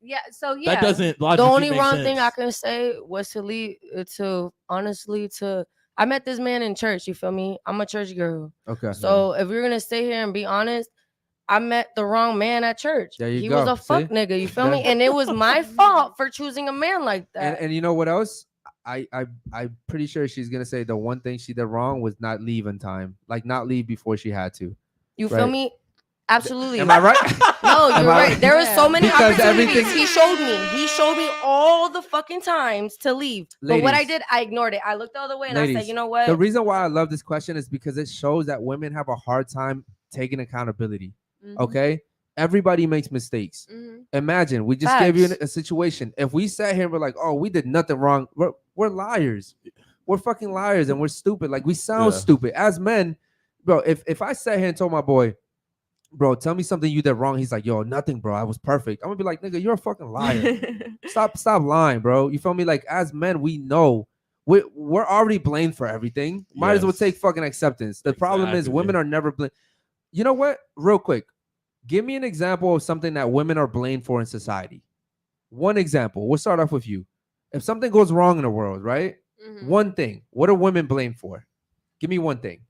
Yeah. So yeah. That doesn't. The logically only make wrong sense. thing I can say was to leave to honestly to I met this man in church. You feel me? I'm a church girl. Okay. So if we're gonna stay here and be honest, I met the wrong man at church. There you he go. was a fuck See? nigga. You feel me? There- And it was my fault for choosing a man like that. And you know what else? I'm pretty sure she's gonna say the one thing she did wrong was not leave in time, like not leave before she had to. You feel right. me? Absolutely. Am I right? No, Am you're I right. There were so many Because opportunities. everything- He showed me all the fucking times to leave. But what I Ladies. did, I ignored it. I looked the other way and I Ladies, said, you know what? The reason why I love this question is because it shows that women have a hard time taking accountability. Mhm. Okay, everybody makes mistakes. Mhm. Imagine we just gave you Facts. a situation. If we sat here and we're like, oh, we did nothing wrong, we're liars. We're fucking liars and we're stupid. Like we sound Yeah. stupid as men, bro. If I sat here and told my boy, bro, tell me something you did wrong, he's like, yo, nothing, bro. I was perfect. I'm gonna be like, nigga, you're a fucking liar. Stop lying, bro. You feel me? Like as men, we know we're already blamed for everything. Might as well Yes. take fucking acceptance. The problem is Exactly. women are never blamed. You know what? Real quick, give me an example of something that women are blamed for in society. One example. We'll start off with you. If something goes wrong in the world, right? Mhm. One thing. What are women blamed for? Give me one thing.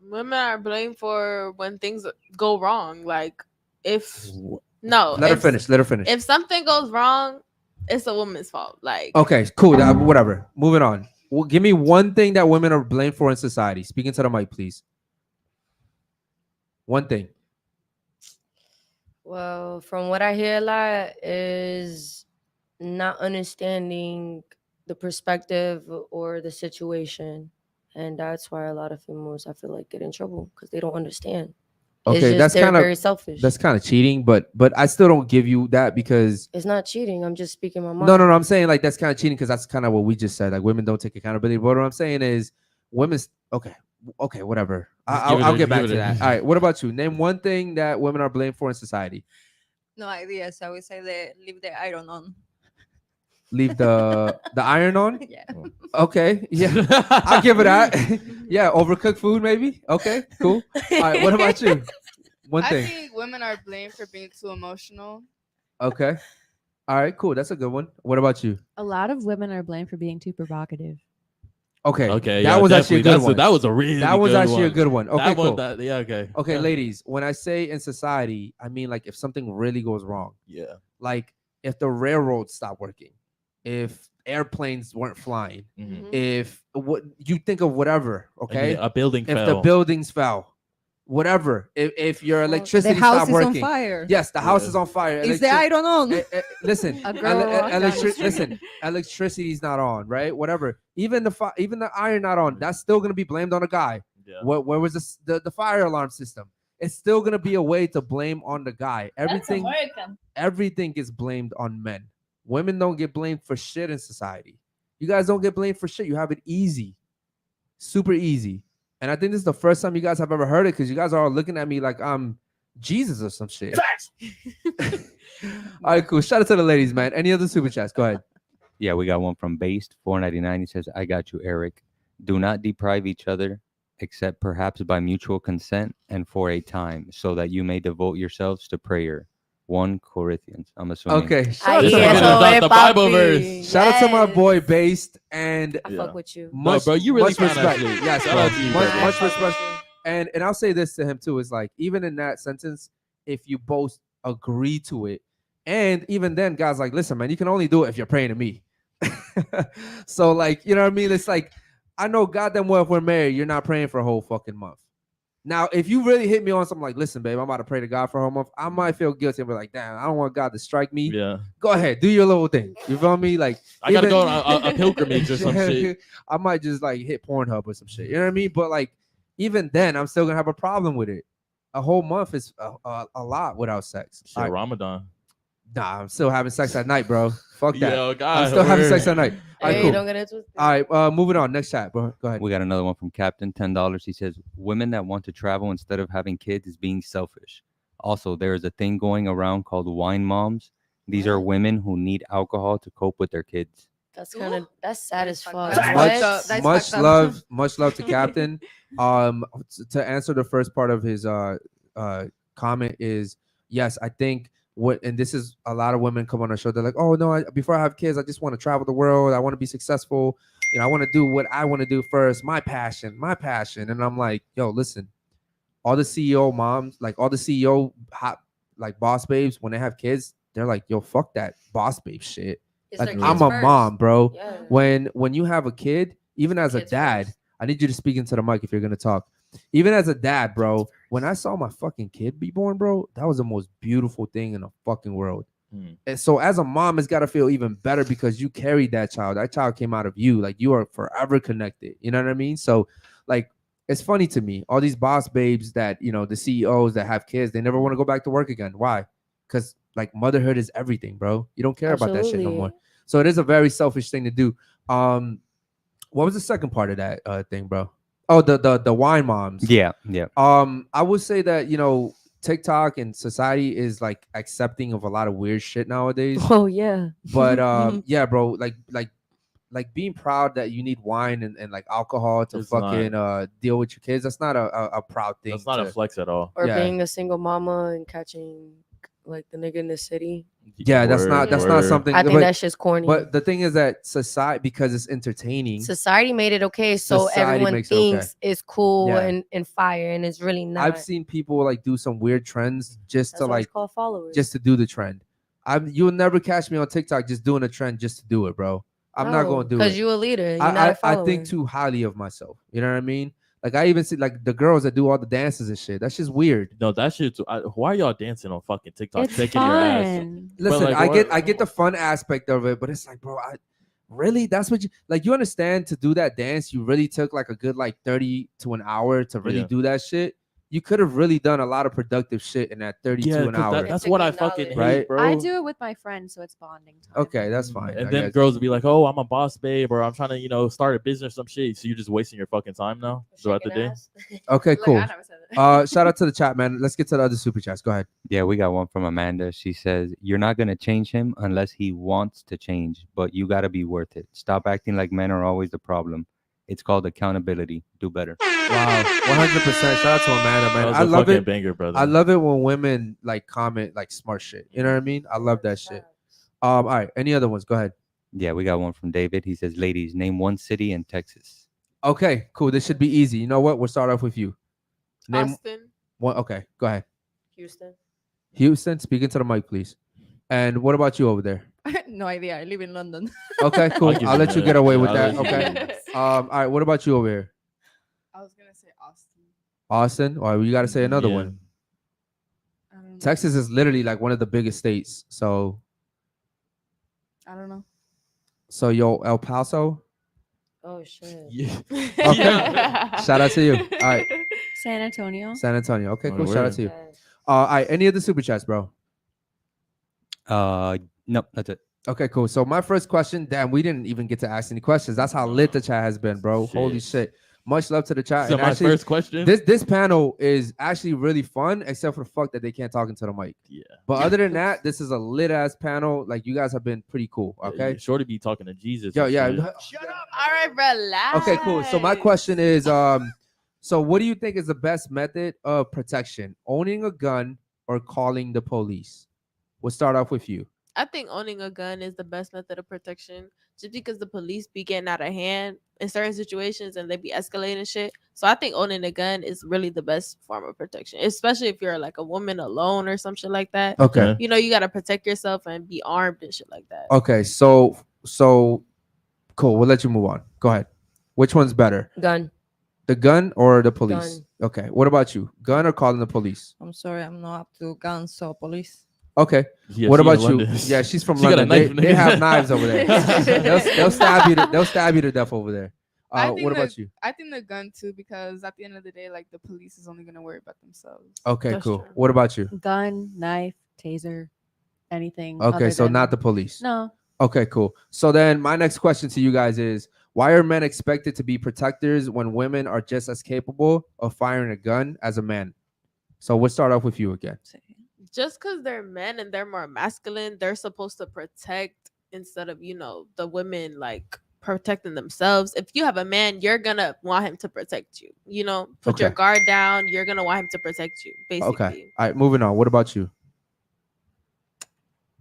Women are blamed for when things go wrong. Like if no, Let her if- finish. Let her finish. If something goes wrong, it's a woman's fault. Like Okay, cool. Whatever. Moving on. Well, give me one thing that women are blamed for in society. Speaking to the mic, please. One thing. Well, from what I hear a lot is not understanding the perspective or the situation. And that's why a lot of females, I feel like, get in trouble because they don't understand. It's Okay, just that's they're kind of very selfish. that's kind of cheating, but I still don't give you that because It's not cheating. I'm just speaking my mind. no, I'm saying like that's kind of cheating because that's kind of what we just said. Like women don't take accountability. But what I'm saying is women's okay, whatever. Just give it I'll a- get back give to it a- that. All right, what about you? Name one thing that women are blamed for in society. No idea. So we say leave the iron on. Leave the iron on. Yeah. Okay, yeah, I'll give it that. Yeah, overcooked food maybe. Okay, cool. All right, what about you? One I thing. think women are blamed for being too emotional. Okay. All right, cool. That's a good one. What about you? A lot of women are blamed for being too provocative. Okay. Okay, That yeah, was actually a good definitely. one. That was a really. That was good actually a one. good one. Okay, That cool. one, yeah, okay. Okay, Yeah. ladies, when I say in society, I mean like if something really goes wrong, Yeah. like if the railroads stop working, if airplanes weren't flying, Mhm. if what you think of whatever, okay? A building If fell. the buildings fell, whatever. If your The electricity house stopped is on working, fire. yes, the house Yeah. is on fire. Is the iron on? Listen, A girl walked down the street. listen, electricity's not on, right? Whatever. Even the iron not on. That's still gonna be blamed on the guy. Yeah. Where was the fire alarm system? It's still gonna be a way to blame on the guy. Everything gets blamed on men. Women don't get blamed for shit in society. You guys don't get blamed for shit. You have it easy, super easy. And I think this is the first time you guys have ever heard it because you guys are all looking at me like I'm Jesus or some shit. All right, cool. Shout out to the ladies, man. Any other super chats? Go ahead. Yeah, we got one from Based 499. He says, "I got you, Eric. Do not deprive each other, except perhaps by mutual consent and for a time, so that you may devote yourselves to prayer." 1 Corinthians. I'm assuming. Okay. Ahí eso the Bible verse. Shout out to my boy Based and I Yeah. fuck with you. much, bro, you really much found that respect. shit. Yes, Shout bro. out to you, much, bro. much respect. And I'll say this to him too: is like even in that sentence, if you both agree to it, and even then, guys, like, listen, man, you can only do it if you're praying to me. So, like, you know what I mean? It's like I know goddamn well if we're married, you're not praying for a whole fucking month. Now, if you really hit me on something like, listen, babe, I'm about to pray to God for a whole month, I might feel guilty and be like, damn, I don't want God to strike me. Yeah. Go ahead, do your little thing. You feel me? Like, I gotta even- go on a pilgrimage or some shit. I might just like hit Pornhub or some shit. You know what I mean? But like, even then, I'm still gonna have a problem with it. A whole month is a lot without sex. Shit, All right. Ramadan. Nah, I'm still having sex at night, bro. Fuck that. Yo, I'm God, still having word. sex at night. All right, Hey, cool. don't get it twisted. All right, moving on. Next chat, bro. Go ahead. We got another one from Captain, $10. He says, "Women that want to travel instead of having kids is being selfish. Also, there is a thing going around called wine moms. These are women who need alcohol to cope with their kids." That's sad as fuck. That's Much, fucked up. That's much fucked up. love, much love to Captain. To answer the first part of his comment is yes, I think and this is a lot of women come on our show. They're like, oh no, before I have kids, I just want to travel the world. I want to be successful. You know, I want to do what I want to do first. My passion. And I'm like, yo, listen, all the CEO moms, like all the CEO hot, like boss babes, when they have kids, they're like, yo, fuck that boss babe shit. It's Like their I'm kids a first. mom, bro. Yeah. When you have a kid, even as a Kids dad, first. I need you to speak into the mic if you're gonna talk. Even as a dad, bro, when I saw my fucking kid be born, bro, that was the most beautiful thing in the fucking world. And so as a mom, it's gotta feel even better because you carried that child. That child came out of you. Like you are forever connected. You know what I mean? So like it's funny to me, all these boss babes that, you know, the CEOs that have kids, they never want to go back to work again. Why? Because like motherhood is everything, bro. You don't care about that shit no more. So it is a very selfish thing to do. What was the second part of that thing, bro? Oh, the wine moms. Yeah. I would say that, you know, TikTok and society is like accepting of a lot of weird shit nowadays. Oh yeah. But yeah, bro, like being proud that you need wine and like alcohol to It's fucking deal with your kids. That's not a proud thing. That's not a flex at all. Or Yeah. being a single mama and catching like the nigga in the city. Yeah, that's not something. I think but, that shit's corny. but the thing is that society, because it's entertaining. Society made it okay, so Society everyone makes it okay. thinks it's cool Yeah. and fire, and it's really not. I've seen people like do some weird trends just That's to why it's like called followers. just to do the trend. You'll never catch me on TikTok just doing a trend just to do it, bro. I'm not going to do it. because you're a leader. You're not a I follower. think too highly of myself. You know what I mean? Like I even see like the girls that do all the dances and shit. That's just weird. No, that shit. Why are y'all dancing on fucking TikTok, It's shaking your ass? fun. Listen, like, I get the fun aspect of it, but it's like, bro, really? That's what you like? You understand to do that dance? You really took like a good like 30 to an hour to really Yeah. do that shit. You could have really done a lot of productive shit in that 30 to an 'cause hour. that's It's what I taking fucking knowledge. hate, Right? bro. I do it with my friends, so it's bonding time. Okay, that's fine. And I then guess. girls would be like, "Oh, I'm a boss babe," or "I'm trying to, you know, start a business or some shit." So you're just wasting your fucking time now throughout the Shaking day. ass. Okay, Like, cool. I never said that. Shout out to the chat, man. Let's get to the other super chats. Go ahead. Yeah, we got one from Amanda. She says, "You're not going to change him unless he wants to change, but you got to be worth it. Stop acting like men are always the problem. It's called accountability. Do better." Wow, 100%. Shout out to Amanda, That man. was I a love fucking it. banger, brother. I love it when women like comment like smart shit. You know what I mean? I love that shit. All right. Any other ones? Go ahead. Yeah, we got one from David. He says, "Ladies, name one city in Texas." Okay, cool. This should be easy. You know what? We'll start off with you. Name Austin. one. Okay, go ahead. Houston. Houston, speak into the mic, please. And what about you over there? No idea. I live in London. Okay, cool. give I'll you let you that. get away Yeah, with I'll that. let you Okay. get All right. What about you over here? I was gonna say Austin. Austin, or you got to say another Yeah. one. I don't know. Texas is literally like one of the biggest states. So I don't know. yo, El Paso. Oh shit. Yeah. Okay. Shout out to you. All right, San Antonio. San Antonio. Okay, Oh, cool. Shout out word. to you. Yes. All right, any of the super chats, bro? Nope, that's it. Okay, cool. So my first question, damn, we didn't even get to ask any questions. That's how lit the chat has been, bro. Holy shit. Much love to the chat. So And my actually, first question. this panel is actually really fun, except for the fuck that they can't talk into the mic. Yeah. But other than that, this is a lit ass panel. Like, you guys have been pretty cool. Okay. Shorty be talking to Jesus. Yo, and yeah. shit. All right, relax. Okay, cool. So my question is, so what do you think is the best method of protection? Owning a gun or calling the police? We'll start off with you. I think owning a gun is the best method of protection, just because the police be getting out of hand in certain situations and they be escalating shit. So I think owning a gun is really the best form of protection, especially if you're like a woman alone or some shit like that. Okay. You know, you gotta protect yourself and be armed and shit like that. Okay. So cool. We'll let you move on. Go ahead. Which one's better? Gun. The gun or the police? Gun. Okay. What about you? Gun or calling the police? I'm sorry, I'm not up to guns, so police. Okay. Yeah, what she in about you? London. Yeah, she's from She got a London. knife, They nigga. have knives over there. they'll stab you. They'll stab you to death over there. I think What about you? I think the gun too, because at the end of the day, like the police is only gonna worry about themselves. Okay, That's cool. true. What about you? Gun, knife, taser, anything. Okay, other so than- not the police. No. Okay, cool. So then my next question to you guys is, why are men expected to be protectors when women are just as capable of firing a gun as a man? So we'll start off with you again. Just because they're men and they're more masculine, they're supposed to protect instead of, you know, the women like protecting themselves. If you have a man, you're gonna want him to protect you. You know, put your Okay. guard down. You're gonna want him to protect you, basically. Okay. All right, moving on. What about you?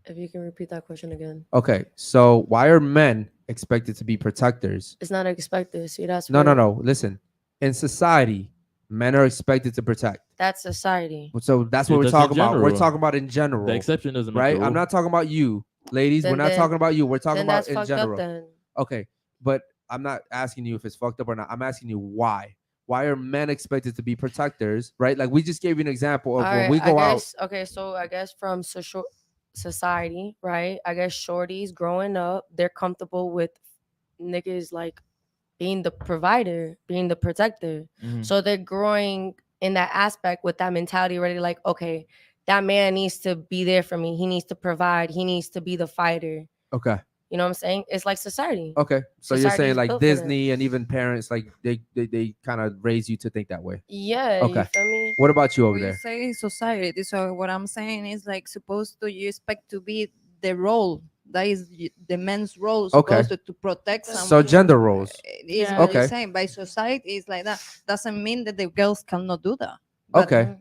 If you can repeat that question again. Okay, so why are men expected to be protectors? It's not expected. See, that's No. where- Listen, in society, men are expected to protect. That's society. So that's Yeah, what we're that's in talking about. We're general. talking about in general, The exception doesn't make right? the rule. I'm not talking about you, ladies. We're Then- not then- talking about you. We're talking Then about that's in fucked general. up then. Okay, but I'm not asking you if it's fucked up or not. I'm asking you why. Why are men expected to be protectors, right? Like we just gave you an example of when Alright, we go I out. guess, okay, so I guess from society, right? I guess shorties growing up, they're comfortable with niggas like being the provider, being the protector. Mhm. So they're growing in that aspect with that mentality already, like, okay, that man needs to be there for me. He needs to provide. He needs to be the fighter. Okay. You know what I'm saying? It's like society. Okay. So you're Society saying is like built for that. Disney and even parents, like they kind of raise you to think that way. Yeah, Okay. you feel me? What about you over We there? say society. So what I'm saying is like supposed to you expect to be the role that is the men's role Okay. supposed to protect someone. So gender roles. Is Yeah. what Okay. you're saying. By society is like that. Doesn't mean that the girls cannot do that. But Okay.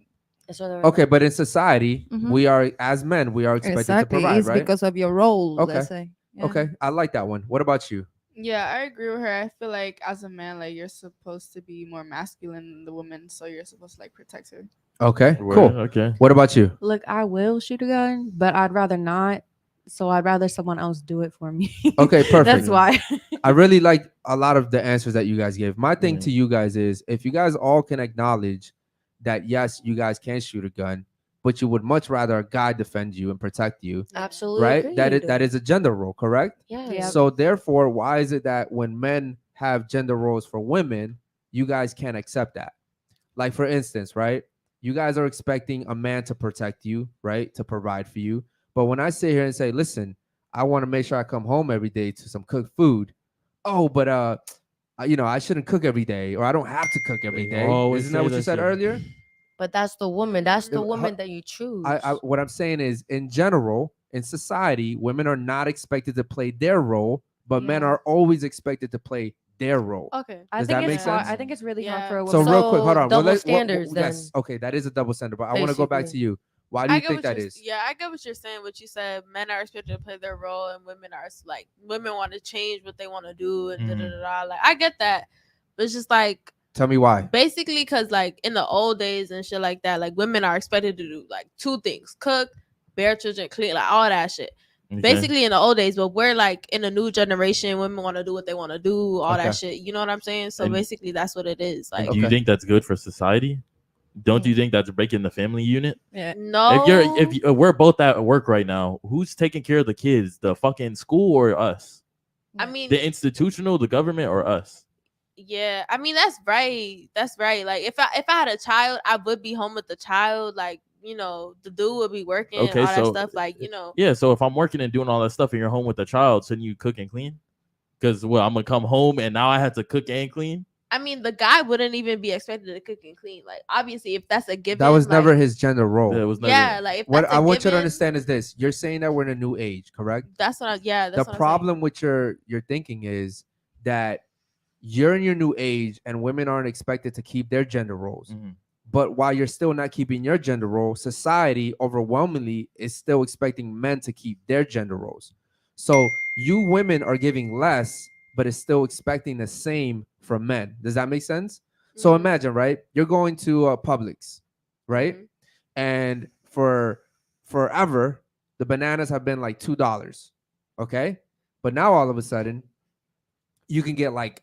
That's what they're Okay, but in society, Mhm. we are as men, we are expected exactly, to provide, it's right? because of your role. Okay. Let's say. Yeah. Okay, I like that one. What about you? Yeah, I agree with her. I feel like as a man, like you're supposed to be more masculine than the woman, so you're supposed to like protect her. Okay, Word, cool. Okay. What about you? Look, I will shoot a gun, but I'd rather not. So I'd rather someone else do it for me. Okay, perfect. That's why. I really like a lot of the answers that you guys gave. My thing Yeah. to you guys is if you guys all can acknowledge that yes, you guys can shoot a gun, but you would much rather a guy defend you and protect you, absolutely right? That agreed. is a gender role, correct? Yes. Yeah. So therefore, why is it that when men have gender roles for women, you guys can't accept that? Like for instance, right? You guys are expecting a man to protect you, right? To provide for you. But when I sit here and say, listen, I want to make sure I come home every day to some cooked food. Oh, but I shouldn't cook every day, or I don't have to cook every They day. always Isn't that say what you that said shit. earlier? But that's the woman. That's the Yeah, but woman that you choose. What I'm saying is, in general, in society, women are not expected to play their role, but men Yeah. are always expected to play their role. Okay. I Does think that it's make hard. sense? I think it's really hard Yeah. for a So woman. real quick, hold on. double Well, standards yes, then. okay, that is a double standard. But I want to go back to Basically. you. Why do you think what that you're- is? Yeah, I get what you're saying. What you said, men are expected to play their role, and women are like women want to change what they want to do, and Mhm. da, da, da, da. Like I get that, but it's just like Tell me why. basically because like in the old days and shit like that, like women are expected to do like two things: cook, bear children, clean, like all that shit. Okay. Basically in the old days, but we're like in a new generation. Women want to do what they want to do, all Okay. that shit. You know what I'm saying? So And- basically, that's what it is. Like, Do you Okay. think that's good for society? Don't you think that's breaking the family unit? Yeah. No. If we're both at work right now, who's taking care of the kids? The fucking school or us? I mean, The institutional, the government, or us? yeah. I mean, that's right. That's right. Like if I had a child, I would be home with the child. Like, you know, the dude would be working, Okay, all that so- stuff. Like, you know. Yeah. So if I'm working and doing all that stuff and you're home with the child, shouldn't you cook and clean? Because well, I'm gonna come home and now I have to cook and clean. I mean, the guy wouldn't even be expected to cook and clean. Like, obviously, if that's a given, That was like, never his gender role. Yeah, it was never. Yeah, like if What that's I a want you to given, understand is this: you're saying that we're in a new age, correct? That's what I. Yeah, that's The what problem with your thinking is that you're in your new age and women aren't expected to keep their gender roles. Mhm. But while you're still not keeping your gender role, society overwhelmingly is still expecting men to keep their gender roles. So you women are giving less, but it's still expecting the same from men. Does that make sense? So Mhm. imagine, right? You're going to Publix, right? Mhm. And for forever, the bananas have been like $2. Okay. But now all of a sudden, you can get like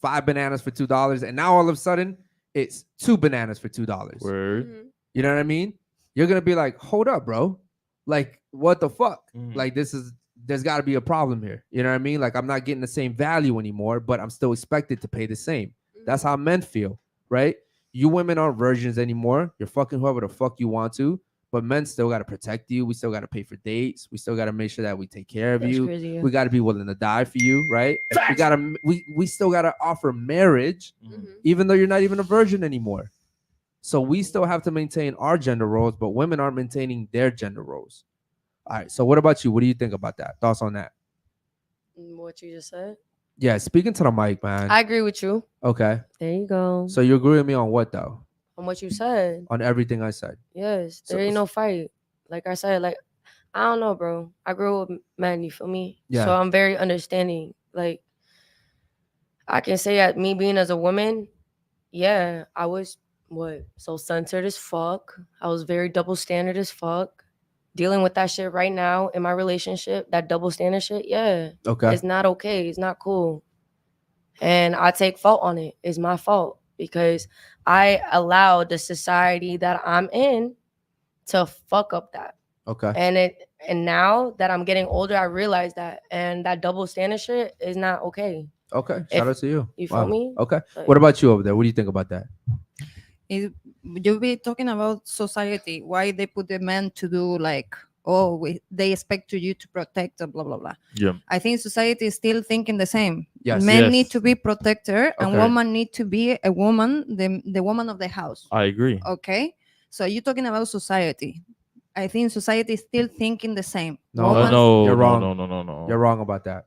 5 bananas for $2. And now all of a sudden, it's 2 bananas for $2. Word. Mhm. You know what I mean? You're gonna be like, hold up, bro. Like, what the fuck? Mhm. Like, there's got to be a problem here. You know what I mean? Like, I'm not getting the same value anymore, but I'm still expected to pay the same. That's how men feel, right? You women aren't virgins anymore. You're fucking whoever the fuck you want to, but men still got to protect you. We still got to pay for dates. We still got to make sure that we take care of That's you. crazy. We got to be willing to die for you, right? We still got to offer marriage, Mhm. even though you're not even a virgin anymore. So we still have to maintain our gender roles, but women aren't maintaining their gender roles. All right. So what about you? What do you think about that? Thoughts on that? What you just said. Yeah, speaking to the mic, man. I agree with you. Okay. There you go. So you agree with me on what though? On what you said. On everything I said. Yes. So- There ain't no fight. Like I said, like I don't know, bro. I grew up with men, you feel me? Yeah. So I'm very understanding. Like I can say that me being as a woman, yeah, I was so centered as fuck. I was very double standard as fuck. Dealing with that shit right now in my relationship, that double standard shit, yeah. Okay. It's not okay. It's not cool. And I take fault on it. It's my fault because I allowed the society that I'm in to fuck up that. Okay. And now that I'm getting older, I realize that. And that double standard shit is not okay. Okay. Shout out to you. You feel me? Okay. Like- What about you over there? What do you think about that? You'll be talking about society, why they put the men to do like, they expect to you to protect, blah, blah, blah. Yeah. I think society is still thinking the same. Yes. Men Yes. need to be protector and Okay. woman need to be a woman, the woman of the house. I agree. Okay. So you're talking about society. I think society is still thinking the same. No, Woman- No, You're wrong. No. You're wrong about that.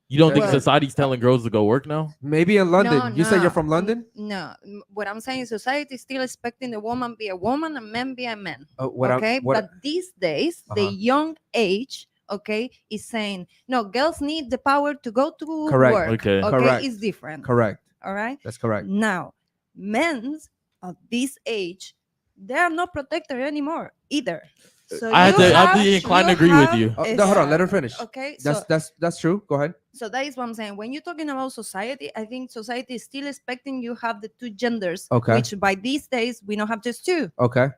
You don't think Well- society's telling girls to go work now? Maybe in London. No, You said you're no. from London? No. What I'm saying is society is still expecting the woman be a woman and men be a man. What Okay. But these days, the Uh-huh. young age, okay, is saying, no, girls need the power to go to Correct. work. Okay. Correct. It's different. Correct. All right. That's correct. Now, men's of this age, they are not protected anymore either. So I'd you be inclined to agree with have you. Oh, a no, hold on. s- Let her finish. Okay. That's true. Go ahead. So that is what I'm saying. When you're talking about society, I think society is still expecting you have the two genders. Okay. Which by these days we don't have just two. Okay.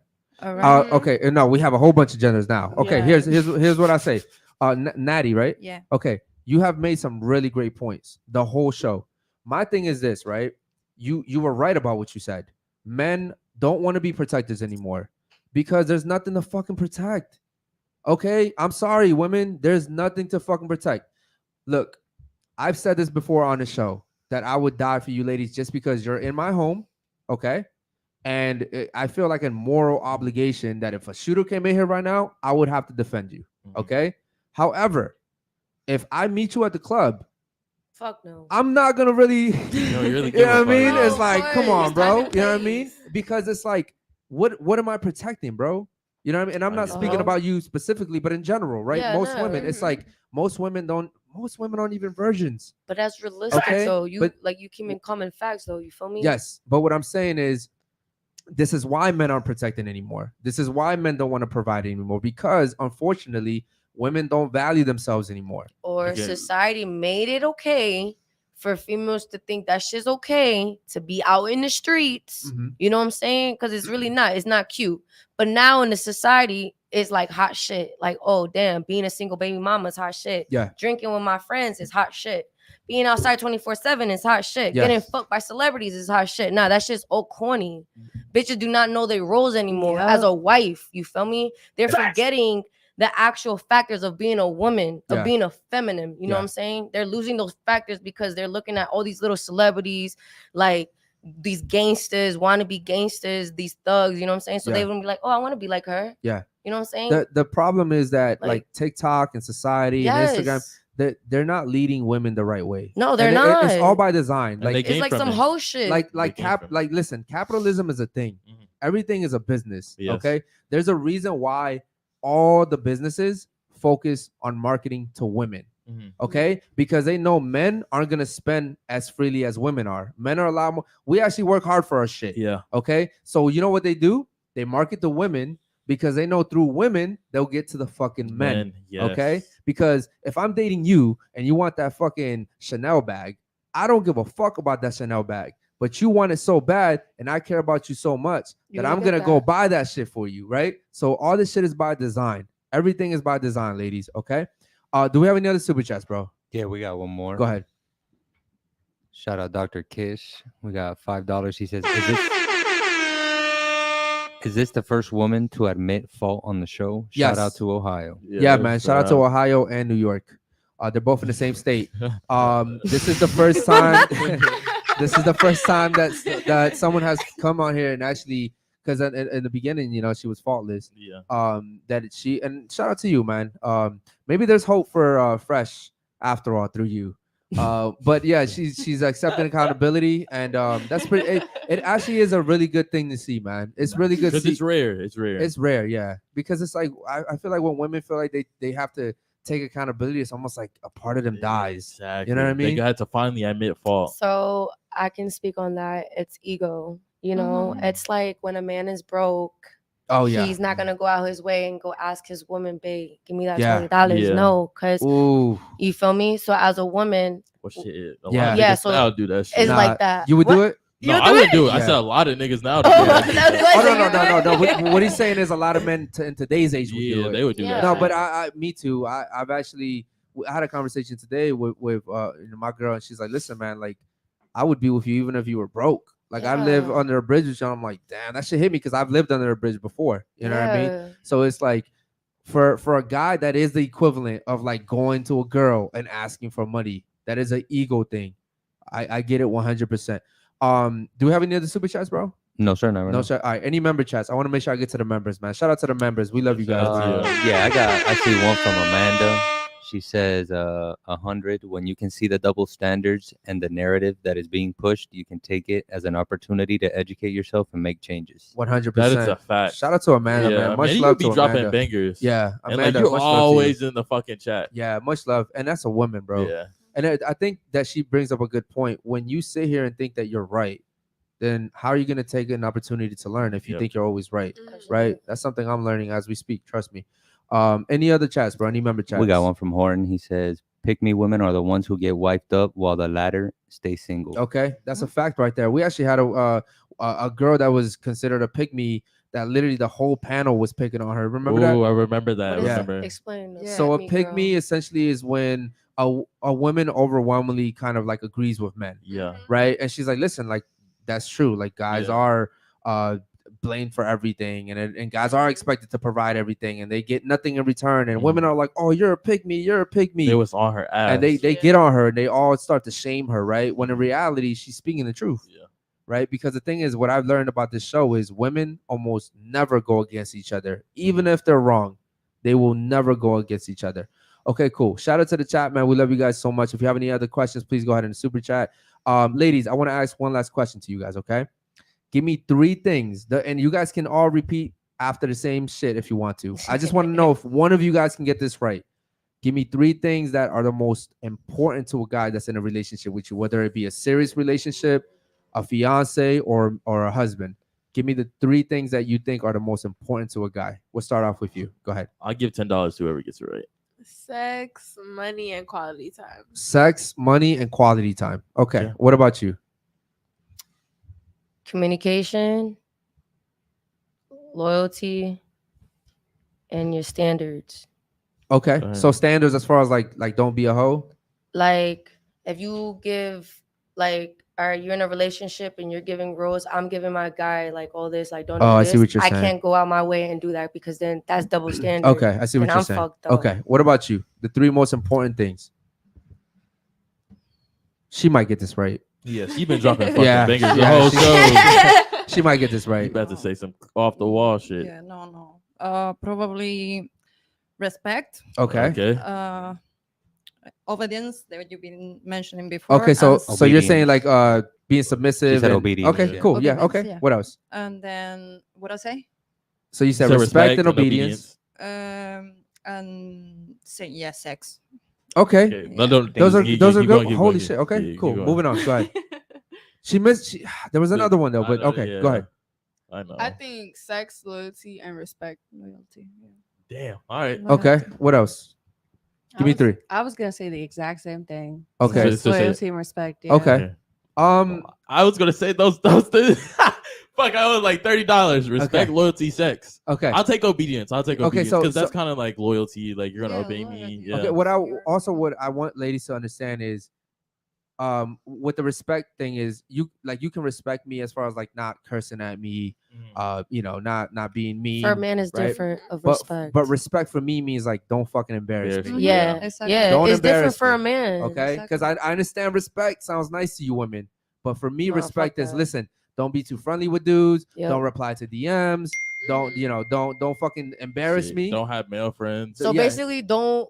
All right. Okay. No, we have a whole bunch of genders now. Okay. Yeah. Here's what I say. Natty, right? Yeah. Okay. You have made some really great points the whole show. My thing is this, right? You were right about what you said. Men don't want to be protectors anymore because there's nothing to fucking protect. Okay, I'm sorry, women. There's nothing to fucking protect. Look, I've said this before on the show that I would die for you ladies just because you're in my home. Okay. And I feel like a moral obligation that if a shooter came in here right now, I would have to defend you. Mhm. Okay. However, if I meet you at the club, Fuck no. I'm not gonna really, No, you really you know what I give a mean? fuck. It's No, like, of come course. on, bro. Time and You know what I mean? place. Because it's like, what am I protecting, bro? You know what I mean? And I'm not speaking Uh-huh. about you specifically, but in general, right? Yeah, Most no. women, it's Mhm. like most women aren't even virgins. But that's realistic Okay, though. You but- like you keep in common facts though. You feel me? Yes, but what I'm saying is, this is why men aren't protecting anymore. This is why men don't want to provide anymore because, unfortunately, women don't value themselves anymore. Or Again. society made it okay for females to think that shit's okay to be out in the streets. You know what I'm saying? Because it's really not. It's not cute. But now in the society, it's like hot shit. Like, oh, damn, being a single baby mama is hot shit. Yeah. Drinking with my friends is hot shit. Being outside 24/7 is hot shit. Yes. Getting fucked by celebrities is hot shit. Nah, that shit's old corny. Bitches do not know their roles anymore as a wife. You feel me? They're forgetting the actual factors of being a woman, of being a feminine. You know what I'm saying? They're losing those factors because they're looking at all these little celebrities, like these gangsters, wannabe gangsters, these thugs. You know what I'm saying? So they would be like, oh, I want to be like her. Yeah. You know what I'm saying? The problem is that like TikTok and society and Instagram, they're not leading women the right way. No, they're not. It's all by design. Like it's like some whole shit. Like listen, capitalism is a thing. Everything is a business. Okay. There's a reason why all the businesses focus on marketing to women. Okay, because they know men aren't gonna spend as freely as women are. Men are a lot more. We actually work hard for our shit. Yeah. Okay, so you know what they do? They market to women because they know through women they'll get to the fucking men. Yes. Okay, because if I'm dating you and you want that fucking Chanel bag, I don't give a fuck about that Chanel bag. But you want it so bad, and I care about you so much that I'm gonna go buy that shit for you, right? So all this shit is by design. Everything is by design, ladies. Okay. Do we have any other super chats, bro? Yeah, we got one more. Go ahead. Shout out Dr. Kish. We got $5. He says, is this the first woman to admit fault on the show? Shout out to Ohio. Yeah, man. Shout out to Ohio and New York. They're both in the same state. This is the first time. This is the first time that someone has come on here and actually, because in the beginning, you know, she was faultless. Yeah. And shout out to you, man. Maybe there's hope for Fresh after all through you. But yeah, she's accepting accountability, and that's pretty. It actually is a really good thing to see, man. It's really good. Because it's rare. It's rare. It's rare, yeah. Because it's like I feel like when women feel like they have to take accountability, it's almost like a part of them dies. Exactly. You know what I mean? They had to finally admit fault. So I can speak on that. It's ego. You know, it's like when a man is broke. Oh yeah, he's not gonna go out his way and go ask his woman, babe, give me that $20. No, because you feel me. So as a woman, well, shit, so I'll do that shit. It's like that. You would do it? No, I wouldn't do it. I said a lot of niggas now. No. What he's saying is a lot of men in today's age would do it. They would do that. No, but me too. I've actually had a conversation today with my girl, and she's like, "Listen, man, like I would be with you even if you were broke. Like I live under a bridge with you." I'm like, damn, that shit hit me because I've lived under a bridge before. You know what I mean? So it's like for a guy, that is the equivalent of like going to a girl and asking for money. That is an ego thing. I get it 100%. Do we have any other super chats, bro? No, sir. No, sir. All right. Any member chats? I want to make sure I get to the members, man. Shout out to the members. We love you guys. I see one from Amanda. She says 100. When you can see the double standards and the narrative that is being pushed, you can take it as an opportunity to educate yourself and make changes. 100%. That is a fact. Shout out to Amanda, man. Much love to Amanda. Dropping bangers. Yeah, Amanda, and like you're always in the fucking chat. Yeah, much love. And that's a woman, bro. Yeah. And I think that she brings up a good point. When you sit here and think that you're right, then how are you going to take an opportunity to learn if you think you're always right? Right? That's something I'm learning as we speak. Trust me. Any other chats, bro? Any member chats? We got one from Horton. He says, pick me women are the ones who get wiped up while the latter stay single. Okay, that's a fact right there. We actually had a girl that was considered a pick me that literally the whole panel was picking on her. Remember that? I remember that. Yeah. Explain. So a pick me essentially is when a woman overwhelmingly kind of like agrees with men. Yeah. Right. And she's like, listen, like that's true. Like guys are blamed for everything, and guys are expected to provide everything, and they get nothing in return. And women are like, oh, you're a pick me. It was on her ass. And they get on her and they all start to shame her. Right. When in reality, she's speaking the truth. Yeah. Right. Because the thing is, what I've learned about this show is women almost never go against each other. Even if they're wrong, they will never go against each other. Okay, cool. Shout out to the chat, man. We love you guys so much. If you have any other questions, please go ahead and super chat. Ladies, I want to ask one last question to you guys, okay? Give me 3 things, and you guys can all repeat after the same shit if you want to. I just want to know if one of you guys can get this right. Give me 3 things that are the most important to a guy that's in a relationship with you, whether it be a serious relationship, a fiance, or a husband. Give me the 3 things that you think are the most important to a guy. We'll start off with you. Go ahead. I'll give $10 to whoever gets it right. Sex, money, and quality time. Sex, money, and quality time. Okay. Yeah. What about you? Communication, loyalty, and your standards. Okay. Go ahead. So standards as far as like don't be a hoe. Like if you give like, all right, you're in a relationship and you're giving rules, I'm giving my guy like all this, like don't do Oh, I this. see what you're I saying. can't go out my way and do that because then that's double standard. Okay, I see what And you're I'm saying. fucked up. Okay. What about you? The 3 most important things. She might get this right. Yeah, she been dropping fucking Yeah, bangers the yeah, whole she- show. She might get this You right. about to say some off the wall shit. Yeah, no. Probably respect, Okay. Okay. obedience that you've been mentioning before. Okay, so and, you're saying like being submissive. She said and- obedience, Okay, yeah. cool. Yeah. Obedience, Okay. yeah. What else? and then what I say? So you said So respect and obedience. And say yes, sex. Okay. Okay. No, don't- Those are keep those are going, good. keep Holy going. shit. Okay. Yeah, keep Cool. going. Moving on. Go ahead. She missed. There was another one though, I but know, okay. yeah. Go ahead. I know. I think sex, loyalty, and respect. Loyalty. Damn. All right. Okay. What else? Give me 3. I was gonna say the exact same thing. Okay. So say- Loyalty and respect. Yeah. Okay. I was gonna say those things. Fuck, I was like $30. Respect, Okay. loyalty, sex. Okay. I'll take obedience. I'll take Okay, obedience so- because that's so- kind of like loyalty. Like you're gonna Yeah, obey me. loyalty. Yeah. Okay. What I want ladies to understand is, with the respect thing is you can respect me as far as like not cursing at me, not being mean. For a man is right? different of But respect. but respect for me means like don't fucking embarrass Embarrass me. me. yeah, Exactly. yeah, Don't it's different embarrass for a me, man. Okay, because I understand respect sounds nice to you women, but for me No, respect fuck is that. listen, don't be too friendly with dudes, Yep. don't reply to DMs, don't don't fucking embarrass Shit, me. Don't have male friends. So yeah. basically, don't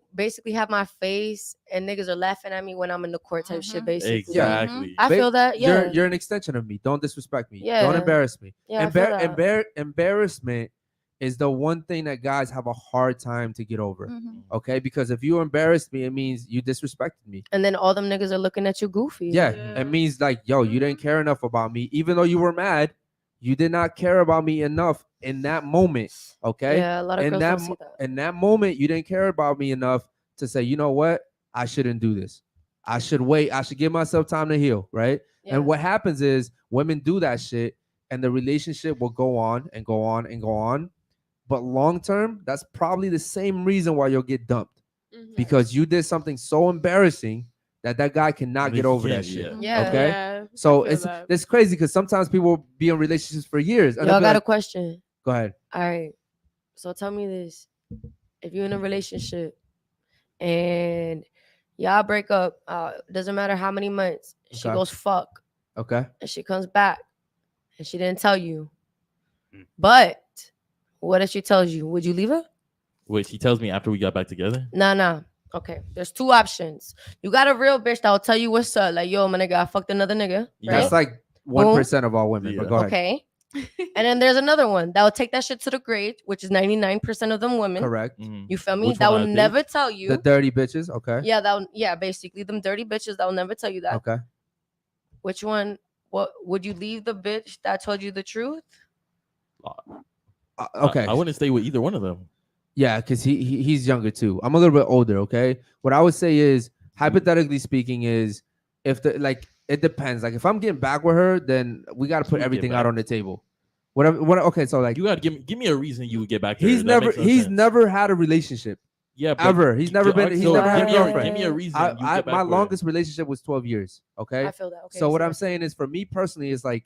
have my face and niggas are laughing at me when I'm in the court type shit. Basically, Exactly. I feel that. Yeah, You're an extension of me. Don't disrespect me. Don't Yeah. embarrass me. Yeah, I feel that. Embarrassment is the one thing that guys have a hard time to get over. Mhm. Okay, because if you embarrass me, it means you disrespected me. and then all them niggas are looking at you goofy. Yeah, Yeah. it means like, yo, you didn't care enough about me, even though you were mad. You did not care about me enough in that moment. Okay, yeah. A lot of in girls that don't see that. in that moment, you didn't care about me enough to say, you know what, I shouldn't do this. I should wait. I should give myself time to heal. Right. Yeah. And what happens is women do that shit, and the relationship will go on and go on and go on. But long term, that's probably the same reason why you'll get dumped, Mhm. because you did something so embarrassing that guy cannot get over that shit. Yeah. Okay. Yeah, So I feel that. it's crazy because sometimes people be in relationships for years. And Y'all I'll be got a like, question. go ahead. All right. So tell me this: if you're in a relationship and y'all break up, doesn't matter how many months, she Okay. goes fuck, Okay. and she comes back, and she didn't tell you. Mm. But what if she tells you? Would you leave her? Wait, she tells me after we got back together. Nah. Okay. There's 2 options. You got a real bitch that will tell you what's up. Like, yo, my nigga, I fucked another nigga. Yeah. Right? That's like 1% of all women. Yeah. But go ahead. Okay. And then there's another one that will take that shit to the grave, which is 99% of them women. Correct. Mhm. You feel me? Which That one will I pick? never tell you. The dirty bitches. Okay. Yeah, basically them dirty bitches that will never tell you that. Okay. Which one? What would you leave the bitch that told you the truth? Okay. I wouldn't stay with either one of them. Yeah, because he's younger too. I'm a little bit older. Okay. What I would say is, hypothetically speaking, is if it depends. Like if I'm getting back with her, then we got to put We get everything out back. on the table. What? Okay. So like You gotta give me a reason you would get back to her. he's That never makes no he's sense. never had a relationship. Yeah, but ever. He's never been. He's never had a girlfriend. Give me a reason. you I get back my with her. longest relationship was 12 years. Okay. I feel that. Okay. So what I'm saying is, for me personally, is like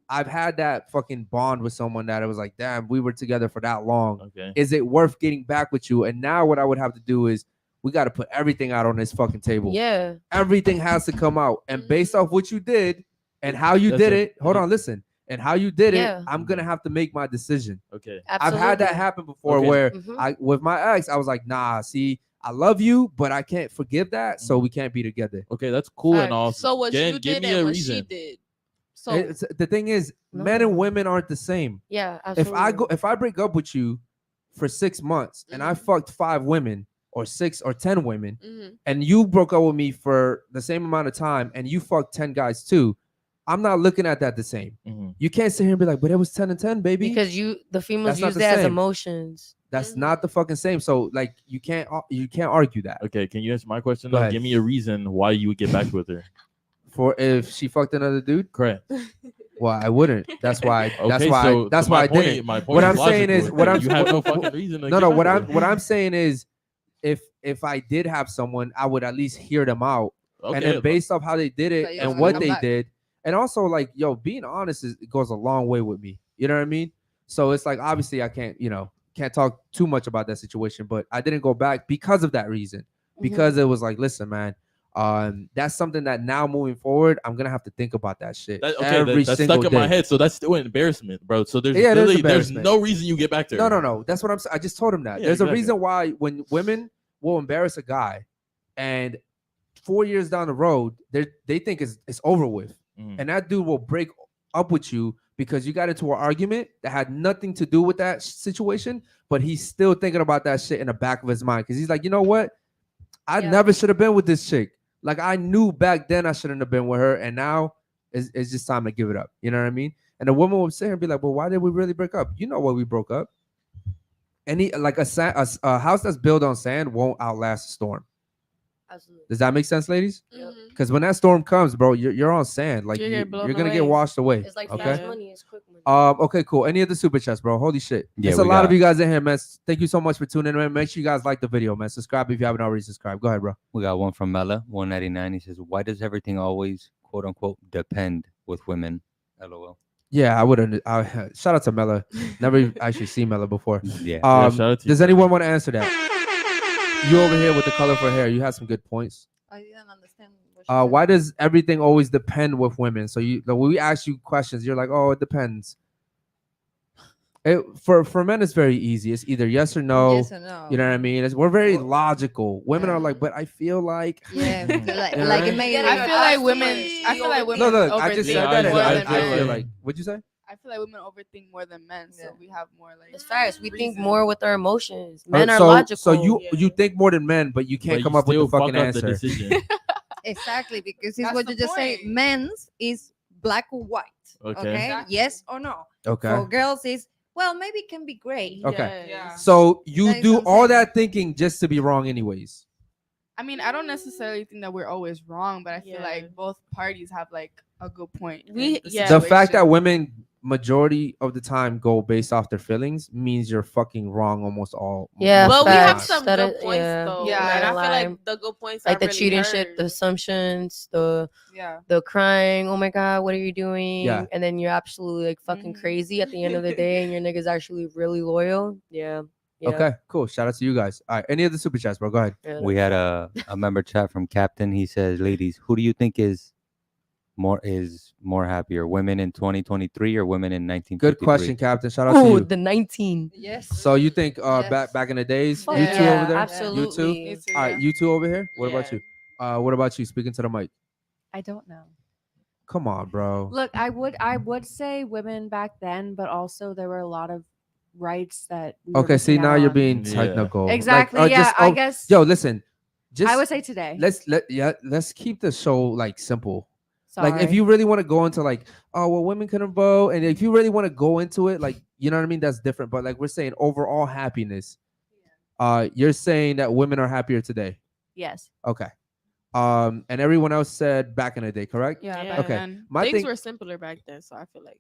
I've had that fucking bond with someone that it was like, damn, we were together for that long. Okay. Is it worth getting back with you? And now what I would have to do is we got to put everything out on this fucking table. Yeah. Everything has to come out. And based off what you did and how you That's did it. it, hold on, listen. And how you did Yeah. it, I'm gonna have to make my decision. Okay. Absolutely. I've had that happen before Okay. where Mhm. with my ex, I was like, nah, see, I love you, but I can't forgive that, so we can't be together. Okay, that's cool and all. So what Again, you give did me and a what reason. she did. So The thing is, men and No. women aren't the same. Yeah. Absolutely. If I break up with you for 6 months and I fucked 5 women or 6 or 10 women, Mhm. and you broke up with me for the same amount of time and you fucked 10 guys too, I'm not looking at that the same. Mhm. You can't sit here and be like, but it was 10 and 10, baby. Because the females That's not use the that as same. emotions. That's not the fucking same. So like you can't argue that. Okay, can you answer my question? Go Though? ahead. Give me a reason why you would get back with her. For if she fucked another dude, Correct. well, I wouldn't. That's why. That's Okay, why. so that's my why I point- didn't. my point What is I'm saying is, logical. what I'm You have no fucking reason to No, get no. back with her. What I'm saying is, if I did have someone, I would at least hear them out, and Okay, then based off how they did it But you and don't what come they back. did, and also like, yo, being honest goes a long way with me. You know what I mean? So it's like obviously I can't talk too much about that situation, but I didn't go back because of that reason. Because it was like, listen, man, that's something that now moving forward, I'm gonna have to think about that shit every that's single stuck in day. my head. So that's still an embarrassment, bro. So there's Yeah, it is really there's embarrassment. no reason you get back to her. No. That's what I'm saying. I just told him that. Yeah, There's exactly. a reason why when women will embarrass a guy, and 4 years down the road, they think it's over with, and that dude will break up with you because you got into an argument that had nothing to do with that situation, but he's still thinking about that shit in the back of his mind because he's like, you know what? I never should have been with this chick. Like I knew back then I shouldn't have been with her, and now it's just time to give it up. You know what I mean? And the woman would sit here and be like, "Well, why did we really break up? You know why we broke up? Any like a house that's built on sand won't outlast a storm. Absolutely. Does that make sense, ladies? Mhm. Because when that storm comes, bro, you're on sand. Like You're you're blown gonna get away. washed away. It's like okay. fast money. It's quick money. Okay, cool. Any other super chats, bro? Holy shit. Yeah, There's a we lot of got- you guys in here, man. Thank you so much for tuning in, man. Make sure you guys like the video, man. Subscribe if you haven't already subscribed. Go ahead, bro. We got one from Mela, 199. He says, "Why does everything always, quote unquote, depend with women?" LOL. Yeah, I wouldn't. Shout out to Mela. Never actually seen Mela before. Yeah. shout out to Does you. anyone want to answer that? You over here with the colorful hair, you had some good points. I didn't understand. What she said. Why does everything always depend with women? So when we ask you questions, you're like, oh, it depends. For men, it's very easy. It's either yes or no. Yes or no. You know what I mean? We're very logical. Women are like, but I feel like. Yeah, like, You know like what I it may. I feel like women. I feel like women. Look, I just overthink said that. more I than feel men. like. What'd you say? I feel like women overthink more than men, so Yeah. we have more like. It's facts. We think reason. more with our emotions. Men are so, logical. So you Yeah. you think more than men, but you can't But come you up with the still fucking fuck up the answer. decision. Exactly, because it's That's what the you just say. point. Men's is black or white. Okay. Okay. Exactly. Yes or no. Okay. For girls is well, maybe it can be gray. Okay. Yeah. So you That is do what I'm all saying. that thinking just to be wrong, anyways. I mean, I don't necessarily think that we're always wrong, but I feel Yeah. like both parties have like a good point. in We- the yeah. The fact that situation. women majority of the time go based off their feelings means you're fucking wrong almost all. Yeah, most But of we the have facts. time. some That good is- points yeah. though. Yeah, and I not feel lie. like the good points like are the really cheating shit, heard. the assumptions, the Yeah. crying. Oh my god, what are you doing? Yeah. And then you're absolutely like fucking Mhm. crazy at the end of the day, and your nigga's actually really loyal. Yeah. Yeah. Okay, cool. Shout out to you guys. All right, any other super chats, bro? Go ahead. Yeah, We had a member chat from Captain. He says, "Ladies, who do you think is more happier, women in 2023 or women in 1953?" Good question, Captain. Shout out to Oh, you. the 19. Yes. So you think Yes. back in the days, Fuck you two yeah, over there, absolutely. you two. All right, you two over here. What about Yeah. you? What about you? Speaking to the mic. I don't know. Come on, bro. Look, I would say women back then, but also there were a lot of rights that we were Okay, see missing now out you're on. being Yeah. technical. Like, Exactly. or Yeah, just- I oh, guess. Yo, listen. Just I would say today. let's keep the show like simple. Sorry. Like if you really want to go into like, oh well, women couldn't vote, and if you really want to go into it, like you know what I mean, that's different. But like we're saying overall happiness. You're saying that women are happier today. Yes. Okay. And everyone else said back in the day, correct? Yeah. Yeah. Back Okay. then. My Things thing. were simpler back then, so I feel like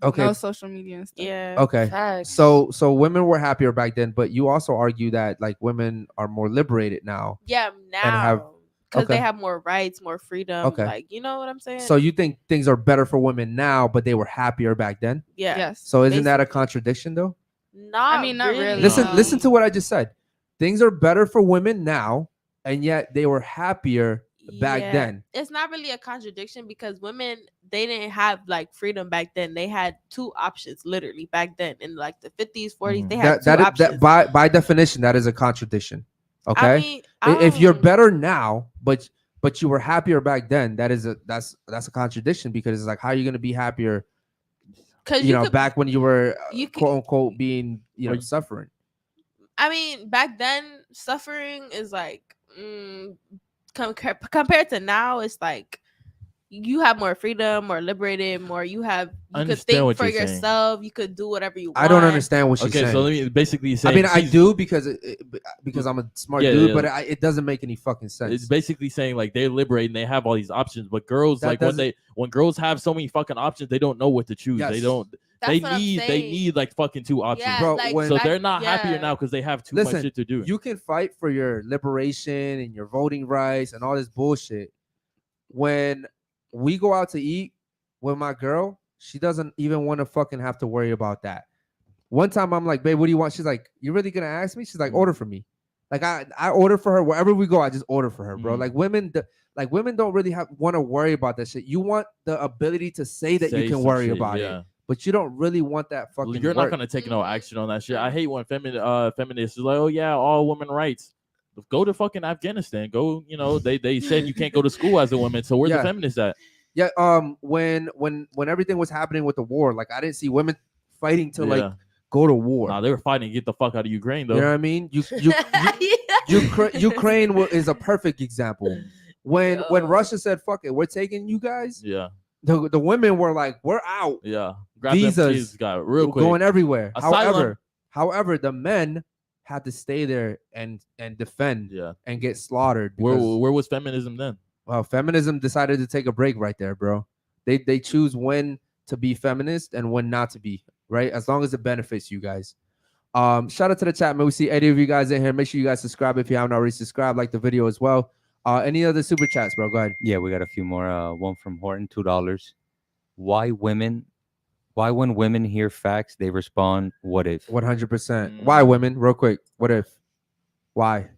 Okay. No social media and stuff. Yeah. Okay. Facts. So women were happier back then, but you also argue that like women are more liberated now. Yeah. have- Now. Because okay. they have more rights, more freedom. Okay. Like, you know what I'm saying? So you think things are better for women now, but they were happier back then? yeah. Yes. So isn't that a Basically. contradiction though? Not I mean, not really. Listen to what I just said. Things are better for women now, and yet they were happier back Yeah. then. It's not really a contradiction because women, they didn't have like freedom back then. They had two options literally back then in like the 50s, 40s. They had two options. By definition, that is a contradiction. Okay. I mean, If you're don't- better now, but you were happier back then, that's a contradiction because it's like how are you gonna be happier? 'cause You know, could- back when you were you could- quote unquote being suffering. I mean, back then suffering is like compared to now, it's like you have more freedom, more liberated, more you could Understand think what for you're saying. yourself. You could do whatever you want. I don't understand what she's Okay, saying. so let me basically say. I mean, I do because I'm a smart Yeah, dude, yeah. but it doesn't make any fucking sense. It's basically saying like they're liberated and they have all these options, but girls That like when girls have so many fucking options, they don't know what to choose. Yes. They don't. That's They what I'm need saying. like fucking two options. Yeah, Bro, like, when- So back- they're not happier yeah. now because they have too Listen, much shit to do. You can fight for your liberation and your voting rights and all this bullshit. When we go out to eat with my girl, she doesn't even want to fucking have to worry about that. One time I'm like, babe, what do you want? She's like, you really gonna ask me? She's like, order for me. Like I order for her wherever we go. I just order for her, bro. Like women don't really want to worry about that shit. You want the ability to say that you can some worry shit, about yeah. it, but you don't really want that fucking. You're not work. gonna take no action on that shit. I hate when feminists are like, oh yeah, all women rights. Go to fucking Afghanistan. Go, they said you can't go to school as a woman. So where's the feminists at? Yeah. When everything was happening with the war, like I didn't see women fighting to like go to war. Nah, they were fighting to get the fuck out of Ukraine though. You know what I mean? Ukraine is a perfect example. When Russia said, "Fuck it, we're taking you guys," Yeah. the women were like, "We're out." Yeah. Grab them Visas kids, got real quick. going everywhere. Asylum. However, the men had to stay there and defend and get slaughtered. Where Because, was feminism then? well, feminism decided to take a break right there, bro. They choose when to be feminist and when not to be, right? As long as it benefits you guys. Shout out to the chat, man. We see 80 of you guys in here. Make sure you guys subscribe if you haven't already subscribed, like the video as well. Any other super chats, bro? Go ahead. Yeah, we got a few more. One from Horton, $2. Why when women hear facts, they respond, "What if?" 100%. Why women? Real quick. What if? Why?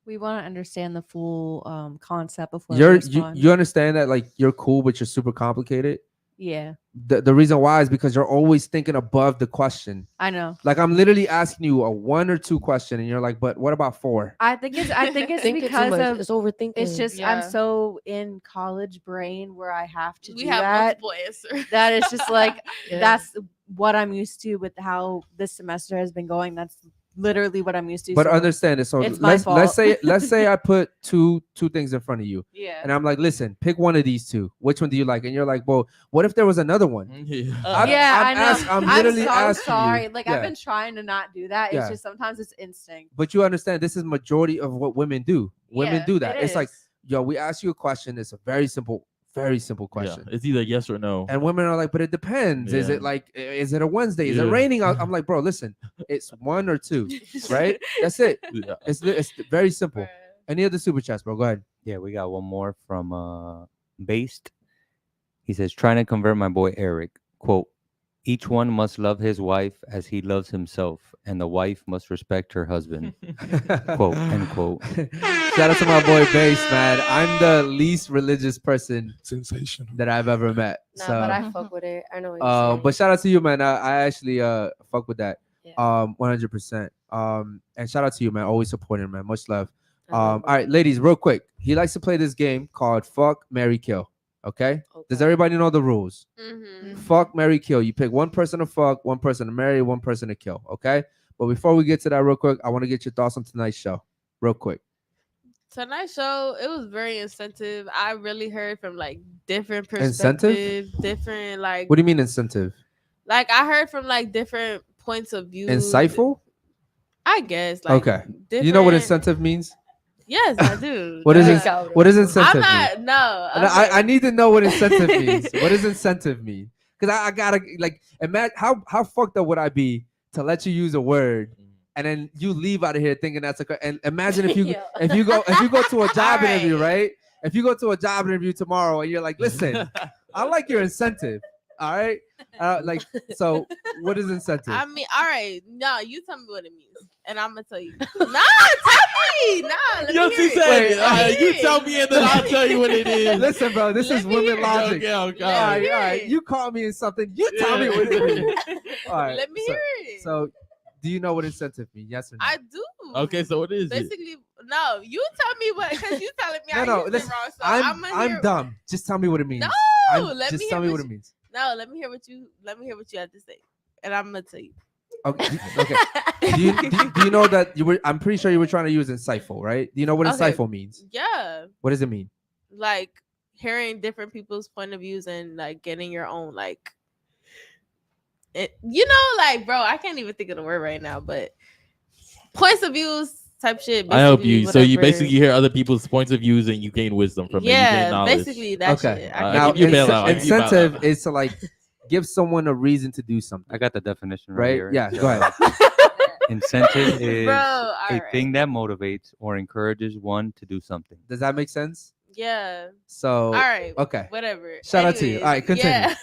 We want to understand the full concept before You we respond. you understand that like you're cool, but you're super complicated. Yeah, The reason why is because you're always thinking above the question. I know. Like I'm literally asking you a 1 or 2 question, and you're like, "But what about 4?" I think it's Thinking too because much. of It's overthinking. it's just Yeah. I'm so in college brain where I have to We do have that. multiple answers. That is just like Yeah. that's what I'm used to with how this semester has been going. That's literally what I'm used to. But so understand it. So it's my let's fault. say I put two things in front of you, yeah. and I'm like, "Listen, pick one of these 2. Which one do you like?" And you're like, "Well, what if there was another one?" Yeah. I know. I'm literally so asking sorry. you. Like Yeah. I've been trying to not do that. It's Yeah. just sometimes it's instinct. But you understand this is majority of what women do. Women Yeah, do that. it It's like, is. yo, we ask you a question. It's a very simple question. It's either yes or no. And women are like, but it depends. Is Yeah. it like, is it a Wednesday? Is it Yeah. raining out? I'm like, bro, listen, it's 1 or 2, right? That's it. Yeah. It's very simple. Any other super chats, bro? Go ahead. Yeah, we got one more from Based. He says, trying to convert my boy Eric. Quote, each one must love his wife as he loves himself, and the wife must respect her husband. Quote, end quote. Shout out to my boy Bass, man. I'm the least religious person Sensational. that I've ever met. Nah, So, but I fuck with it. I know what you're saying. but shout out to you, man. I actually fuck with that. Yeah. 100%. And shout out to you, man. Always supporting, man. Much love. I love All right, ladies, real quick. He likes to play this game called Fuck, Marry, Kill. Okay? Does everybody know the rules? Mm-hmm. Fuck, marry, kill. You pick one person to fuck, one person to marry, one person to kill. Okay? But before we get to that, real quick, I want to get your thoughts on tonight's show. Real quick. Tonight's show, it was very incentive. I really heard from like different Incentive? perspectives, different like What do you mean incentive? like I heard from like different points of view. Insightful? I guess. Like, Okay. You know what different- incentive means? Yes, I do. What is Yeah. it? What does incentive I'm mean? not. No. I need to know what incentive means. What does incentive mean? Because I gotta like imagine how fucked up would I be to let you use a word and then you leave out of here thinking that's and imagine if you Yeah. if you go to a job All right. interview, right? If you go to a job interview tomorrow and you're like, listen, I like your incentive. All right. Like, so what is incentive? I mean, all right. No, you tell me what it means, and I'm gonna tell you. Nah, tell me. Nah, let me Yo, hear she it. said, Let me you hear it. tell me and then I'll tell you what it is. Listen, bro, this Let is me hear women it. logic. Okay, All okay. right, hear all right. it. You call me in something. You tell me what it means. All right. Let me so, hear it. So, do you know what incentive means? Yes or no? I do. Okay, so what is it? Basically, no. You tell me what, because you telling me No, I no, used it listen, wrong. So I'm I'm dumb. Just tell me what it means. No, let just me tell hear me what what it means. No, let me hear what you have to say, and I'm gonna tell you. Okay. Okay. do you know that you were? I'm pretty sure you were trying to use insightful, right? Do you know what Okay. insightful means? Yeah, What does it mean? like hearing different people's point of views and like getting your own like like bro, I can't even think of the word right now, but points of views type shit. I help you. So you whatever. basically hear other people's points of views and you gain wisdom from it. You gain knowledge. Basically that Okay. shit. I Now, give you bail out. I give you bail incentive out. is to like give someone a reason to do something. I got the definition Right? here. Yeah, go ahead. Incentive is Bro, a alright. thing that motivates or encourages one to do something. Does that make sense? Yeah. So, All right. okay. Whatever. Shout out to you. All right, continue. Yeah.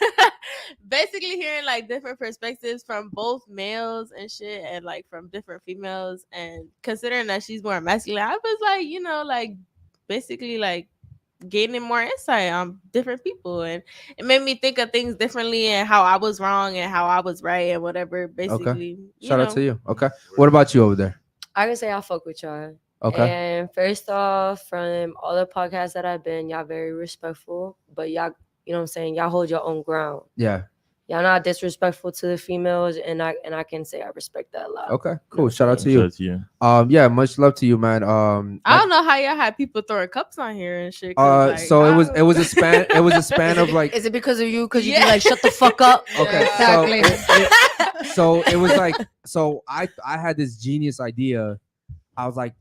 Basically hearing like different perspectives from both males and shit and like from different females, and considering that she's more masculine, I was like, like basically like gaining more insight on different people, and it made me think of things differently and how I was wrong and how I was right and whatever. Basically, Shout out to you. Okay. What about you over there? I can say I fuck with y'all. Okay. And first off, from all the podcasts that I've been, y'all very respectful, but y'all, you know what I'm saying, y'all hold your own ground. Yeah. Y'all not disrespectful to the females, and I can say I respect that a lot. Okay. Cool. Shout out to Shout you. out to you. Yeah, much love to you, man. I don't know how y'all had people throwing cups on here and shit. 'cause, like, so I it don't- was a span of like. Is it because of you? Because you Yeah. be like, shut the fuck up. Okay, Exactly. so it was like, so I had this genius idea. I was like,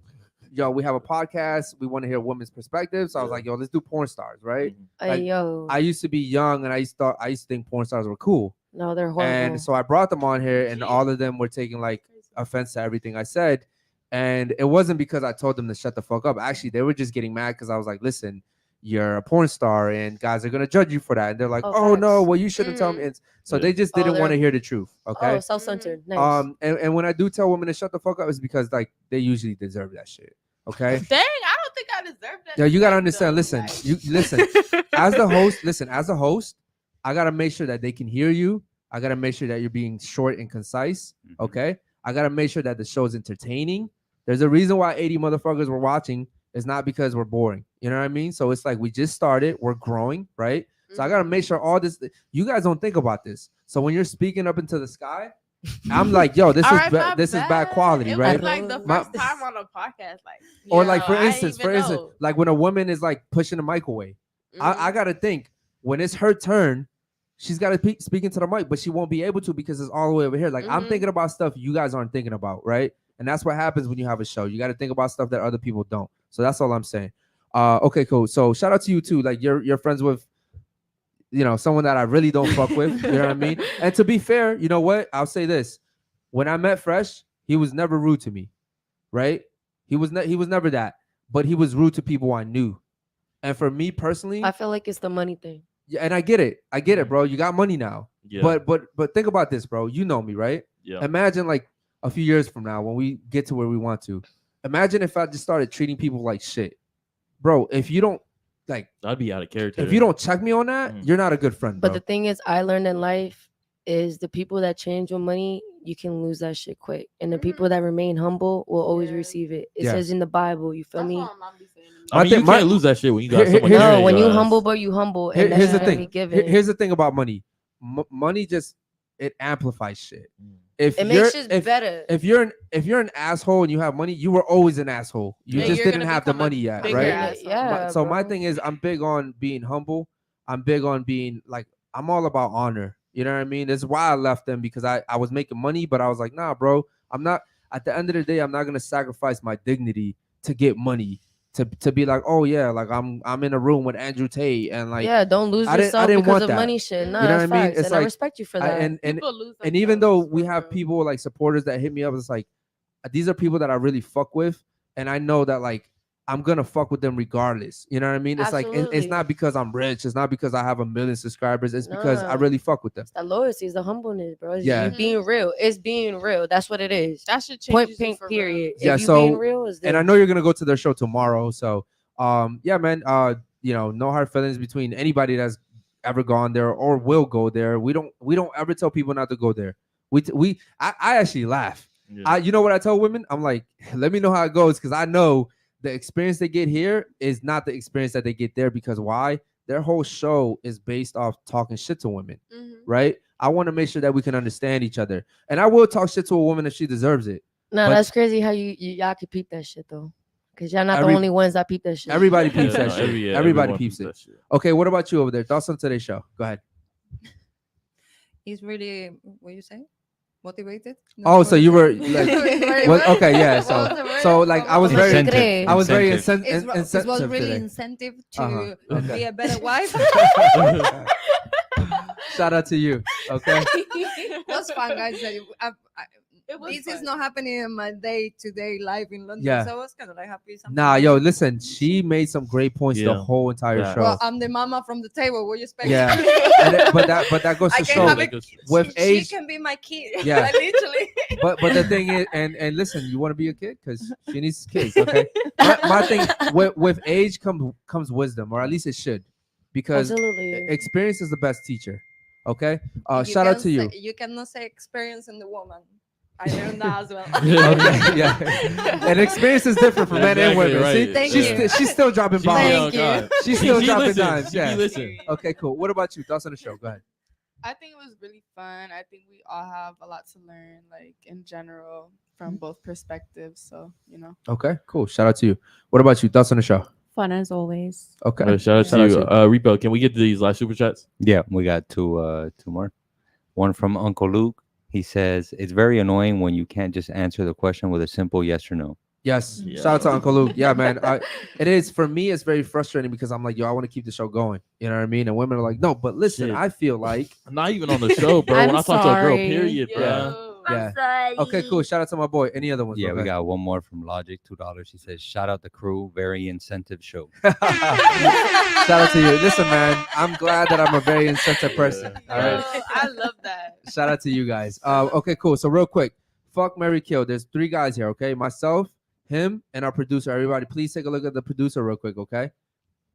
yo, we have a podcast. We want to hear women's perspectives. So I was like, yo, let's do porn stars, right? Like, Yo, I used to be young and I used to think porn stars were cool. no, they're horrible. And so I brought them on here, and all of them were taking like offense to everything I said. And it wasn't because I told them to shut the fuck up. Actually, they were just getting mad because I was like, listen, you're a porn star and guys are gonna judge you for that. And they're like, oh no, facts. well, you shouldn't tell me. And so they just didn't want to hear the truth. Okay. Oh, self-centered. Nice. And when I do tell women to shut the fuck up, it's because like they usually deserve that shit. Okay. Dang, I don't think I deserve that. Yeah, you gotta respect, understand. though. Listen, Like- you listen. As the host, I gotta make sure that they can hear you. I gotta make sure that you're being short and concise. Okay. I gotta make sure that the show is entertaining. There's a reason why 80 motherfuckers were watching. It's not because we're boring. You know what I mean? So it's like we just started. We're growing, right? So I gotta make sure all this. You guys don't think about this. So when you're speaking up into the sky, I'm like, yo, this All is right, ba- my this is bad quality, It right? was like the My- first time on a podcast, like, Or you like know, for I didn't instance, even know. like when a woman is like pushing the mic away, I gotta think when it's her turn, she's gotta speak into the mic, but she won't be able to because it's all the way over here. Like I'm Mhm. thinking about stuff you guys aren't thinking about, right? And that's what happens when you have a show. You got to think about stuff that other people don't. So that's all I'm saying. Okay, cool. So shout out to you too. Like you're friends with, someone that I really don't fuck with. You know what I mean? And to be fair, you know what? I'll say this: when I met Fresh, he was never rude to me, right? He was never that, but he was rude to people I knew. And for me personally, I feel like it's the money thing. yeah, and I get it, bro. You got money now. Yeah. But think about this, bro. You know me, right? Yeah. Imagine like a few years from now when we get to where we want to. Imagine if I just started treating people like shit. Bro, if you don't like I'd be out of character. if you don't check me on that, Mhm. you're not a good friend, bro. But the thing is, I learned in life is the people that change with money, you can lose that shit quick. And the people that remain humble will always Yeah. receive it. It Yeah. says in the Bible, you feel That's me? what my mom be saying to me. I mean, you can't lose that shit when you got someone. Here- No, carrying when your you ass. humble, but you humble. Here- And here's the that's thing. be given. Here's the thing about money. Money just it amplifies shit. If it you're makes shit if, better. if you're an asshole and you have money, you were always an asshole. You Yeah, just you're didn't gonna have the become a money yet, bigger right? asshole. Yeah. So my bro. thing is I'm big on being humble. I'm big on being like I'm all about honor. You know what I mean? That's why I left them because I was making money, but I was like, nah, bro, I'm not at the end of the day, I'm not gonna sacrifice my dignity to get money. To be like, oh yeah, like I'm in a room with Andrew Tate and like yeah, don't lose I didn't yourself want because of that. money shit. No, You know that's what I mean? facts. It's And I like- respect you for that. and People lose and even though themselves we for have real. people like supporters that hit me up, it's like these are people that I really fuck with, and I know that like I'm gonna fuck with them regardless. You know what I mean? It's like it's Absolutely. not because I'm rich, it's not because I have 1 million subscribers, it's because I Nah. really fuck with them. It's that loyalty, it's the humbleness, bro. It's Yeah. you being real. It's being real. That's what it is. That should change. Point blank period. Yeah, If you so- being real is And I know you're gonna go to their show tomorrow, so yeah, man. No hard feelings between anybody that's ever gone there or will go there. We don't ever tell people not to go there. I actually laugh. Yeah. You know what I tell women? I'm like, let me know how it goes because I know the experience they get here is not the experience that they get there because why? Their whole show is based off talking shit to women, right? I want to make sure that we can understand each other. And I will talk shit to a woman if she deserves it. No, But- that's crazy how y'all can peep that shit though. Because y'all not Every- the only ones that peep that shit. Everybody peeps that no, shit. everybody Everybody peeps that it. shit. Okay, what about you over there? Thoughts on today's show? Go ahead. It's really, what you say? Motivated? Oh, so you were like, Very well, good. okay, yeah. What was the word? So like I was very, Incentive. I was very Incentive. incentive. It was really today. incentive to Uh-huh, okay. be a better wife. Shout out to you. Okay. That's fun, guys. It was This fun. is not happening in my day-to-day life in London, Yeah. so I was kind of like happy. something Nah, like yo, that. listen. She made some great points the Yeah. whole entire Yeah. show. Well, I'm the mama from the table. What you expect? Yeah. but that goes I to can show have it. with she age. can be my kid. Yeah. Like, literally. But the thing is, and listen, you want to be a kid because she needs kids. Okay. my thing with age comes wisdom, or at least it should, because Absolutely. experience is the best teacher. Okay. You Shout out can to you. say- You cannot say experience in the woman. I learned that as well. Okay, yeah. And experience is different for men and Exactly, women. right. See, Thank she's, you. she's still dropping bombs. Thank you. God. She's still She dropping listens. dimes. She Yeah. listen. Okay, cool. What about you? Thoughts on the show? Go ahead. I think it was really fun. I think we all have a lot to learn, like in general, from both perspectives. So, you know. Okay, cool. Shout out to you. What about you? Thoughts on the show? Fun as always. Okay. Shout out Shout out to you. Repo, can we get these live super chats? Yeah, we got two more. One from Uncle Luke. He says it's very annoying when you can't just answer the question with a simple yes or no. Yes. Yeah. Shout out to Uncle Luke. Yeah, man. It is for me. It's very frustrating because I'm like, yo, I want to keep the show going. You know what I mean? And women are like, no, but listen, Shit. I feel like, Not even on the show, bro. I'm when I talk to a girl, sorry. period, bro. yeah. Okay, cool. Shout out to my boy. Any other ones? Yeah, bro? we Go got one more from Logic, $2. He says, shout out the crew, very incentive show. ahead. Shout out to you. Listen, man. I'm glad that I'm a very insensitive person. All right. I love that. Shout out to you guys. Okay, cool. So real quick, fuck, marry, kill. There's 3 guys here. Okay, myself, him, and our producer. Everybody, please take a look at the producer real quick. Okay,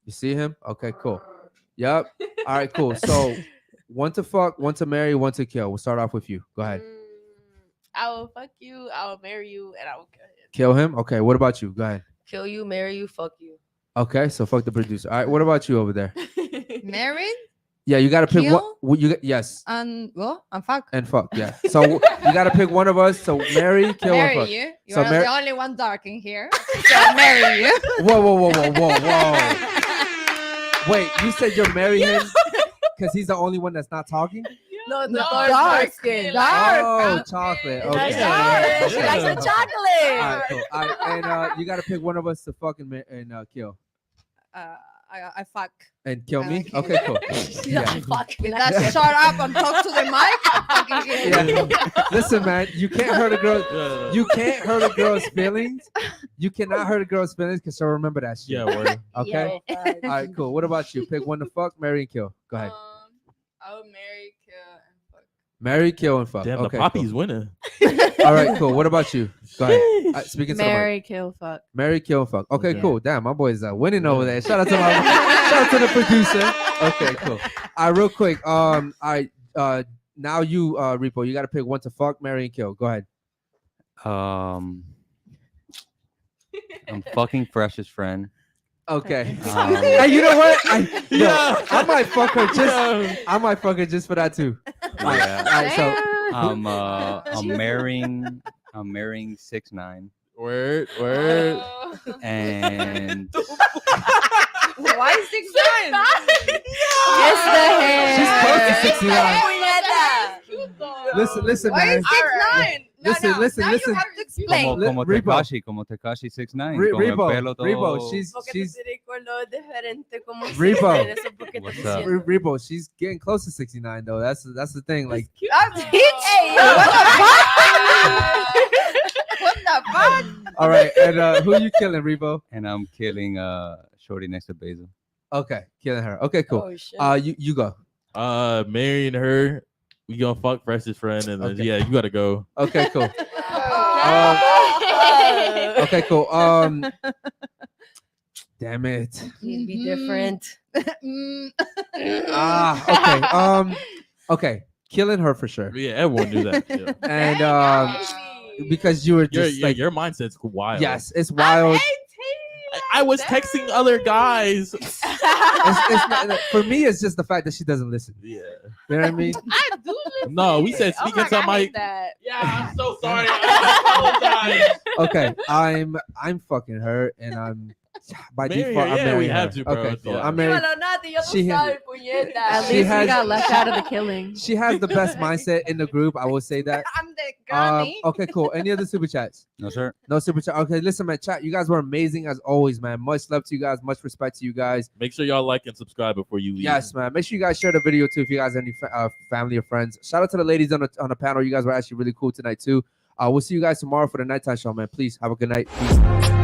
you see him? Okay, cool. Yep. All right, cool. So 1 to fuck, 1 to marry, 1 to kill. We'll start off with you. Go ahead. I will fuck you. I will marry you, and I will kill him. Kill him. Okay. What about you? Go ahead. Kill you, marry you, fuck you. Okay. So fuck the producer. All right. What about you over there? Married Yeah, you gotta pick Kill? what you yes and fuck. and fuck. Yeah. So you gotta pick one of us. So marry, kill, and Marry fuck. you. You So are mar- the only one dark in here. So I'll marry you. Whoa. Wait, you said you're marrying him because he's the only one that's not talking? No, the dark skin. Dark. Oh, chocolate. Okay. Yeah. She likes the All chocolate. right, cool. All right, and you gotta pick one of us to fuck and kill I fuck. and kill me. Okay. Okay, cool. Yeah. Fuck. With that, shut up and talk to the mic. Fucking kidding. Yeah. Listen, man, you can't hurt a girl. Yeah. You can't hurt a girl's feelings. You cannot hurt a girl's feelings because she'll remember that shit. Yeah, word. Okay. All right, cool. What about you? Pick one to fuck, marry, and kill. Go ahead. I would marry, kill, and fuck. Marry, kill, and fuck. Damn, Okay, the poppy's winning. cool. All right, cool. What about you? Go ahead. Speaking to the mic. Marry, kill, fuck. Marry, kill, and fuck. Okay, Okay. cool. Damn, my boy's winning over there. Shout out to shout out to the producer. Okay, cool. All right, real quick. Now you, Repo, you got to pick one to fuck, marry, and kill. Go ahead. I'm fucking Fresh's friend. Okay. Hey, Hey, you know what? Yeah. I might fuck her just. Yeah. I might fuck her just for that too. Yeah. All right, so I'm marrying 6ix9ine Word. and Why 6'9"? Yes, the hair. she's close to 69. Listen, Why man. is 6'9"? Listen. Now you have to explain. como Repo. Tekashi 6ix9ine. con el pelo todo- Rebo, she's Repo. What's up? Rebo, she's getting close to 69 though. That's the thing. Like, Hey, what the fuck? all right, and who you killing, Rebo? and I'm killing Shorty next to Basil. Okay, killing her. Okay, cool. Oh, shit. You go. Marrying her. We gonna fuck Fresh's friend, and then Okay. yeah, you gotta go. Okay, cool. Okay, cool. Damn it. You'd be different. Okay. Okay. Killing her for sure. Yeah, everyone knew that. Yeah. And because you were just like, your mindset's wild. yes, it's wild. I was texting other guys. It's not, for me, it's just the fact that she doesn't listen. Yeah. You know what I mean? I do listen. No, we said Oh speaking my to God, I my. hate that. Yeah, I'm so sorry. I apologize. Okay, I'm fucking her, and I'm by Marry her, default. I'm yeah, marrying we her. have to, bro. Okay, cool. Yeah. I'm married. She has, At She least has- we got left out of the killing. she has the best mindset in the group. I will say that. I'm the granny. Okay, cool. Any other super chats? No, sir. No super chat. Okay, listen, man. Chat. You guys were amazing as always, man. Much love to you guys. Much respect to you guys. Make sure y'all like and subscribe before you leave. Yes, man. Make sure you guys share the video too if you guys have any family or friends. Shout out to the ladies on the panel. You guys were actually really cool tonight too. We'll see you guys tomorrow for the nighttime show, man. Please have a good night. Peace.